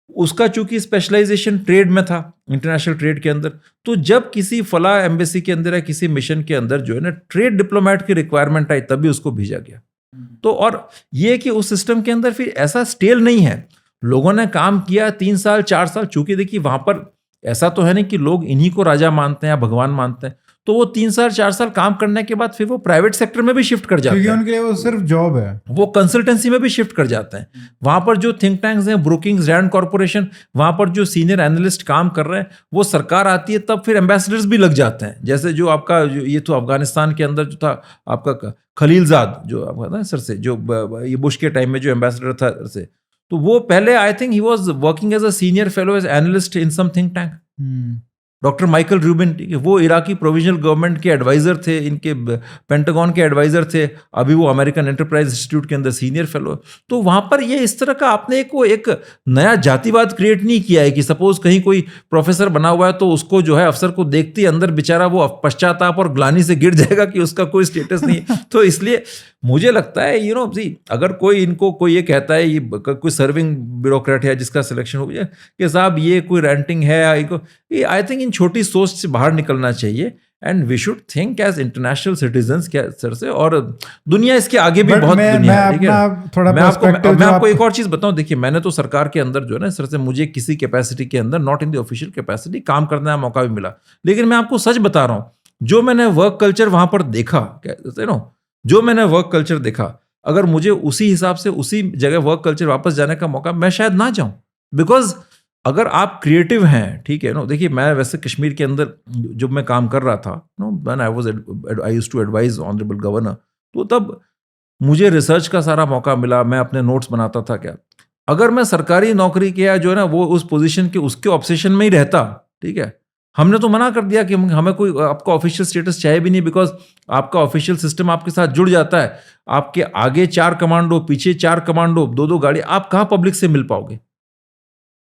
उसका चूंकि स्पेशलाइजेशन ट्रेड में था, इंटरनेशनल ट्रेड के अंदर, तो जब किसी फला एम्बेसी के अंदर या किसी मिशन के अंदर जो है ना ट्रेड डिप्लोमेट की रिक्वायरमेंट आई, तभी उसको भेजा गया। तो और ये कि उस सिस्टम के अंदर फिर ऐसा स्टेल नहीं है, लोगों ने काम किया 3 साल 4 साल। चूंकि देखिए वहां पर ऐसा तो है नहीं कि लोग इन्हीं को राजा मानते हैं या भगवान मानते हैं, तो वो 3 साल 4 साल काम करने के बाद फिर वो प्राइवेट सेक्टर में भी शिफ्ट कर जाते हैं, क्योंकि उनके लिए वो सिर्फ जॉब है। वो कंसल्टेंसी में भी शिफ्ट कर जाते हैं। वहां पर जो थिंक टैंक्स हैं, ब्रोकिंग्स, रैंड कॉर्पोरेशन, वहां पर जो सीनियर एनालिस्ट काम कर रहे हैं, वो सरकार आती है तब फिर एम्बेसडर्स भी लग जाते हैं। जैसे जो आपका ये तो अफगानिस्तान के अंदर जो था आपका खलीलजाद, जो आपका ना सर से जो ये बुश के टाइम में जो एम्बेसडर था से, तो वो पहले I think he was working as a senior fellow as analyst in some think tank. Doctor Michael Rubin, ठीक है, वो इराकी प्रोविजनल गवर्नमेंट के एडवाइजर थे, इनके पेंटागन के एडवाइजर थे, अभी वो अमेरिकन एंटरप्राइज इंस्टीट्यूट के अंदर सीनियर फेलो। तो वहां पर ये इस तरह का आपने एक नया जातिवाद क्रिएट नहीं किया है कि सपोज कहीं कोई प्रोफेसर बना हुआ है तो उसको जो है अफसर को देखते ही अंदर बेचारा वो पश्चाताप और ग्लानि से गिर जाएगा कि उसका कोई स्टेटस नहीं है। तो इसलिए मुझे लगता है अगर कोई ये कहता है, ये कोई सर्विंग ब्यूरोक्रेट है जिसका सिलेक्शन हो गया कि साहब ये कोई रेंटिंग है, आई थिंक इन छोटी सोच से बाहर निकलना चाहिए। And we should think as international citizens क्या सर से, और दुनिया इसके आगे भी बहुत दुनिया है, ठीक है। मैं आपको एक और चीज बताऊं, देखिए मैंने तो सरकार के अंदर जो है ना सर से, मुझे किसी कैपेसिटी के अंदर, not in the official capacity, काम करने का मौका भी मिला। लेकिन मैं आपको सच बता रहा हूं, जो मैंने वर्क कल्चर वहां पर देखा, जो मैंने वर्क कल्चर देखा, अगर मुझे उसी हिसाब से उसी जगह वर्क कल्चर वापस जाने का मौका, मैं शायद ना जाऊं। बिकॉज अगर आप क्रिएटिव हैं, ठीक है नो, देखिए मैं वैसे कश्मीर के अंदर जब मैं काम कर रहा था no, when I used to advise honourable governor, तो तब मुझे रिसर्च का सारा मौका मिला, मैं अपने नोट्स बनाता था क्या। अगर मैं सरकारी नौकरी किया जो है ना, वो उस पोजीशन के उसके ऑब्सेशन में ही रहता, ठीक है, हमने तो मना कर दिया कि हमें कोई आपका ऑफिशियल स्टेटस चाहिए भी नहीं, बिकॉज आपका ऑफिशियल सिस्टम आपके साथ जुड़ जाता है, आपके आगे 4 कमांडो, पीछे 4 कमांडो, 2-2 गाड़ी, आप कहाँ पब्लिक से मिल पाओगे।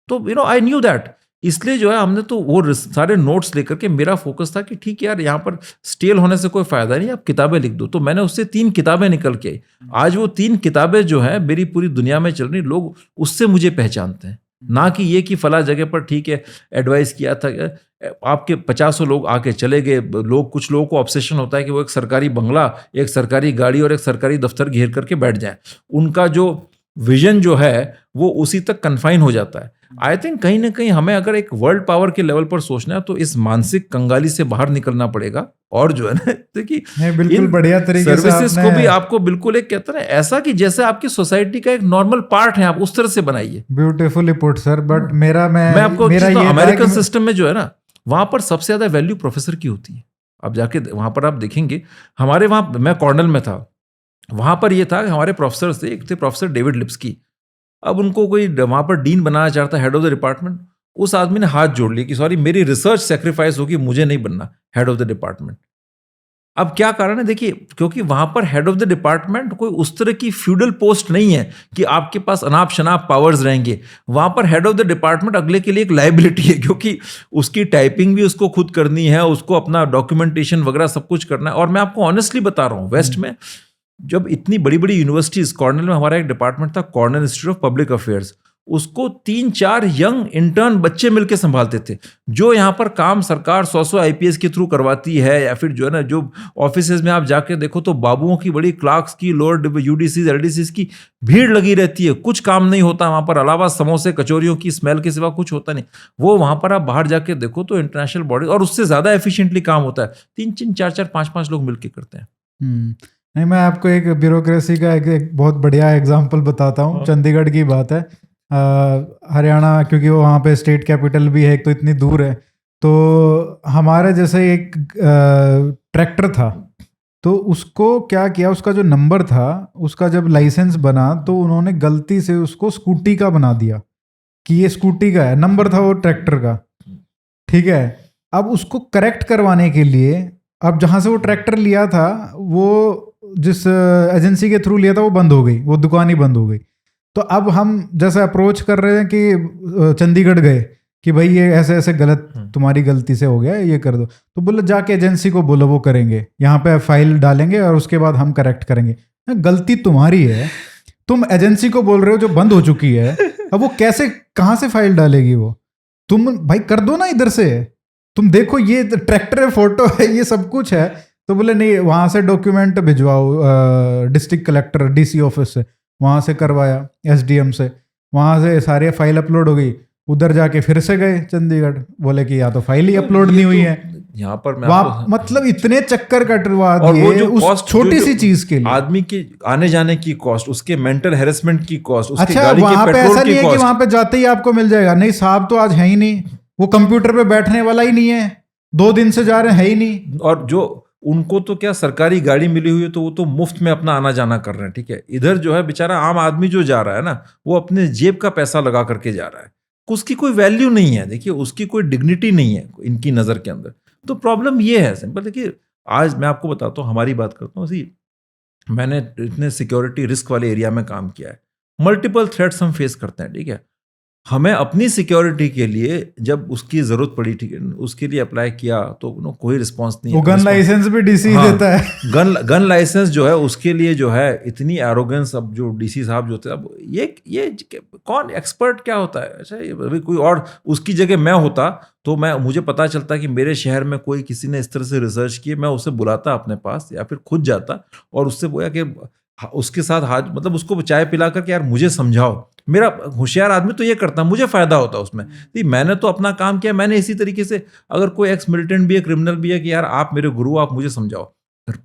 तो आई न्यू दैट, इसलिए जो है हमने तो वो सारे नोट्स लेकर के, मेरा फोकस था कि ठीक है यार, यहाँ पर स्टेल होने से कोई फायदा नहीं, आप किताबें लिख दो। तो मैंने उससे 3 किताबें निकल के आई। आज वो 3 किताबें जो है मेरी पूरी दुनिया में चल रही, लोग उससे मुझे पहचानते हैं, ना कि ये कि फला जगह पर ठीक है एडवाइस किया था, आपके 50 लोग आके चले गए। लोग, कुछ लोगों को ऑब्सेशन होता है कि वो एक सरकारी बंगला, एक सरकारी गाड़ी और एक सरकारी दफ्तर घेर करके बैठ जाए, उनका जो विजन जो है वो उसी तक कन्फाइन हो जाता है। आई थिंक कहीं ना कहीं हमें अगर एक वर्ल्ड पावर के लेवल पर सोचना है तो इस मानसिक कंगाली से बाहर निकलना पड़ेगा, और जो है ना देखिए बिल्कुल बढ़िया तरीके से सर्विसेज को भी आपको बिल्कुल एक कहते हैं ऐसा कि जैसे आपकी सोसाइटी का एक नॉर्मल पार्ट है, आप उस तरह से बनाइए। Beautifully put sir. बट मैं आपको मेरा ये अमेरिकन सिस्टम में जो है ना, वहां पर सबसे ज्यादा वैल्यू प्रोफेसर की होती है। आप जाके वहां पर आप देखेंगे, हमारे वहां, मैं कॉर्नल में था, वहां पर ये था कि हमारे प्रोफेसर थे, एक थे प्रोफेसर डेविड लिप्सकी। अब उनको कोई वहां पर डीन बनाना चाहता, हेड ऑफ द डिपार्टमेंट, उस आदमी ने हाथ जोड़ लिया कि सॉरी, मेरी रिसर्च सेक्रीफाइस होगी, मुझे नहीं बनना हेड ऑफ द डिपार्टमेंट। अब क्या कारण है देखिए, क्योंकि वहां पर हेड ऑफ द डिपार्टमेंट कोई उस तरह की फ्यूडल पोस्ट नहीं है कि आपके पास अनाप शनाप पावर्स रहेंगे। वहां पर हेड ऑफ द डिपार्टमेंट अगले के लिए एक लाइबिलिटी है, क्योंकि उसकी टाइपिंग भी उसको खुद करनी है, उसको अपना डॉक्यूमेंटेशन वगैरह सब कुछ करना है। और मैं आपको ऑनेस्टली बता रहा हूँ, वेस्ट में जब इतनी बड़ी बड़ी यूनिवर्सिटीज, कॉर्नेल में हमारा एक डिपार्टमेंट था, Cornell institute of public affairs, उसको 3-4 यंग इंटर्न बच्चे मिलकर संभालते थे। जो यहाँ पर काम सरकार 100 आईपीएस के थ्रू करवाती है, या फिर जो है ना, जो ऑफिसेज में आप जाके देखो तो बाबुओं की बड़ी, क्लार्क्स की, लोअर यूडीसी एलडीसी की भीड़ लगी रहती है, कुछ काम नहीं होता वहां पर, अलावा समोसे कचौरियों की स्मेल के सिवा कुछ होता नहीं। वो वहां पर आप बाहर जाके देखो तो इंटरनेशनल बॉडी, और उससे ज्यादा एफिशिएंटली काम होता है, 3-3, 4-4, 5-5 लोग मिलकर करते हैं। नहीं, मैं आपको एक ब्यूरोक्रेसी का एक बहुत बढ़िया एग्जांपल बताता हूँ। चंडीगढ़ की बात है, हरियाणा, क्योंकि वो वहाँ पे स्टेट कैपिटल भी है, एक तो इतनी दूर है। तो हमारे जैसे एक ट्रैक्टर था, तो उसको क्या किया, उसका जो नंबर था, उसका जब लाइसेंस बना तो उन्होंने गलती से उसको स्कूटी का बना दिया कि ये स्कूटी का है, नंबर था वो ट्रैक्टर का, ठीक है। अब उसको करेक्ट करवाने के लिए, अब जहाँ से वो ट्रैक्टर लिया था, वो जिस एजेंसी के थ्रू लिया था वो बंद हो गई, वो दुकान ही बंद हो गई। तो अब हम जैसे अप्रोच कर रहे हैं कि चंडीगढ़ गए कि भाई ये ऐसे ऐसे गलत, तुम्हारी गलती से हो गया, ये कर दो। तो बोले जाके एजेंसी को बोलो, वो करेंगे, यहाँ पे फाइल डालेंगे और उसके बाद हम करेक्ट करेंगे। गलती तुम्हारी है, तुम एजेंसी को बोल रहे हो जो बंद हो चुकी है, अब वो कैसे, कहाँ से फाइल डालेगी वो? तुम भाई कर दो ना इधर से, तुम देखो ये ट्रैक्टर है, फोटो है, ये सब कुछ है। तो बोले नहीं, वहाँ से डॉक्यूमेंट भिजवाओ डिस्ट्रिक्ट कलेक्टर, डीसी ऑफिस से, वहाँ से करवाया, एसडीएम से, वहाँ से सारी फाइल अपलोड हो गई। उधर जाके फिर से गए चंडीगढ़, बोले कि या तो फाइल ही अपलोड नहीं हुई है यहाँ पर। मतलब इतने चक्कर कटवा दिए उस छोटी सी चीज के लिए। आदमी की आने जाने की कॉस्ट, उसके मेंटल हेरेसमेंट की कॉस्ट, उसकी अच्छा, गाड़ी वहां के पे पेट्रोल ऐसा की नहीं है कि कॉस्ट। वहां पे जाते ही आपको मिल जाएगा, नहीं साहब तो आज है ही नहीं, वो कंप्यूटर पे बैठने वाला ही नहीं है, 2 दिन से जा रहे हैं, है ही नहीं। और जो उनको तो क्या सरकारी गाड़ी मिली हुई है, तो वो तो मुफ्त में अपना आना जाना कर रहे हैं, ठीक है। इधर जो है बेचारा आम आदमी जो जा रहा है ना, वो अपने जेब का पैसा लगा करके जा रहा है, उसकी कोई वैल्यू नहीं है, देखिए उसकी कोई डिग्निटी नहीं है इनकी नज़र के अंदर। तो प्रॉब्लम ये है सिंपल। देखिए आज मैं आपको बताता हूँ, हमारी बात करता हूँ, मैंने इतने सिक्योरिटी रिस्क वाले एरिया में काम किया है, मल्टीपल थ्रेट्स हम फेस करते हैं, ठीक है। हमें अपनी सिक्योरिटी के लिए जब उसकी जरूरत पड़ी, ठीक है, उसके लिए अप्लाई किया तो कोई रिस्पांस नहीं है। गन लाइसेंस भी डीसी देता है। गन लाइसेंस जो है उसके लिए जो है इतनी एरोगेंस, अब जो डीसी साहब जो होते हैं, अब ये कौन एक्सपर्ट क्या होता है। अच्छा, अभी कोई और उसकी जगह मैं होता तो मुझे पता चलता कि मेरे शहर में कोई किसी ने इस तरह से रिसर्च किए, मैं उसे बुलाता अपने पास या फिर खुद जाता और उससे बोला कि उसके साथ हाथ, मतलब उसको चाय पिला करके यार मुझे समझाओ। मेरा होशियार आदमी तो ये करता, मुझे फायदा होता उसमें। मैंने तो अपना काम किया, मैंने इसी तरीके से, अगर कोई एक्स मिलिटेंट भी है, क्रिमिनल भी है, कि यार आप मेरे गुरु, आप मुझे समझाओ।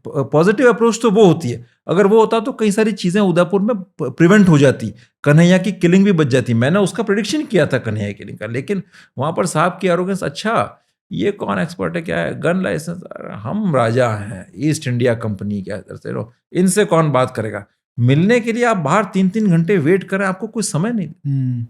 पॉजिटिव अप्रोच तो वो होती है, अगर वो होता तो कई सारी चीज़ें उदयपुर में प्रिवेंट हो जाती, कन्हैया की किलिंग भी बच जाती। मैंने उसका प्रेडिक्शन किया था कन्हैया की किलिंग का, लेकिन वहाँ पर साहब की एरोगेंस, अच्छा ये कौन एक्सपर्ट है, क्या है, गन लाइसेंस, हम राजा हैं, ईस्ट इंडिया कंपनी क्या करते रहो, इनसे कौन बात करेगा। मिलने के लिए आप बाहर 3-3 घंटे वेट करें, आपको कोई समय नहीं।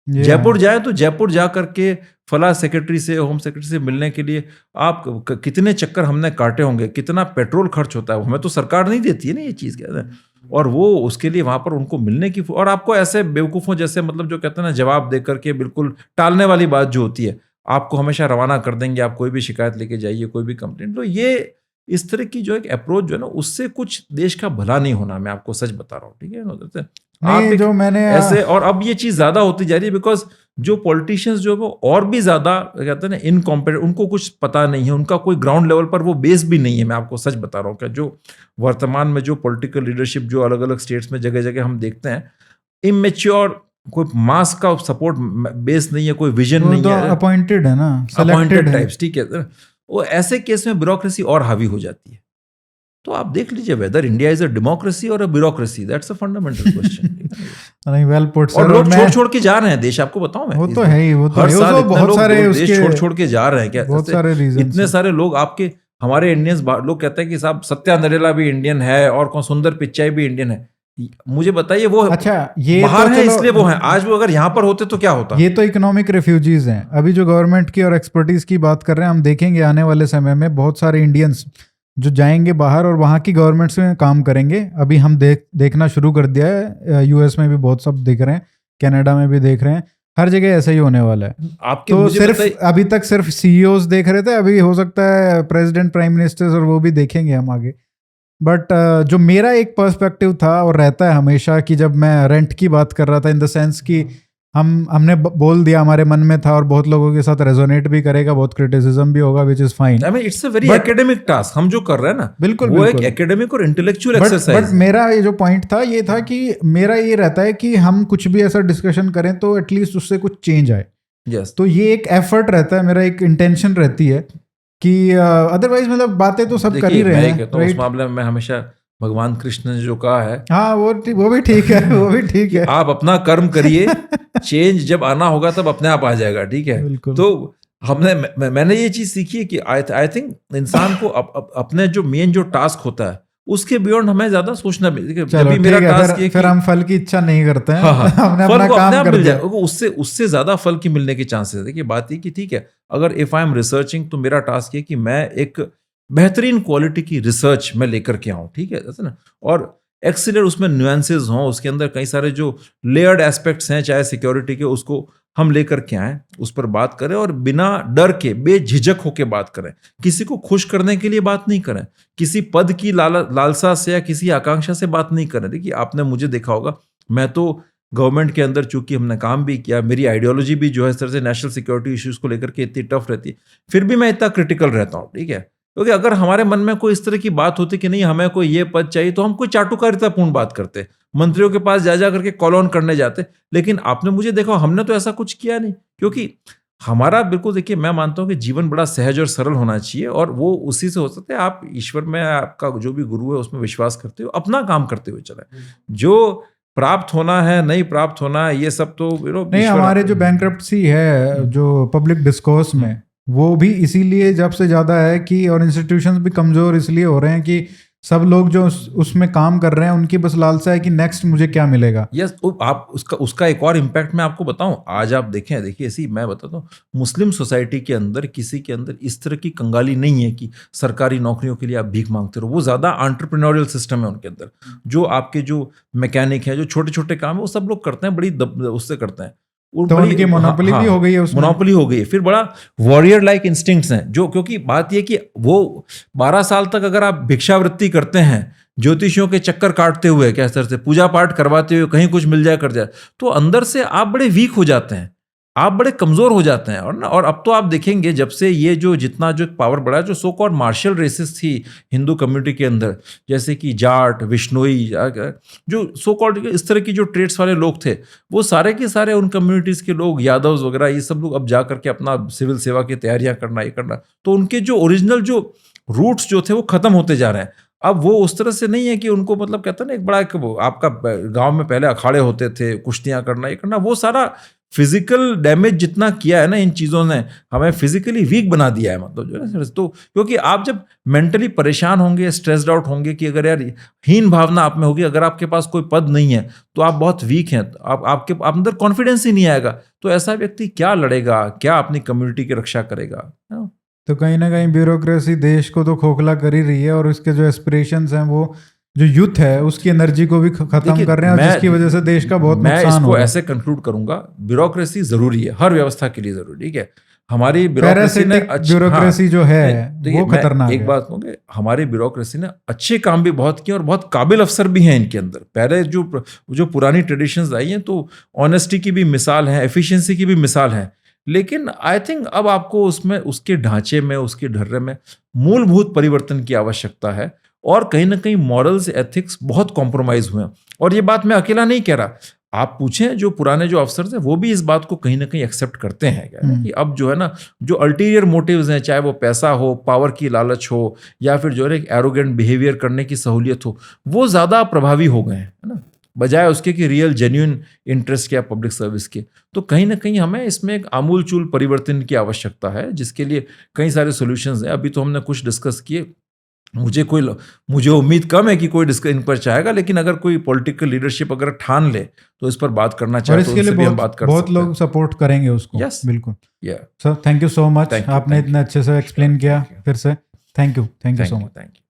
जयपुर जाए तो जयपुर जा करके फला सेक्रेटरी से, होम सेक्रेटरी से मिलने के लिए आप कितने चक्कर हमने काटे होंगे, कितना पेट्रोल खर्च होता है, हमें तो सरकार नहीं देती है ना ये चीज़, कहते हैं। और वो उसके लिए वहाँ पर उनको मिलने की, और आपको ऐसे बेवकूफ़ों जैसे, मतलब जो कहते हैं ना, जवाब दे करके बिल्कुल टालने वाली बात जो होती है, आपको हमेशा रवाना कर देंगे, आप कोई भी शिकायत लेके जाइए, कोई भी कंप्लेंट। तो ये इस तरह की जो एक अप्रोच जो है ना, उससे कुछ देश का भला नहीं होना, मैं आपको सच बता रहा हूँ, ठीक है। आप जो मैंने ऐसे, और अब ये चीज़ ज़्यादा होती जा रही है, बिकॉज जो पॉलिटिशियंस जो है वो और भी ज़्यादा कहते हैं ना इनकॉम्पिटेंट, उनको कुछ पता नहीं है, उनका कोई ग्राउंड लेवल पर वो बेस भी नहीं है। मैं आपको सच बता रहा हूँ कि जो वर्तमान में जो पॉलिटिकल लीडरशिप जो अलग अलग स्टेट्स में जगह जगह हम देखते हैं, इमेच्योर, कोई मास का सपोर्ट बेस नहीं है, कोई विजन नहीं है, अपॉइंटेड है ना, अपॉइंटेड टाइप्स, ठीक है। वो ऐसे केस में ब्यूरोक्रेसी और हावी हो जाती है। तो आप देख लीजिए whether India is a democracy और a bureaucracy, that's a fundamental question. नहीं, वेल पुट सर। और लोग छोड़ के जा रहे हैं देश, आपको बताऊं मैं, वो तो है ही, वो तो हर साल वो इतने बहुत लोग सारे देश छोड़ के जा रहे हैं, क्या बहुत सारे रीजन, इतने सारे लोग आपके हमारे इंडियंस, लोग कहते हैं कि साहब सत्या नडेला भी इंडियन है, और कौन सुंदर पिचाई भी इंडियन है। मुझे बताइए, वो अच्छा ये बाहर तो है इसलिए वो है, आज वो अगर यहाँ पर होते तो क्या होता। ये तो इकोनॉमिक रेफ्यूजीज हैं। अभी जो गवर्नमेंट की और एक्सपर्टीज की बात कर रहे हैं, हम देखेंगे आने वाले समय में बहुत सारे इंडियंस जो जाएंगे बाहर और वहाँ की गवर्नमेंट्स में काम करेंगे। अभी हम देखना शुरू कर दिया है, यूएस में भी बहुत सब देख रहे हैं, कनाडा में भी देख रहे हैं, हर जगह ऐसा ही होने वाला है। आपके तो सिर्फ अभी तक सिर्फ सीईओज देख रहे थे, अभी हो सकता है प्रेसिडेंट, प्राइम मिनिस्टर्स और वो भी देखेंगे हम आगे। बट जो मेरा एक पर्सपेक्टिव था और रहता है हमेशा, कि जब मैं रेंट की बात कर रहा था, इन द सेंस कि हमने बोल दिया, हमारे मन में था, और बहुत लोगों के साथ रेजोनेट भी करेगा, बहुत क्रिटिसिज्म भी होगा, which is fine. I mean it's a very academic task हम जो कर रहे हैं ना, बिल्कुल वो एक एकेडमिक और इंटेलेक्चुअल एक्सरसाइज। बट मेरा ये जो पॉइंट था ये था कि मेरा ये रहता है कि हम कुछ भी ऐसा डिस्कशन करें तो एटलीस्ट उससे कुछ चेंज आए। yes. तो ये एक एफर्ट रहता है, मेरा एक इंटेंशन रहती है कि अदरवाइज मतलब बातें तो सब कर ही रहे हैं, तो उस मामले में मैं हमेशा भगवान कृष्ण ने जो कहा है, हाँ वो भी ठीक है, वो भी ठीक है। आप अपना कर्म करिए, चेंज जब आना होगा तब अपने आप आ जाएगा, ठीक है। तो मैंने ये चीज सीखी है कि आई थिंक इंसान को अपने जो मेन जो टास्क होता है उसके बियॉन्ड हमें ज्यादा सोचना भी। मेरा टास्क है, फिर हम फल की इच्छा नहीं करते हैं। हाँ, हमने फल अपना को काम कर दिया, उससे ज्यादा फल की मिलने के चांसेस। देखिए बात ये कि ठीक है, अगर इफ आई एम रिसर्चिंग, तो मेरा टास्क है कि मैं एक बेहतरीन क्वालिटी की रिसर्च में लेकर के आऊँ, ठीक है, ऐसा ना, और एक्सीलेंट उसमें न्यूएंसेस हों, उसके अंदर कई सारे जो लेयर्ड एस्पेक्ट्स हैं चाहे सिक्योरिटी के, उसको हम लेकर के आएँ, उस पर बात करें, और बिना डर के बेझिझक होकर बात करें। किसी को खुश करने के लिए बात नहीं करें, किसी पद की लालसा से या किसी आकांक्षा से बात नहीं करें। देखिए आपने मुझे देखा होगा, मैं तो गवर्नमेंट के अंदर चूंकि हमने काम भी किया, मेरी आइडियोलॉजी भी जो है इस तरह से नेशनल सिक्योरिटी इश्यूज को लेकर के इतनी टफ रहती है, फिर भी मैं इतना क्रिटिकल रहता हूँ, ठीक है। क्योंकि अगर हमारे मन में कोई इस तरह की बात होती कि नहीं हमें कोई ये पद चाहिए, तो हम कोई चाटुकारितापूर्ण बात करते, मंत्रियों के पास जा करके कॉल ऑन करने जाते। लेकिन आपने मुझे देखा, हमने तो ऐसा कुछ किया नहीं, क्योंकि हमारा बिल्कुल, देखिए मैं मानता हूँ कि जीवन बड़ा सहज और सरल होना चाहिए, और वो उसी से हो सकता है। आप ईश्वर में, आपका जो भी गुरु है उसमें विश्वास करते हो, अपना काम करते हुए चले। जो प्राप्त होना है, नहीं प्राप्त होना है, ये सब तो नहीं। हमारे जो बैंक्रप्सी है जो पब्लिक डिस्कोर्स में, वो भी इसीलिए जब से ज़्यादा है कि, और इंस्टीट्यूशंस भी कमज़ोर इसलिए हो रहे हैं कि सब लोग जो उसमें काम कर रहे हैं उनकी बस लालसा है कि नेक्स्ट मुझे क्या मिलेगा। यस, आप उसका एक और इम्पैक्ट मैं आपको बताऊं। आज आप देखिए ऐसी मैं बताता हूँ, मुस्लिम सोसाइटी के अंदर किसी के अंदर इस तरह की कंगाली नहीं है कि सरकारी नौकरियों के लिए आप भीख मांगते रहो। वो ज़्यादा एंटरप्रेन्योरियल सिस्टम है उनके अंदर। जो आपके जो मैकेनिक हैं, जो छोटे छोटे काम है, वो सब लोग करते हैं, बड़ी उससे करते हैं। तो उनकी मोनोपोली भी हो गई है उसमें। मोनोपोली हो गई है। फिर बड़ा वॉरियर लाइक इंस्टिंक्ट्स हैं, जो, क्योंकि बात यह कि वो 12 साल तक अगर आप भिक्षावृत्ति करते हैं, ज्योतिषियों के चक्कर काटते हुए, क्या तरह से पूजा पाठ करवाते हुए, कहीं कुछ मिल जाए कर जाए, तो अंदर से आप बड़े वीक हो जाते हैं, आप बड़े कमज़ोर हो जाते हैं। और अब तो आप देखेंगे जब से ये जो जितना जो पावर बढ़ा, जो सो कॉल्ड मार्शल रेसेस थी हिंदू कम्युनिटी के अंदर, जैसे कि जाट, विश्नोई, जो सो कॉल्ड इस तरह की जो ट्रेड्स वाले लोग थे, वो सारे के सारे उन कम्युनिटीज़ के लोग, यादव्स वगैरह, ये सब लोग अब जा करके अपना सिविल सेवा की तैयारियां करना, ये करना, तो उनके जो ओरिजिनल जो रूट्स जो थे वो खत्म होते जा रहे हैं। अब वो उस तरह से नहीं है कि उनको मतलब कहते हैं ना, एक बड़ा एक आपका गांव में पहले अखाड़े होते थे, कुश्तियां करना, ये करना, वो सारा फिजिकल डैमेज जितना किया है ना इन चीज़ों ने, हमें फिजिकली वीक बना दिया है, मतलब जो है ना। तो क्योंकि आप जब मेंटली परेशान होंगे, स्ट्रेस्ड आउट होंगे, कि अगर यार हीन भावना आप में होगी, अगर आपके पास कोई पद नहीं है तो आप बहुत वीक हैं, तो आपके अंदर कॉन्फिडेंस ही नहीं आएगा, तो ऐसा व्यक्ति क्या लड़ेगा, क्या अपनी कम्युनिटी की रक्षा करेगा? तो कहीं ना कहीं ब्यूरोक्रेसी देश को तो खोखला कर ही रही है, और उसके जो एस्पिरेशंस हैं वो जो यूथ है उसकी एनर्जी को भी खत्म कर रहे हैं, और जिसकी वजह से देश का बहुत मैं नुकसान इसको हो रहा है। ऐसे कंक्लूड करूंगा, ब्यूरोक्रेसी जरूरी है, हर व्यवस्था के लिए जरूरी, ठीक है। हमारी ब्यूरोक्रेसी ने ब्यूरोक्रेसी जो है वो खतरनाक एक है। बात कहूँगी, हमारी ब्यूरोक्रेसी ने अच्छे काम भी बहुत किए और बहुत काबिल अफसर भी हैं इनके अंदर। पहले जो पुरानी ट्रेडिशंस आई हैं तो ऑनेस्टी की भी मिसाल है, एफिशिएंसी की भी मिसाल है, लेकिन आई थिंक अब आपको उसमें, उसके ढांचे में, उसके ढर्रे में मूलभूत परिवर्तन की आवश्यकता है, और कहीं ना कहीं मॉरल्स, एथिक्स बहुत कॉम्प्रोमाइज हुए हैं। और ये बात मैं अकेला नहीं कह रहा, आप पूछें जो पुराने जो अफसर थे वो भी इस बात को कहीं ना कहीं एक्सेप्ट करते हैं कि अब जो है ना, जो अल्टीरियर मोटिव्स हैं, चाहे वो पैसा हो, पावर की लालच हो, या फिर जो है एक एरोगेंट बिहेवियर करने की सहूलियत हो, वो ज़्यादा प्रभावी हो गए हैं, है ना, बजाय उसके कि रियल जेन्युइन इंटरेस्ट या पब्लिक सर्विस के। तो कहीं ना कहीं हमें इसमें एक आमूलचूल परिवर्तन की आवश्यकता है, जिसके लिए कई सारे सॉल्यूशंस हैं। अभी तो हमने कुछ डिस्कस किए, मुझे उम्मीद कम है कि कोई इन पर चाहेगा, लेकिन अगर कोई पॉलिटिकल लीडरशिप अगर ठान ले तो इस पर बात करना चाहे तो उनसे भी हम बात कर सकते हैं। बहुत लोग सपोर्ट करेंगे उसको। Yes. बिल्कुल। Yeah. Sir thank you so much, आपने इतना अच्छे से एक्सप्लेन किया। फिर से thank you so much. Thank you.